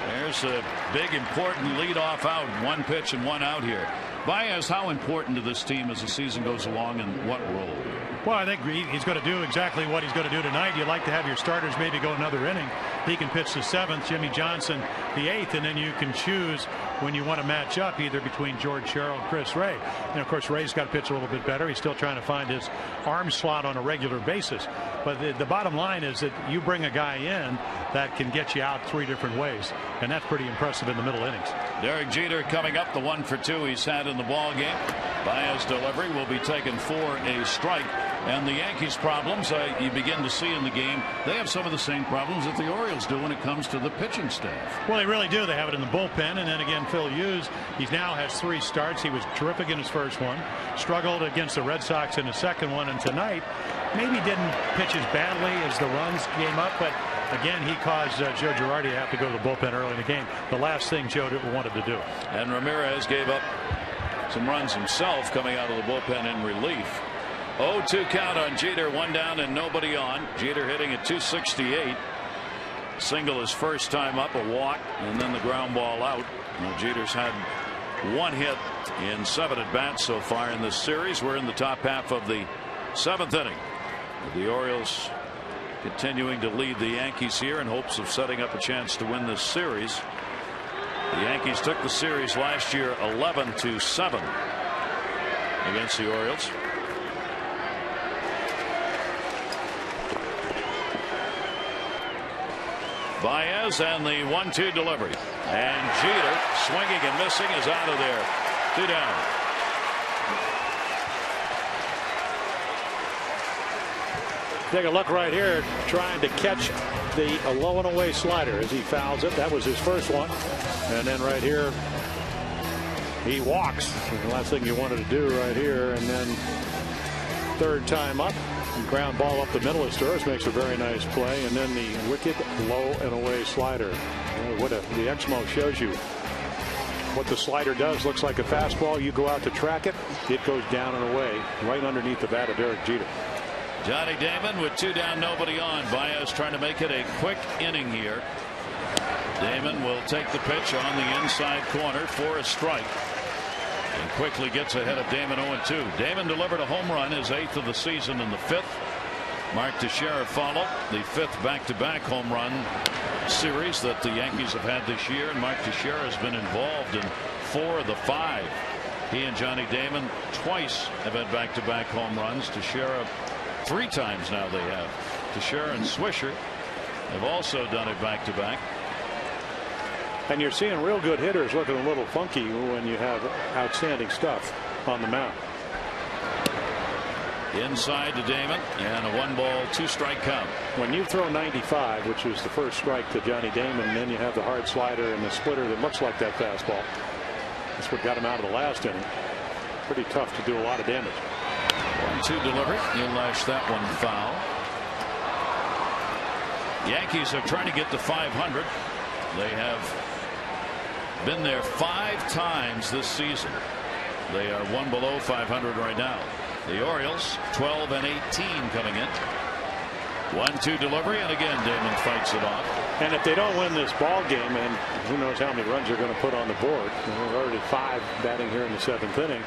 there's a big important leadoff out. 1 pitch and 1 out here. Baez, how important to this team as the season goes along, and what role? Well, I think he's going to do exactly what he's going to do tonight. You'd like to have your starters maybe go another inning. He can pitch the 7th, Jimmy Johnson the 8th, and then you can choose when you want to match up either between George Sherrill and Chris Ray. And of course, Ray's got to pitch a little bit better. He's still trying to find his arm slot on a regular basis. But the bottom line is that you bring a guy in that can get you out 3 different ways, and that's pretty impressive in the middle innings. Derek Jeter coming up, the 1-for-2 he's had in the ball game. Baez delivery will be taken for a strike. And the Yankees' problems you begin to see in the game. They have some of the same problems that the Orioles do when it comes to the pitching staff. Well, they really do. They have it in the bullpen. And then again, Phil Hughes, he now has 3 starts. He was terrific in his first one. Struggled against the Red Sox in his second one. And tonight, maybe didn't pitch as badly as the runs came up. But again, he caused Joe Girardi to have to go to the bullpen early in the game. The last thing Joe wanted to do. And Ramirez gave up some runs himself coming out of the bullpen in relief. 0-2 count on Jeter, 1 down and nobody on. Jeter hitting at .268. Single his first time up, a walk, and then the ground ball out. Now, Jeter's had 1 hit in 7 at bats so far in this series. We're in the top half of the 7th inning. The Orioles continuing to lead the Yankees here in hopes of setting up a chance to win this series. The Yankees took the series last year 11-7 against the Orioles. Baez and the 1-2 delivery. And Jeter, swinging and missing, is out of there. 2 down. Take a look right here, trying to catch the low and away slider as he fouls it. That was his first one. And then right here, he walks. The last thing you wanted to do right here. And then third time up, ground ball up the middle of Sturris makes a very nice play. And then the wicked low and away slider. The Exmo shows you what the slider does. Looks like a fastball. You go out to track it. It goes down and away right underneath the bat of Derek Jeter. Johnny Damon with 2 down, nobody on. Baez trying to make it a quick inning here. Damon will take the pitch on the inside corner for a strike. And quickly gets ahead of Damon 0-2. Damon delivered a home run, his 8th of the season, in the 5th. Mark Teixeira followed the 5th back-to-back home run series that the Yankees have had this year. And Mark Teixeira has been involved in 4 of the 5. He and Johnny Damon twice have had back-to-back home runs. Teixeira 3 times now they have. Teixeira and Swisher have also done it back-to-back. And you're seeing real good hitters looking a little funky when you have outstanding stuff on the mound. Inside to Damon, and a 1-ball 2-strike count. When you throw 95, which was the first strike to Johnny Damon, and then you have the hard slider and the splitter that looks like that fastball. That's what got him out of the last inning. Pretty tough to do a lot of damage. 1-2 delivery. He'll lash that one foul. Yankees are trying to get to 500. They have been there 5 times this season. They are 1 below 500 right now. The Orioles 12 and 18 coming in. 1-2 delivery, and again Damon fights it off. And if they don't win this ball game, and who knows how many runs they're going to put on the board. They're already 5 batting here in the 7th inning.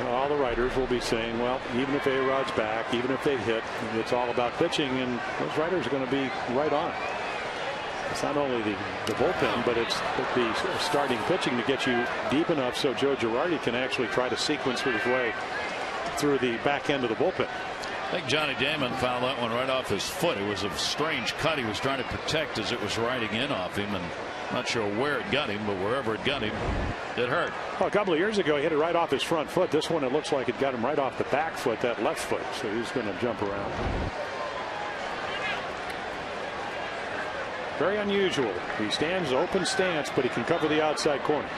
All the writers will be saying, well, even if A-Rod's back, even if they hit, it's all about pitching, and those writers are going to be right on. It's not only the bullpen, but it's the starting pitching to get you deep enough so Joe Girardi can actually try to sequence his way through the back end of the bullpen. I think Johnny Damon fouled that one right off his foot. It was a strange cut he was trying to protect as it was riding in off him, and not sure where it got him, but wherever it got him, it hurt. Well, a couple of years ago, he hit it right off his front foot. This one, it looks like it got him right off the back foot, that left foot. So he's going to jump around. Very unusual. He stands open stance, but he can cover the outside corner.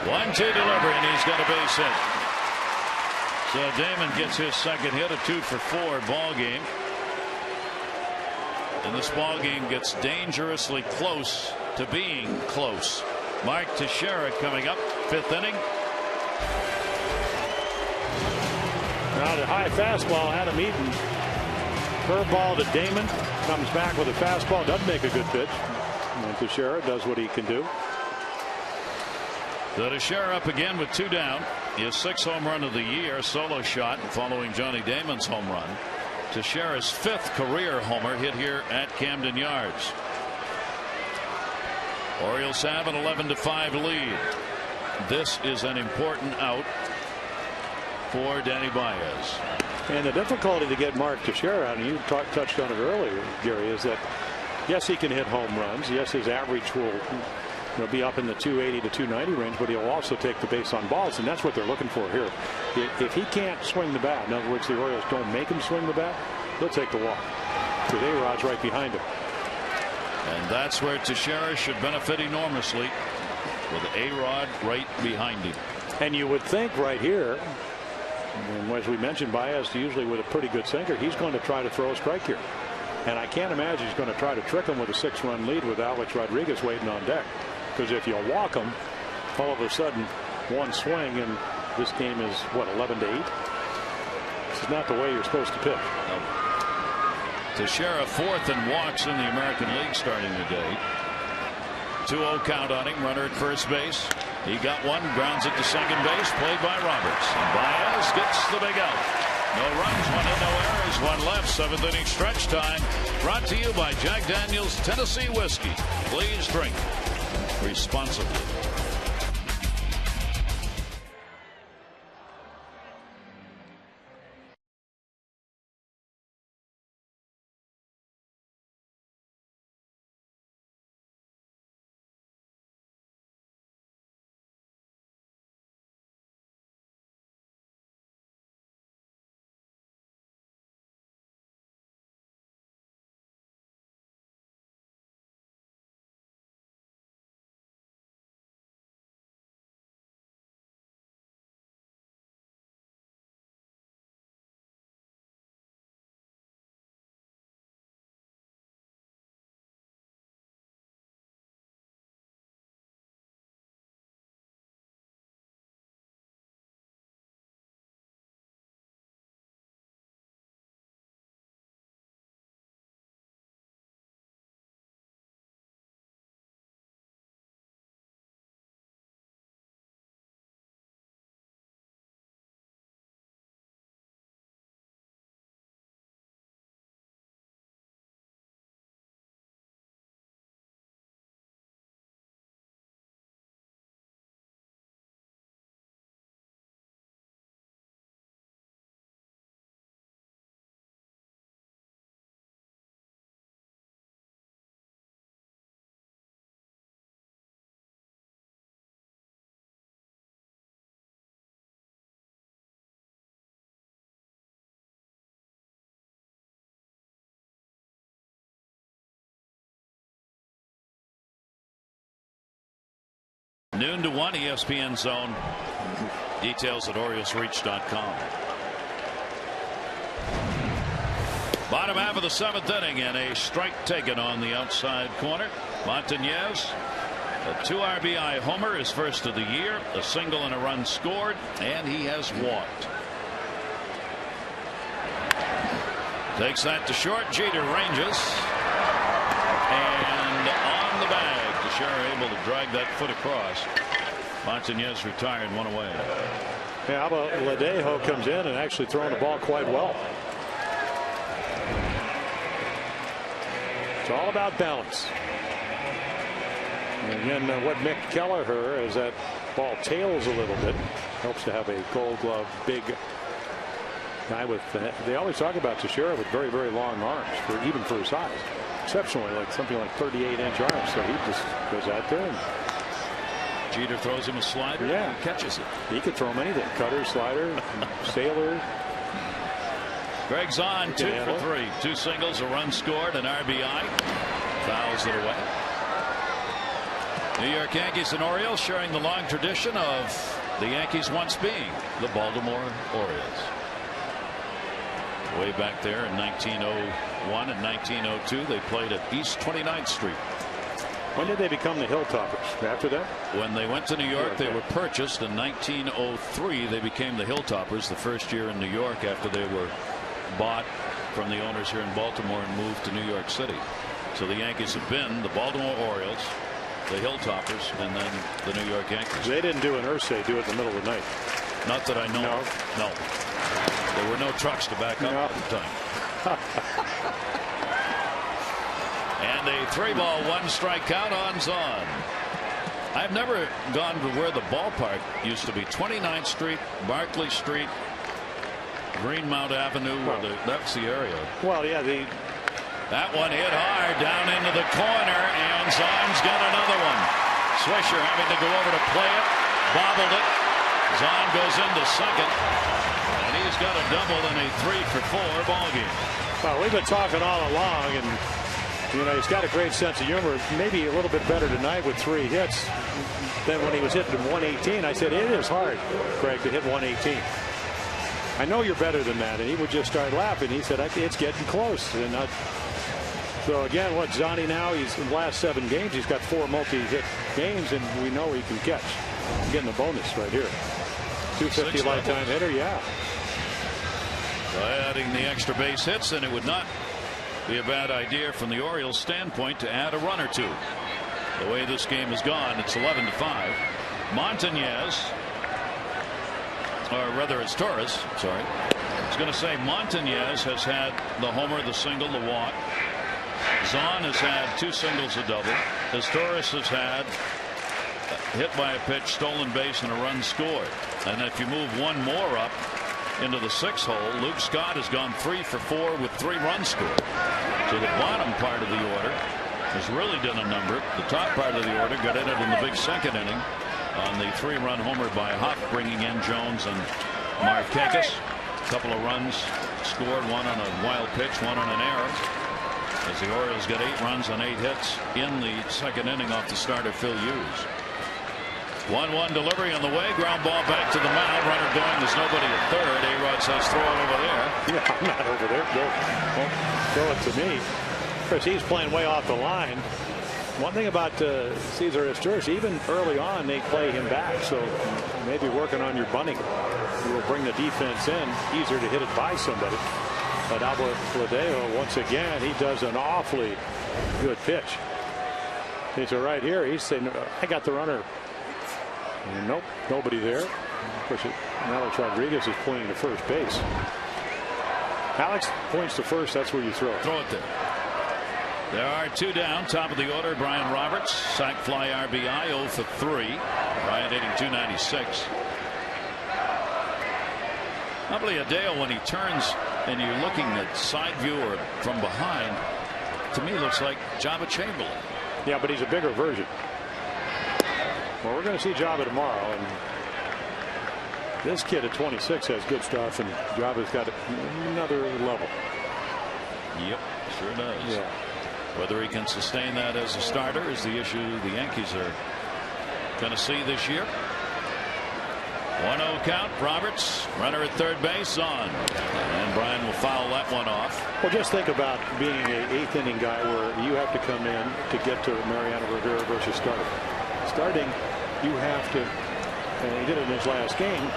1-2 delivery, and he's got a base hit. So Damon gets his second hit, a 2-for-4 ball game. And this ball game gets dangerously close to being close. Mark Teixeira coming up, 5th inning. Now the high fastball, Adam Eaton. Curveball to Damon, comes back with a fastball, doesn't make a good pitch. And Teixeira does what he can do. So Teixeira up again with 2 down. His 6th home run of the year, solo shot following Johnny Damon's home run. Teixeira's 5th career homer hit here at Camden Yards. Orioles have an 11-5 lead. This is an important out for Danny Baez. And the difficulty to get Mark Teixeira out, and you touched on it earlier, Gary, is that yes, he can hit home runs. Yes, his average will be up in the 280 to 290 range, but he'll also take the base on balls, and that's what they're looking for here. If he can't swing the bat, in other words, the Orioles don't make him swing the bat, he'll take the walk. With A-Rod's right behind him. And that's where Teixeira should benefit enormously, with A-Rod right behind him. And you would think right here, and as we mentioned, Baez usually with a pretty good sinker, he's going to try to throw a strike here. And I can't imagine he's going to try to trick him with a 6-run lead with Alex Rodriguez waiting on deck. Because if you walk him, all of a sudden, one swing, and this game is, what, 11-8? This is not the way you're supposed to pitch. Teixeira 4th and walks in the American League starting today. 2-0 count on him, runner at first base. He got one, grounds it to second base, played by Roberts. And Baez gets the big out. No runs, 1 hit, no errors, 1 left. 7th inning stretch time. Brought to you by Jack Daniel's Tennessee Whiskey. Please drink responsibly. Noon to 1, ESPN Zone. Details at OriolesReach.com. Bottom half of the 7th inning, and a strike taken on the outside corner. Montañez, a 2 RBI homer, his first of the year, a single and a run scored, and he has walked. Takes that to short. Jeter ranges, and on the bag. Teixeira able to drag that foot across. Montañez retired, 1 away. Yeah, how about Ladejo comes in and actually throwing the ball quite well. It's all about balance. And again, what Mick Kelleher, as that ball tails a little bit, helps to have a Gold Glove big guy with. They always talk about Teixeira with very, very long arms, even for his size. Exceptionally, like something like 38-inch arms. So he just goes out there and Jeter throws him a slider. Yeah, and catches it. He could throw him anything: cutter, slider, sailor. Greg's on 2 for 3. 2 singles, a run scored, an RBI. Fouls it away. New York Yankees and Orioles sharing the long tradition of the Yankees once being the Baltimore Orioles. Way back there in 1901 and 1902, they played at East 29th Street. When did they become the Hilltoppers? After that? When they went to New York, they were purchased in 1903. They became the Hilltoppers the first year in New York after they were bought from the owners here in Baltimore and moved to New York City. So the Yankees have been the Baltimore Orioles, the Hilltoppers, and then the New York Yankees. They didn't do an Irsay, do it in the middle of the night. Not that I know of. No. There were no trucks to back up at the time. And a 3-ball, 1-strike count on Zahn. I've never gone to where the ballpark used to be. 29th Street, Barclay Street, Greenmount Avenue. That's the area. Well, yeah, that one hit hard down into the corner, and Zahn's got another one. Swisher having to go over to play it, bobbled it. Zahn goes into second, and he's got a double in a 3-for-4 ball game. Well, we've been talking all along, and he's got a great sense of humor. Maybe a little bit better tonight with 3 hits than when he was hitting 118. I said it is hard, Craig, to hit 118. I know you're better than that, and he would just start laughing. He said it's getting close, and so again, what Zahn now? He's in the last 7 games. He's got 4 multi-hit games, and we know he can catch. I'm getting a bonus right here. 250 lifetime hitter, yeah. By adding the extra base hits, then it would not be a bad idea from the Orioles' standpoint to add a run or 2. The way this game has gone, it's 11-5. Montañez, or rather it's Torres, sorry. I was going to say Montañez has had the homer, the single, the walk. Zahn has had 2 singles, a double. As Torres has had hit by a pitch, stolen base, and a run scored. And if you move one more up into the 6th hole, Luke Scott has gone 3-for-4 with 3 runs scored. So the bottom part of the order has really done a number. The top part of the order got in it in the big 2nd inning on the 3-run homer by Huff, bringing in Jones and Markakis. A couple of runs scored, one on a wild pitch, one on an error. As the Orioles get 8 runs on 8 hits in the 2nd inning off the starter Phil Hughes. 1-1 delivery on the way. Ground ball back to the mound. Runner going. There's nobody at third. A-Rod says throw it over there. Yeah, I'm not over there. Throw it to me. Of course, he's playing way off the line. One thing about Cesar Izturis, even early on, they play him back. So maybe working on your bunting will bring the defense in. Easier to hit it by somebody. But Albert Ladejo, once again, he does an awfully good pitch. He's right here. He's saying, I got the runner. And nope, nobody there. Of course, Alex Rodriguez is pointing to first base. Alex points to first. That's where you throw it. Throw it there. There are 2 down. Top of the order, Brian Roberts. Sac fly RBI, 0-for-3. Bryant hitting .296. Ladejo, when he turns and you're looking at side view or from behind, to me looks like Jabba Chamberlain. Yeah, but he's a bigger version. Well, we're going to see Jabba tomorrow, and this kid at 26 has good stuff, and Jabba's got another level. Yep, sure does. Yeah. Whether he can sustain that as a starter is the issue the Yankees are going to see this year. 1-0 count. Roberts, runner at third base, on, and Brian will foul that one off. Well, just think about being an eighth inning guy where you have to come in to get to Mariano Rivera versus starting. Starting, you have to, and he did it in his last game.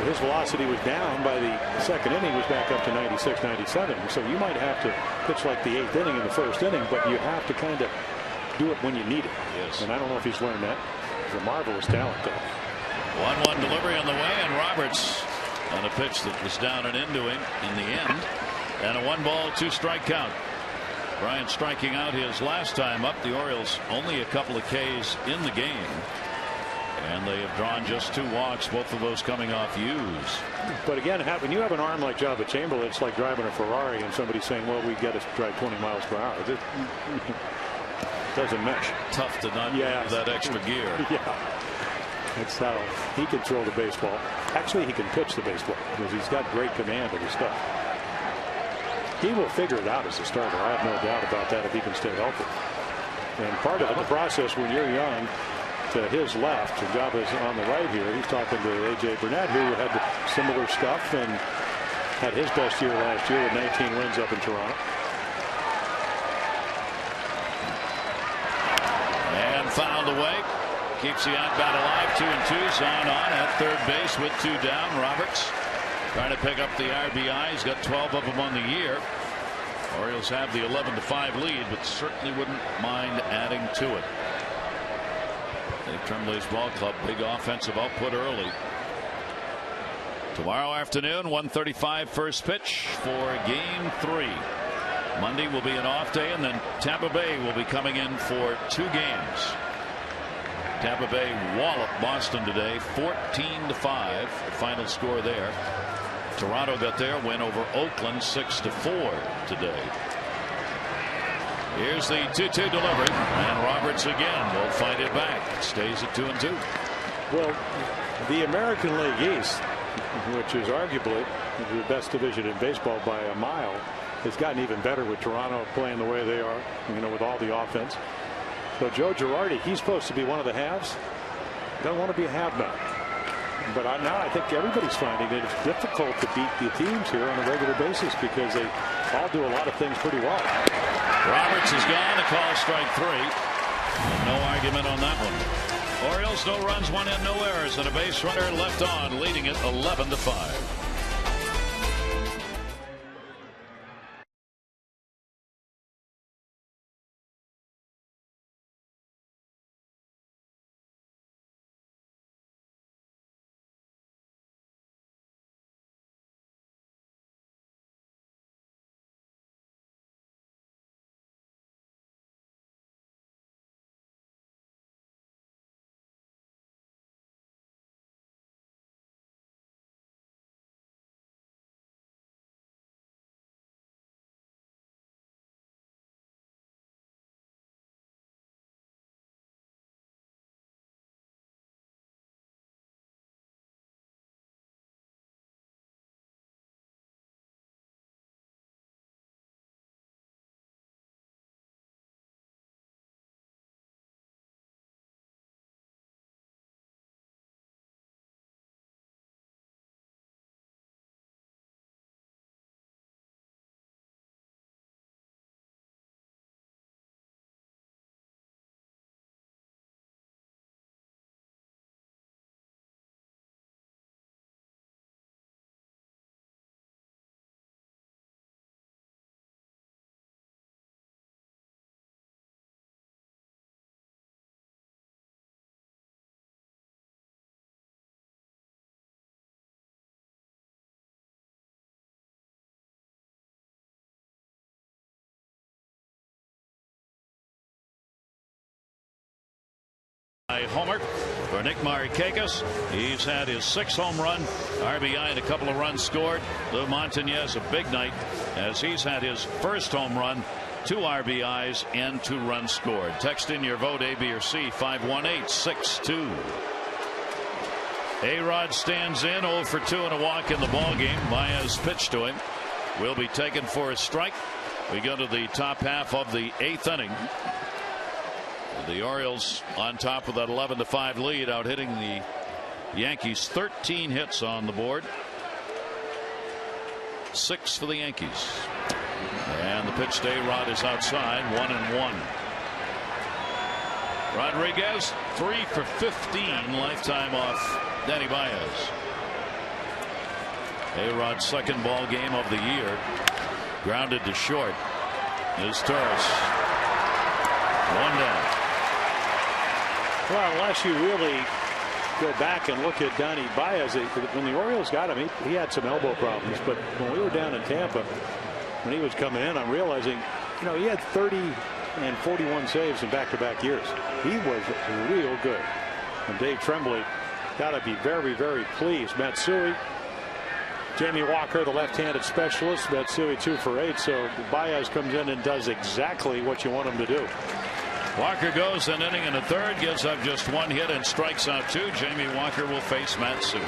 His velocity was down by the second inning, was back up to 96, 97. So you might have to pitch like the eighth inning in the first inning, but you have to kind of do it when you need it. Yes. And I don't know if he's learned that. He's a marvelous talent, though. 1-1 delivery on the way, and Roberts on a pitch that was down and into him in the end. And a 1-ball, 2-strike count. Bryant striking out his last time up. The Orioles only a couple of Ks in the game. And they have drawn just 2 walks, both of those coming off U's. But again, when you have an arm like Java Chamberlain, it's like driving a Ferrari and somebody saying, well, we got to drive 20 miles per hour. It doesn't mesh. Tough to not have that extra gear. Yeah. That's how he can throw the baseball. Actually, he can pitch the baseball because he's got great command of his stuff. He will figure it out as a starter. I have no doubt about that if he can stay healthy. And part of the process when you're young, to his left, and Java's on the right here, he's talking to A.J. Burnett, who had similar stuff and had his best year last year with 19 wins up in Toronto. And fouled away. Keeps the at-bat alive. 2-2. Signed on at third base with 2 down. Roberts trying to pick up the RBI. He's got 12 of them on the year. Orioles have the 11-5 lead, but certainly wouldn't mind adding to it. Dave Tremblay's ball club, big offensive output early. Tomorrow afternoon, 1:35 first pitch for Game 3. Monday will be an off day, and then Tampa Bay will be coming in for 2 games. Tampa Bay walloped Boston today, 14-5. The final score there. Toronto got their win over Oakland, 6-4 today. Here's the 2-2 delivery, and Roberts again will fight it back. It stays at 2-2. Well, the American League East, which is arguably the best division in baseball by a mile, has gotten even better with Toronto playing the way they are, with all the offense. So Joe Girardi, he's supposed to be one of the halves. Don't want to be a half now. But now I think everybody's finding that it's difficult to beat the teams here on a regular basis because they all do a lot of things pretty well. Roberts is gone. A call, strike 3. No argument on that one. Orioles, no runs, 1 in, no errors, and a base runner left on, leading it 11-5. Homer for Nick Markakis. He's had his 6th home run, RBI, and a couple of runs scored. Lou Montañez, a big night as he's had his 1st home run, 2 RBIs, and 2 runs scored. Text in your vote, A, B, or C, 518-62. A-Rod stands in, 0 for 2 and a walk in the ballgame. Baez pitched to him. Will be taken for a strike. We go to the top half of the 8th inning. The Orioles on top of that 11-5 lead, out hitting the Yankees. 13 hits on the board. 6 for the Yankees. And the pitch to A-Rod is outside. 1-1. Rodriguez 3 for 15 lifetime off Danny Baez. A-Rod's second ball game of the year. Grounded to short is Torres. 1 down. Well, unless you really go back and look at Danny Baez, when the Orioles got him, he had some elbow problems. But when we were down in Tampa, when he was coming in, I'm realizing, he had 30 and 41 saves in back-to-back years. He was real good. And Dave Tremblay got to be very, very pleased. Matsui, Jamie Walker, the left-handed specialist. Matsui 2 for 8. So Baez comes in and does exactly what you want him to do. Walker goes an inning and a third, gives up just 1 hit and strikes out 2. Jamie Walker will face Matsui.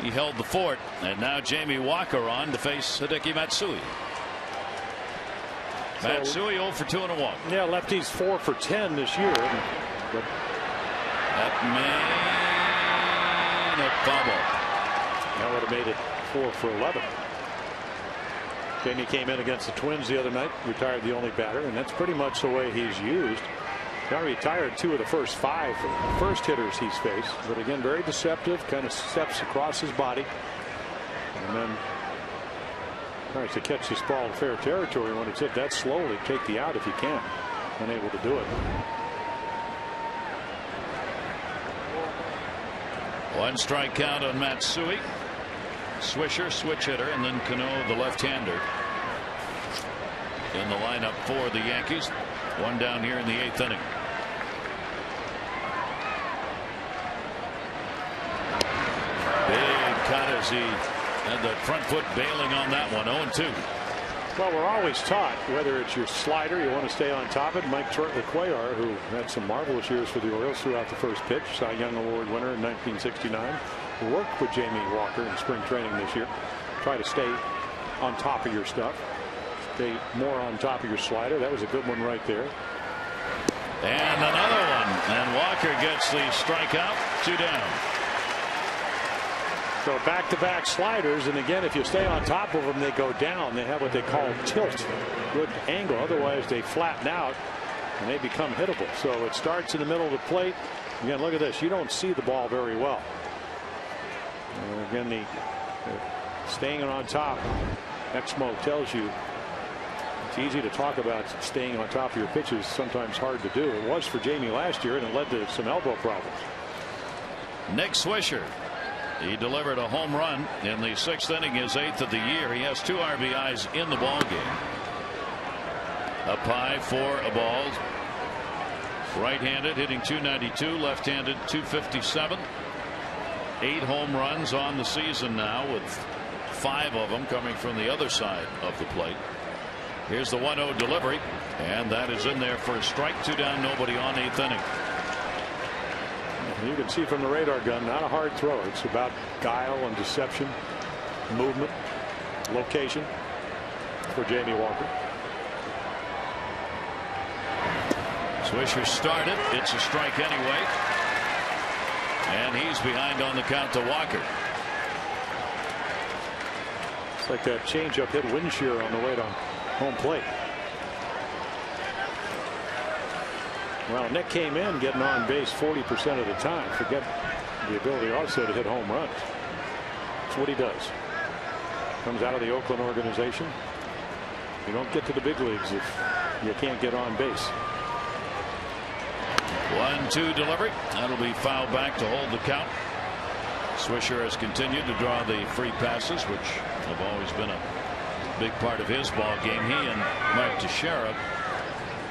He held the fort, and now Jamie Walker on to face Hideki Matsui. Matsui 0 for 2 and a walk. Yeah, lefty's 4 for 10 this year. But that may a bubble. That would have made it 4 for 11. Jamie came in against the Twins the other night, retired the only batter, and that's pretty much the way he's used. Now retired 2 of the first 5 first hitters he's faced, but again very deceptive, kind of steps across his body and then tries to catch this ball in fair territory. When it's hit that slowly, take the out if you can. Unable to do it. 1 strike count on Matsui. Swisher, switch hitter, and then Cano, the left-hander, in the lineup for the Yankees. 1 down here in the 8th inning. Big cut as he had the front foot bailing on that one. 0-2. Well, we're always taught, whether it's your slider, you want to stay on top of it. Mike Cuellar, who had some marvelous years for the Orioles throughout the first pitch, Cy Young Award winner in 1969, worked with Jamie Walker in spring training this year. Try to stay on top of your stuff. Stay more on top of your slider. That was a good one right there. And another one. And Walker gets the strikeout. 2 down. So back-to-back sliders, and again, if you stay on top of them, they go down. They have what they call tilt, good angle. Otherwise, they flatten out and they become hittable. So it starts in the middle of the plate. Again, look at this. You don't see the ball very well. And again, staying on top. Exmo tells you it's easy to talk about staying on top of your pitches. Sometimes hard to do. It was for Jamie last year, and it led to some elbow problems. Nick Swisher. He delivered a home run in the 6th inning, his 8th of the year. He has 2 RBIs in the ball game. Up high for a ball. Right-handed, hitting .292, left-handed .257. 8 home runs on the season now, with 5 of them coming from the other side of the plate. Here's the 1-0 delivery, and that is in there for a strike. 2 down, nobody on, 8th inning. You can see from the radar gun, not a hard throw. It's about guile and deception, movement, location for Jamie Walker. Swisher started. It's a strike anyway. And he's behind on the count to Walker. It's like that changeup hit Winshear on the way to home plate. Well, Nick came in getting on base 40% of the time. Forget the ability also to hit home runs. That's what he does. Comes out of the Oakland organization. You don't get to the big leagues if you can't get on base. 1-2 delivery. That'll be fouled back to hold the count. Swisher has continued to draw the free passes, which have always been a big part of his ball game. He and Mike Teixeira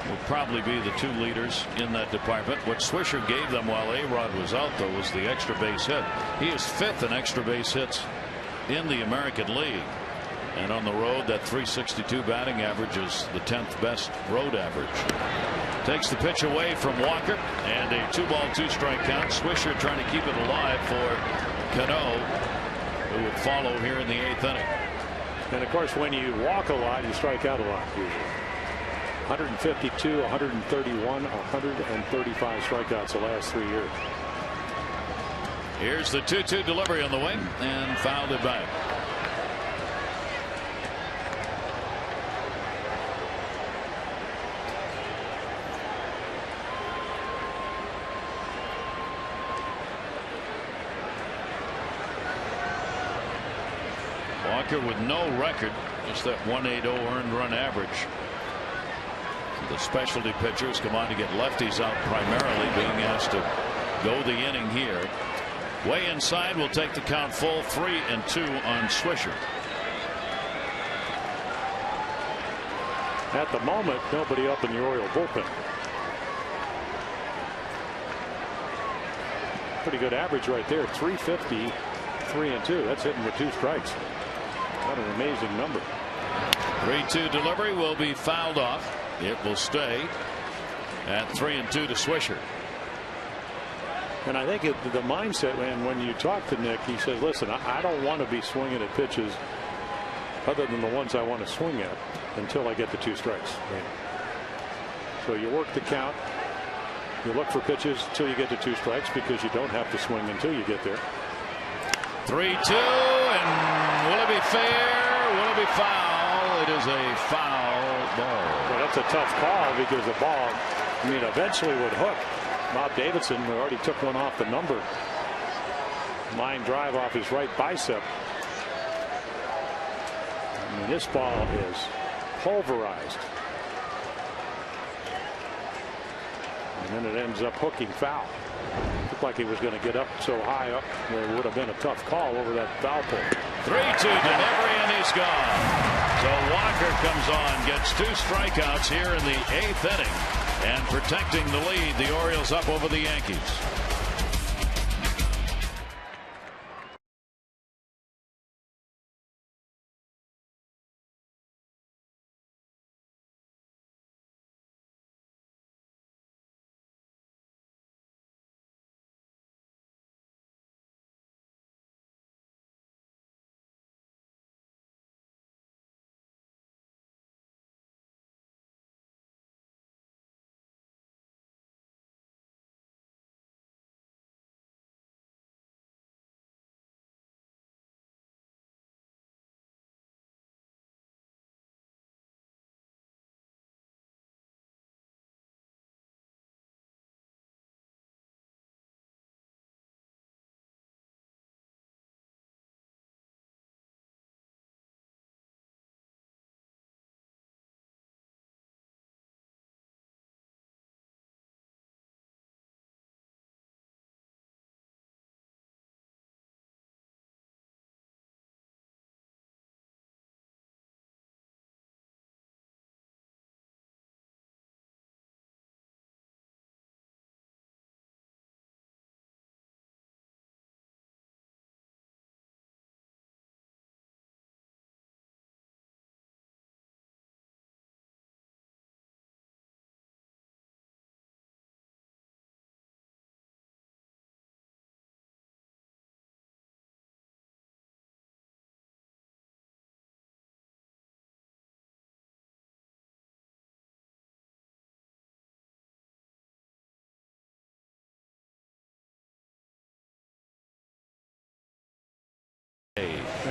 will probably be the 2 leaders in that department. What Swisher gave them while A-Rod was out, though, was the extra base hit. He is 5th in extra base hits in the American League. And on the road, that .362 batting average is the 10th best road average. Takes the pitch away from Walker, and a 2-ball 2-strike count. Swisher trying to keep it alive for Cano, who would follow here in the 8th inning. And of course, when you walk a lot, you strike out a lot usually. 152, 131, 135 strikeouts the last 3 years. Here's the 2-2 delivery on the wing, and fouled it back. Walker with no record, just that 1.80 earned run average. The specialty pitchers come on to get lefties out primarily, being asked to go the inning here. Way inside will take the count full. 3-2 on Swisher. At the moment, nobody up in the Oriole bullpen. Pretty good average right there. 350, 3-2. That's hitting with 2 strikes. What an amazing number. 3-2 delivery will be fouled off. It will stay at 3-2 to Swisher. And I think the mindset, and when you talk to Nick, he says, listen, I don't want to be swinging at pitches other than the ones I want to swing at until I get the 2 strikes. So you work the count. You look for pitches until you get to 2 strikes, because you don't have to swing until you get there. 3-2, and will it be fair? Will it be foul? It is a foul ball. Well, that's a tough call, because the ball, I mean, eventually would hook. Bob Davidson already took one off the number. Line drive off his right bicep. I mean, this ball is pulverized. And then it ends up hooking foul. Looked like he was going to get up so high up, there would have been a tough call over that foul pole. 3-2 delivery, and he's gone. So Walker comes on, gets 2 strikeouts here in the 8th inning, and protecting the lead, the Orioles up over the Yankees.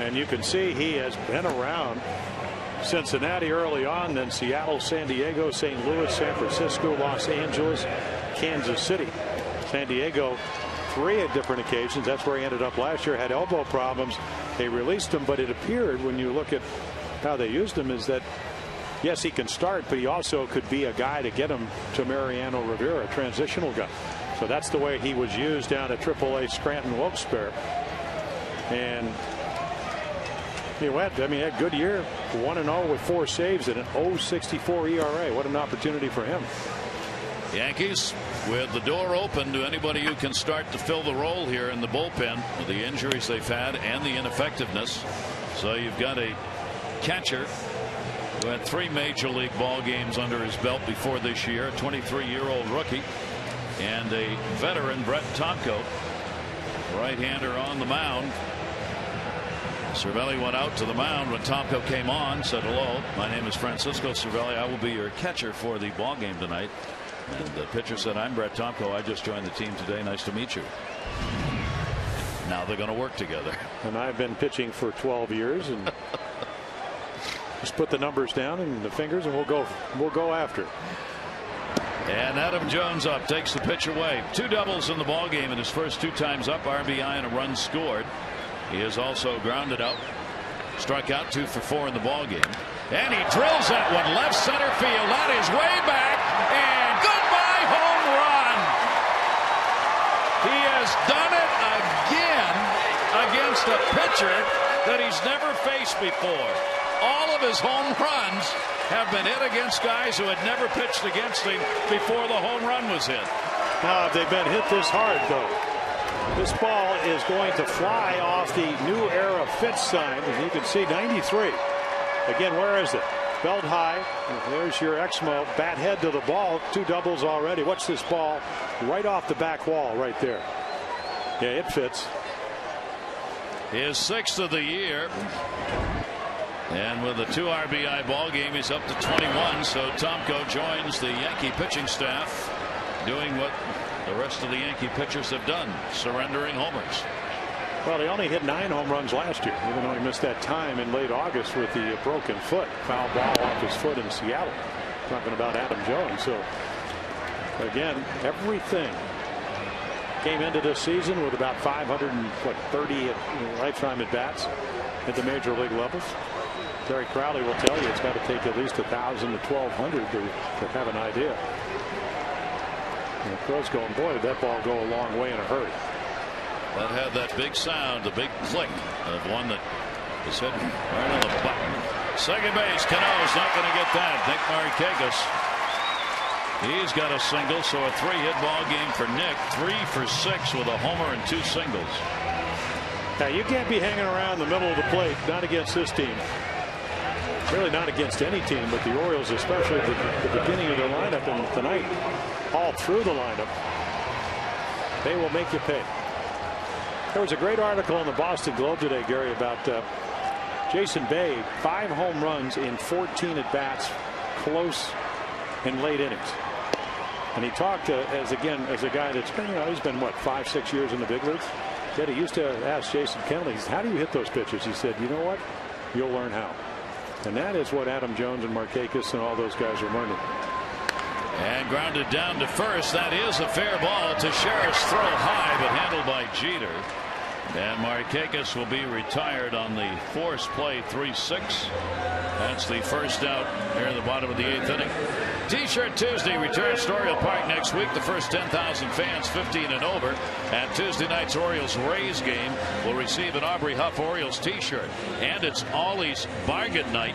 And you can see he has been around Cincinnati early on, then Seattle, San Diego, St. Louis, San Francisco, Los Angeles, Kansas City. San Diego, 3 at different occasions. That's where he ended up last year. Had elbow problems. They released him, but it appeared when you look at how they used him is that, yes, he can start, but he also could be a guy to get him to Mariano Rivera, a transitional guy. So that's the way he was used down at AAA Scranton Wilkes-Barre. And he went, I mean, had a good year, 1-0 with 4 saves and an 0.64 ERA. What an opportunity for him. Yankees with the door open to anybody who can start to fill the role here in the bullpen with the injuries they've had and the ineffectiveness. So you've got a catcher who had 3 major league ball games under his belt before this year, a 23-year-old rookie, and a veteran, Brett Tomko, right-hander on the mound. Cervelli went out to the mound when Tomko came on, said hello. My name is Francisco Cervelli. I will be your catcher for the ball game tonight. And the pitcher said, I'm Brett Tomko. I just joined the team today. Nice to meet you. Now they're going to work together. And I've been pitching for 12 years and just put the numbers down and the fingers and we'll go after. And Adam Jones up, takes the pitch away. 2 doubles in the ball game in his first 2 times up, RBI and a run scored. He is also grounded out, struck out 2 for 4 in the ball game, and he drills that one left center field. That is way back, and goodbye home run. He has done it again against a pitcher that he's never faced before. All of his home runs have been hit against guys who had never pitched against him before the home run was hit. Now, if they've been hit this hard, though, this ball is going to fly off the new era Fitz sign, and you can see 93. Again, where is it? Belt high. There's your Exmo. Bat head to the ball. 2 doubles already. Watch this ball right off the back wall right there. Yeah, it fits. His 6th of the year. And with a 2 RBI ball game, he's up to 21. So Tomko joins the Yankee pitching staff, doing what the rest of the Yankee pitchers have done, surrendering homers. Well, he only hit 9 home runs last year, even though he missed that time in late August with the broken foot. Foul ball off his foot in Seattle. Talking about Adam Jones. So, again, everything came into this season with about 530 lifetime at bats at the major league levels. Terry Crowley will tell you it's got to take at least 1,000 to 1,200 to have an idea. And the crow's going, boy, did that ball go a long way in a hurry. That had that big sound, the big click of one that is hit right on the button. Second base, Cano's not going to get that. Nick Markakis, he's got a single, so a 3-hit ball game for Nick. 3 for 6 with a homer and 2 singles. Now, you can't be hanging around the middle of the plate, not against this team. Really not against any team, but the Orioles, especially at the beginning of their lineup and tonight, all through the lineup, they will make you pay. There was a great article in the Boston Globe today, Gary, about Jason Bay, 5 home runs in 14 at bats, close in late innings. And he talked as a guy that's been, he's been what, 5-6 years in the big leagues. Yet he used to ask Jason Kennedy, how do you hit those pitches? He said, you know what? You'll learn how. And that is what Adam Jones and Markakis and all those guys are learning. And grounded down to first. That is a fair ball to Sheriff's throw high, but handled by Jeter. And Markakis will be retired on the forced play 3-6. That's the first out here in the bottom of the 8th inning. T-shirt Tuesday returns to Oriole Park next week. The first 10,000 fans 15 and over at Tuesday night's Orioles-Rays game will receive an Aubrey Huff Orioles T-shirt. And it's Ollie's Bargain Night.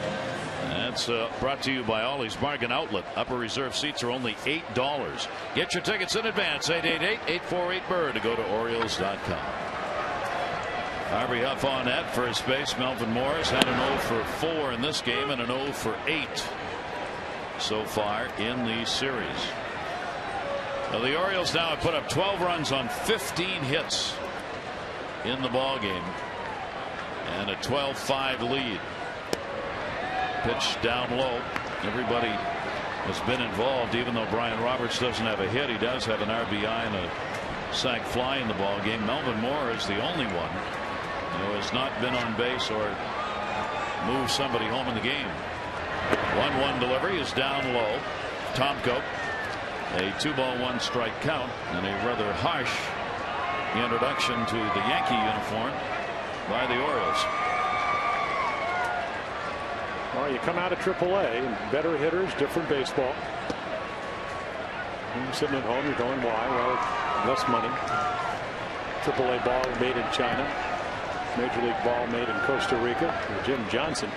That's brought to you by Ollie's Bargain Outlet. Upper reserve seats are only $8. Get your tickets in advance. 888-848-BIRD to go to Orioles.com. Aubrey Huff on at first base. Melvin Morris had an 0 for 4 in this game and an 0 for 8 so far in the series. Now the Orioles now have put up 12 runs on 15 hits in the ball game and a 12-5 lead. Pitch down low. Everybody has been involved. Even though Brian Roberts doesn't have a hit, he does have an RBI and a sac fly in the ball game. Melvin Moore is the only one who has not been on base or moved somebody home in the game. 1-1 delivery is down low. Tomko, a 2-ball 1-strike count, and a rather harsh introduction to the Yankee uniform by the Orioles. Well, you come out of AAA, and better hitters, different baseball. You're sitting at home, you're going, why? Well, less money. AAA ball made in China. Major League ball made in Costa Rica. Jim Johnson. It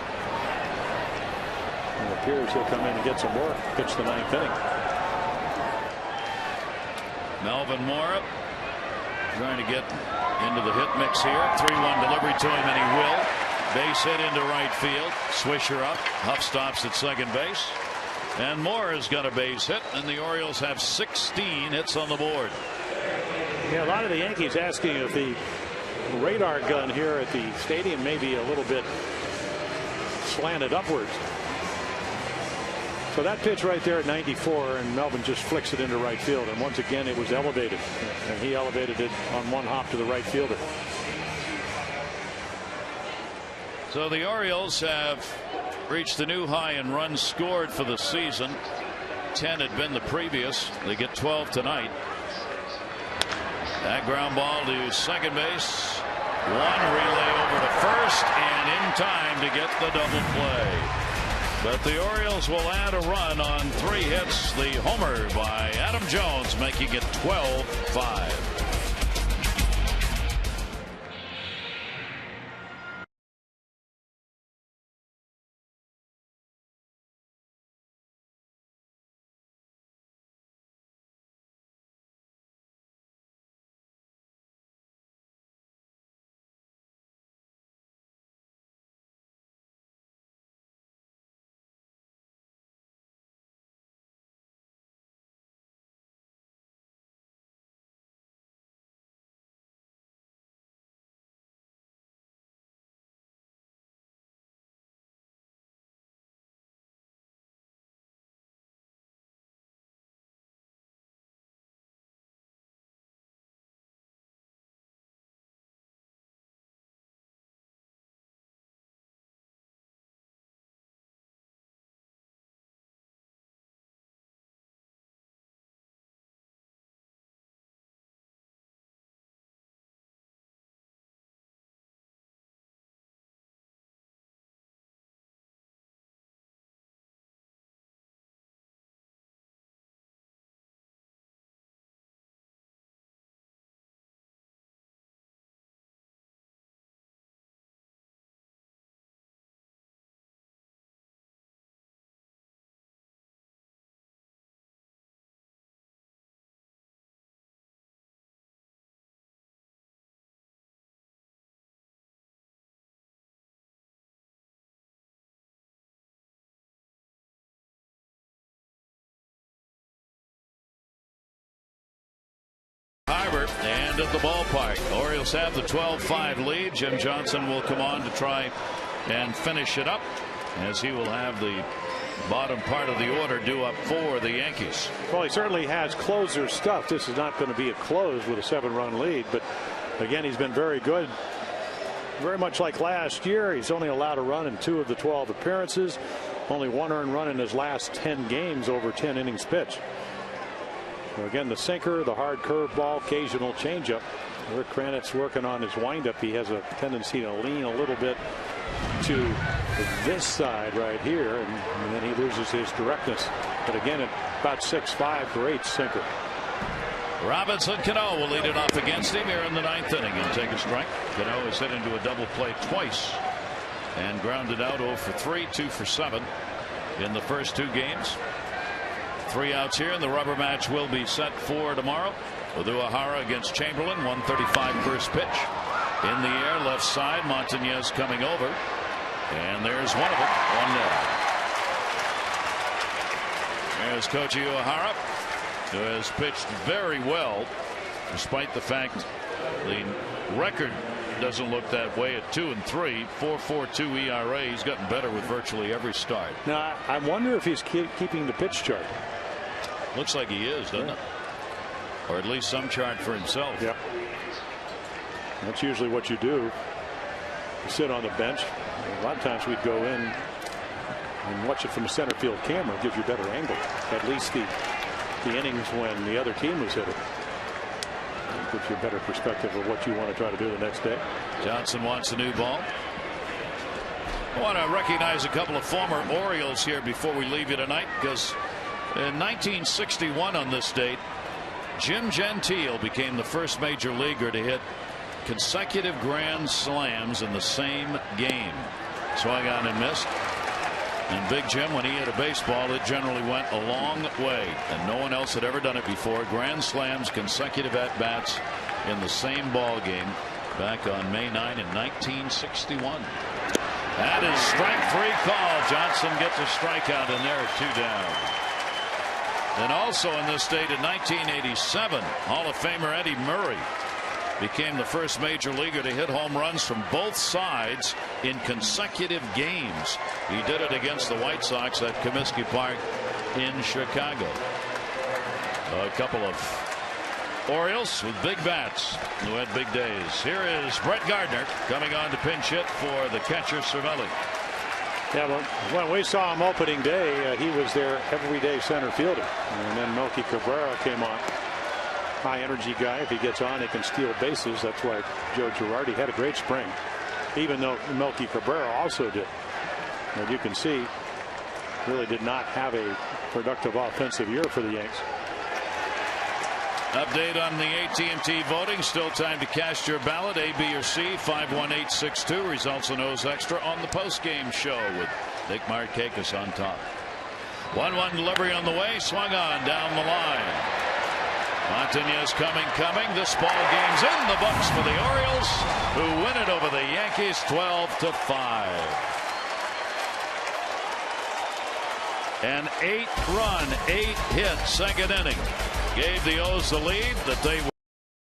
appears he'll come in and get some work. Pitch the 9th inning. Melvin Mora trying to get into the hit mix here. 3-1 delivery to him, and he will. Base hit into right field. Swisher up. Huff stops at second base. And Mora's got a base hit, and the Orioles have 16 hits on the board. Yeah, a lot of the Yankees asking if the radar gun here at the stadium may be a little bit slanted upwards. So that pitch right there at 94, and Melvin just flicks it into right field, and once again it was elevated, and he elevated it on one hop to the right fielder. So the Orioles have reached a new high in runs scored for the season. 10 had been the previous. They get 12 tonight. That ground ball to second base. One relay over to first, and in time to get the double play. But the Orioles will add a run on 3 hits. The homer by Adam Jones, making it 12-5. And at the ballpark, Orioles have the 12-5 lead. Jim Johnson will come on to try and finish it up, as he will have the bottom part of the order due up for the Yankees. Well, he certainly has closer stuff. This is not going to be a close with a 7-run lead, but again, he's been very good. Very much like last year, he's only allowed a run in 2 of the 12 appearances. Only 1 earned run in his last 10 games over 10 innings pitched. So again, the sinker, the hard curveball, occasional changeup. Rick Kranitz working on his windup. He has a tendency to lean a little bit to this side right here, and then he loses his directness. But again, at about 6'5", great sinker. Robinson Cano will lead it off against him here in the 9th inning and take a strike. Cano has hit into a double play twice and grounded out 0 for 3, 2 for 7 in the first 2 games. 3 outs here, and the rubber match will be set for tomorrow with Uehara against Chamberlain. 1:35 first pitch. In the air, left side. Montañez coming over, and there's one of them. 1 down. There's Koji Uehara, who has pitched very well, despite the fact the record doesn't look that way at 2-3. 4.42 ERA. He's gotten better with virtually every start. Now I wonder if he's keeping the pitch chart. Looks like he is, doesn't it? Or at least some chart for himself. Yep. That's usually what you do. sit on the bench. A lot of times we'd go in and watch it from a center field camera. It gives you a better angle. At least the innings when the other team was hitting. It gives you a better perspective of what you want to try to do the next day. Johnson wants a new ball. I want to recognize a couple of former Orioles here before we leave you tonight, because in 1961 on this date, Jim Gentile became the first major leaguer to hit consecutive grand slams in the same game. Swung on and missed. And Big Jim, when he hit a baseball, it generally went a long way, and no one else had ever done it before. Grand slams, consecutive at-bats in the same ball game back on May 9 in 1961. That is strike 3 call. Johnson gets a strikeout, and there are 2 down. And also in this date in 1987, Hall of Famer Eddie Murray became the first major leaguer to hit home runs from both sides in consecutive games. He did it against the White Sox at Comiskey Park in Chicago. A couple of Orioles with big bats who had big days. Here is Brett Gardner coming on to pinch hit for the catcher Cervelli. Yeah, well, when we saw him opening day, he was their everyday center fielder. And then Melky Cabrera came on. High energy guy. If he gets on, he can steal bases. That's why Joe Girardi had a great spring, even though Melky Cabrera also did. And you can see, really did not have a productive offensive year for the Yanks. Update on the AT&T voting. Still time to cast your ballot. A, B, or C. 51862. Results and O's Extra on the postgame show with Nick Markakis on top. 1-1 delivery on the way. Swung on down the line. Montañez coming. This ball game's in the books for the Orioles, who win it over the Yankees 12-5. An 8-run, 8-hit second inning gave the O's the lead that they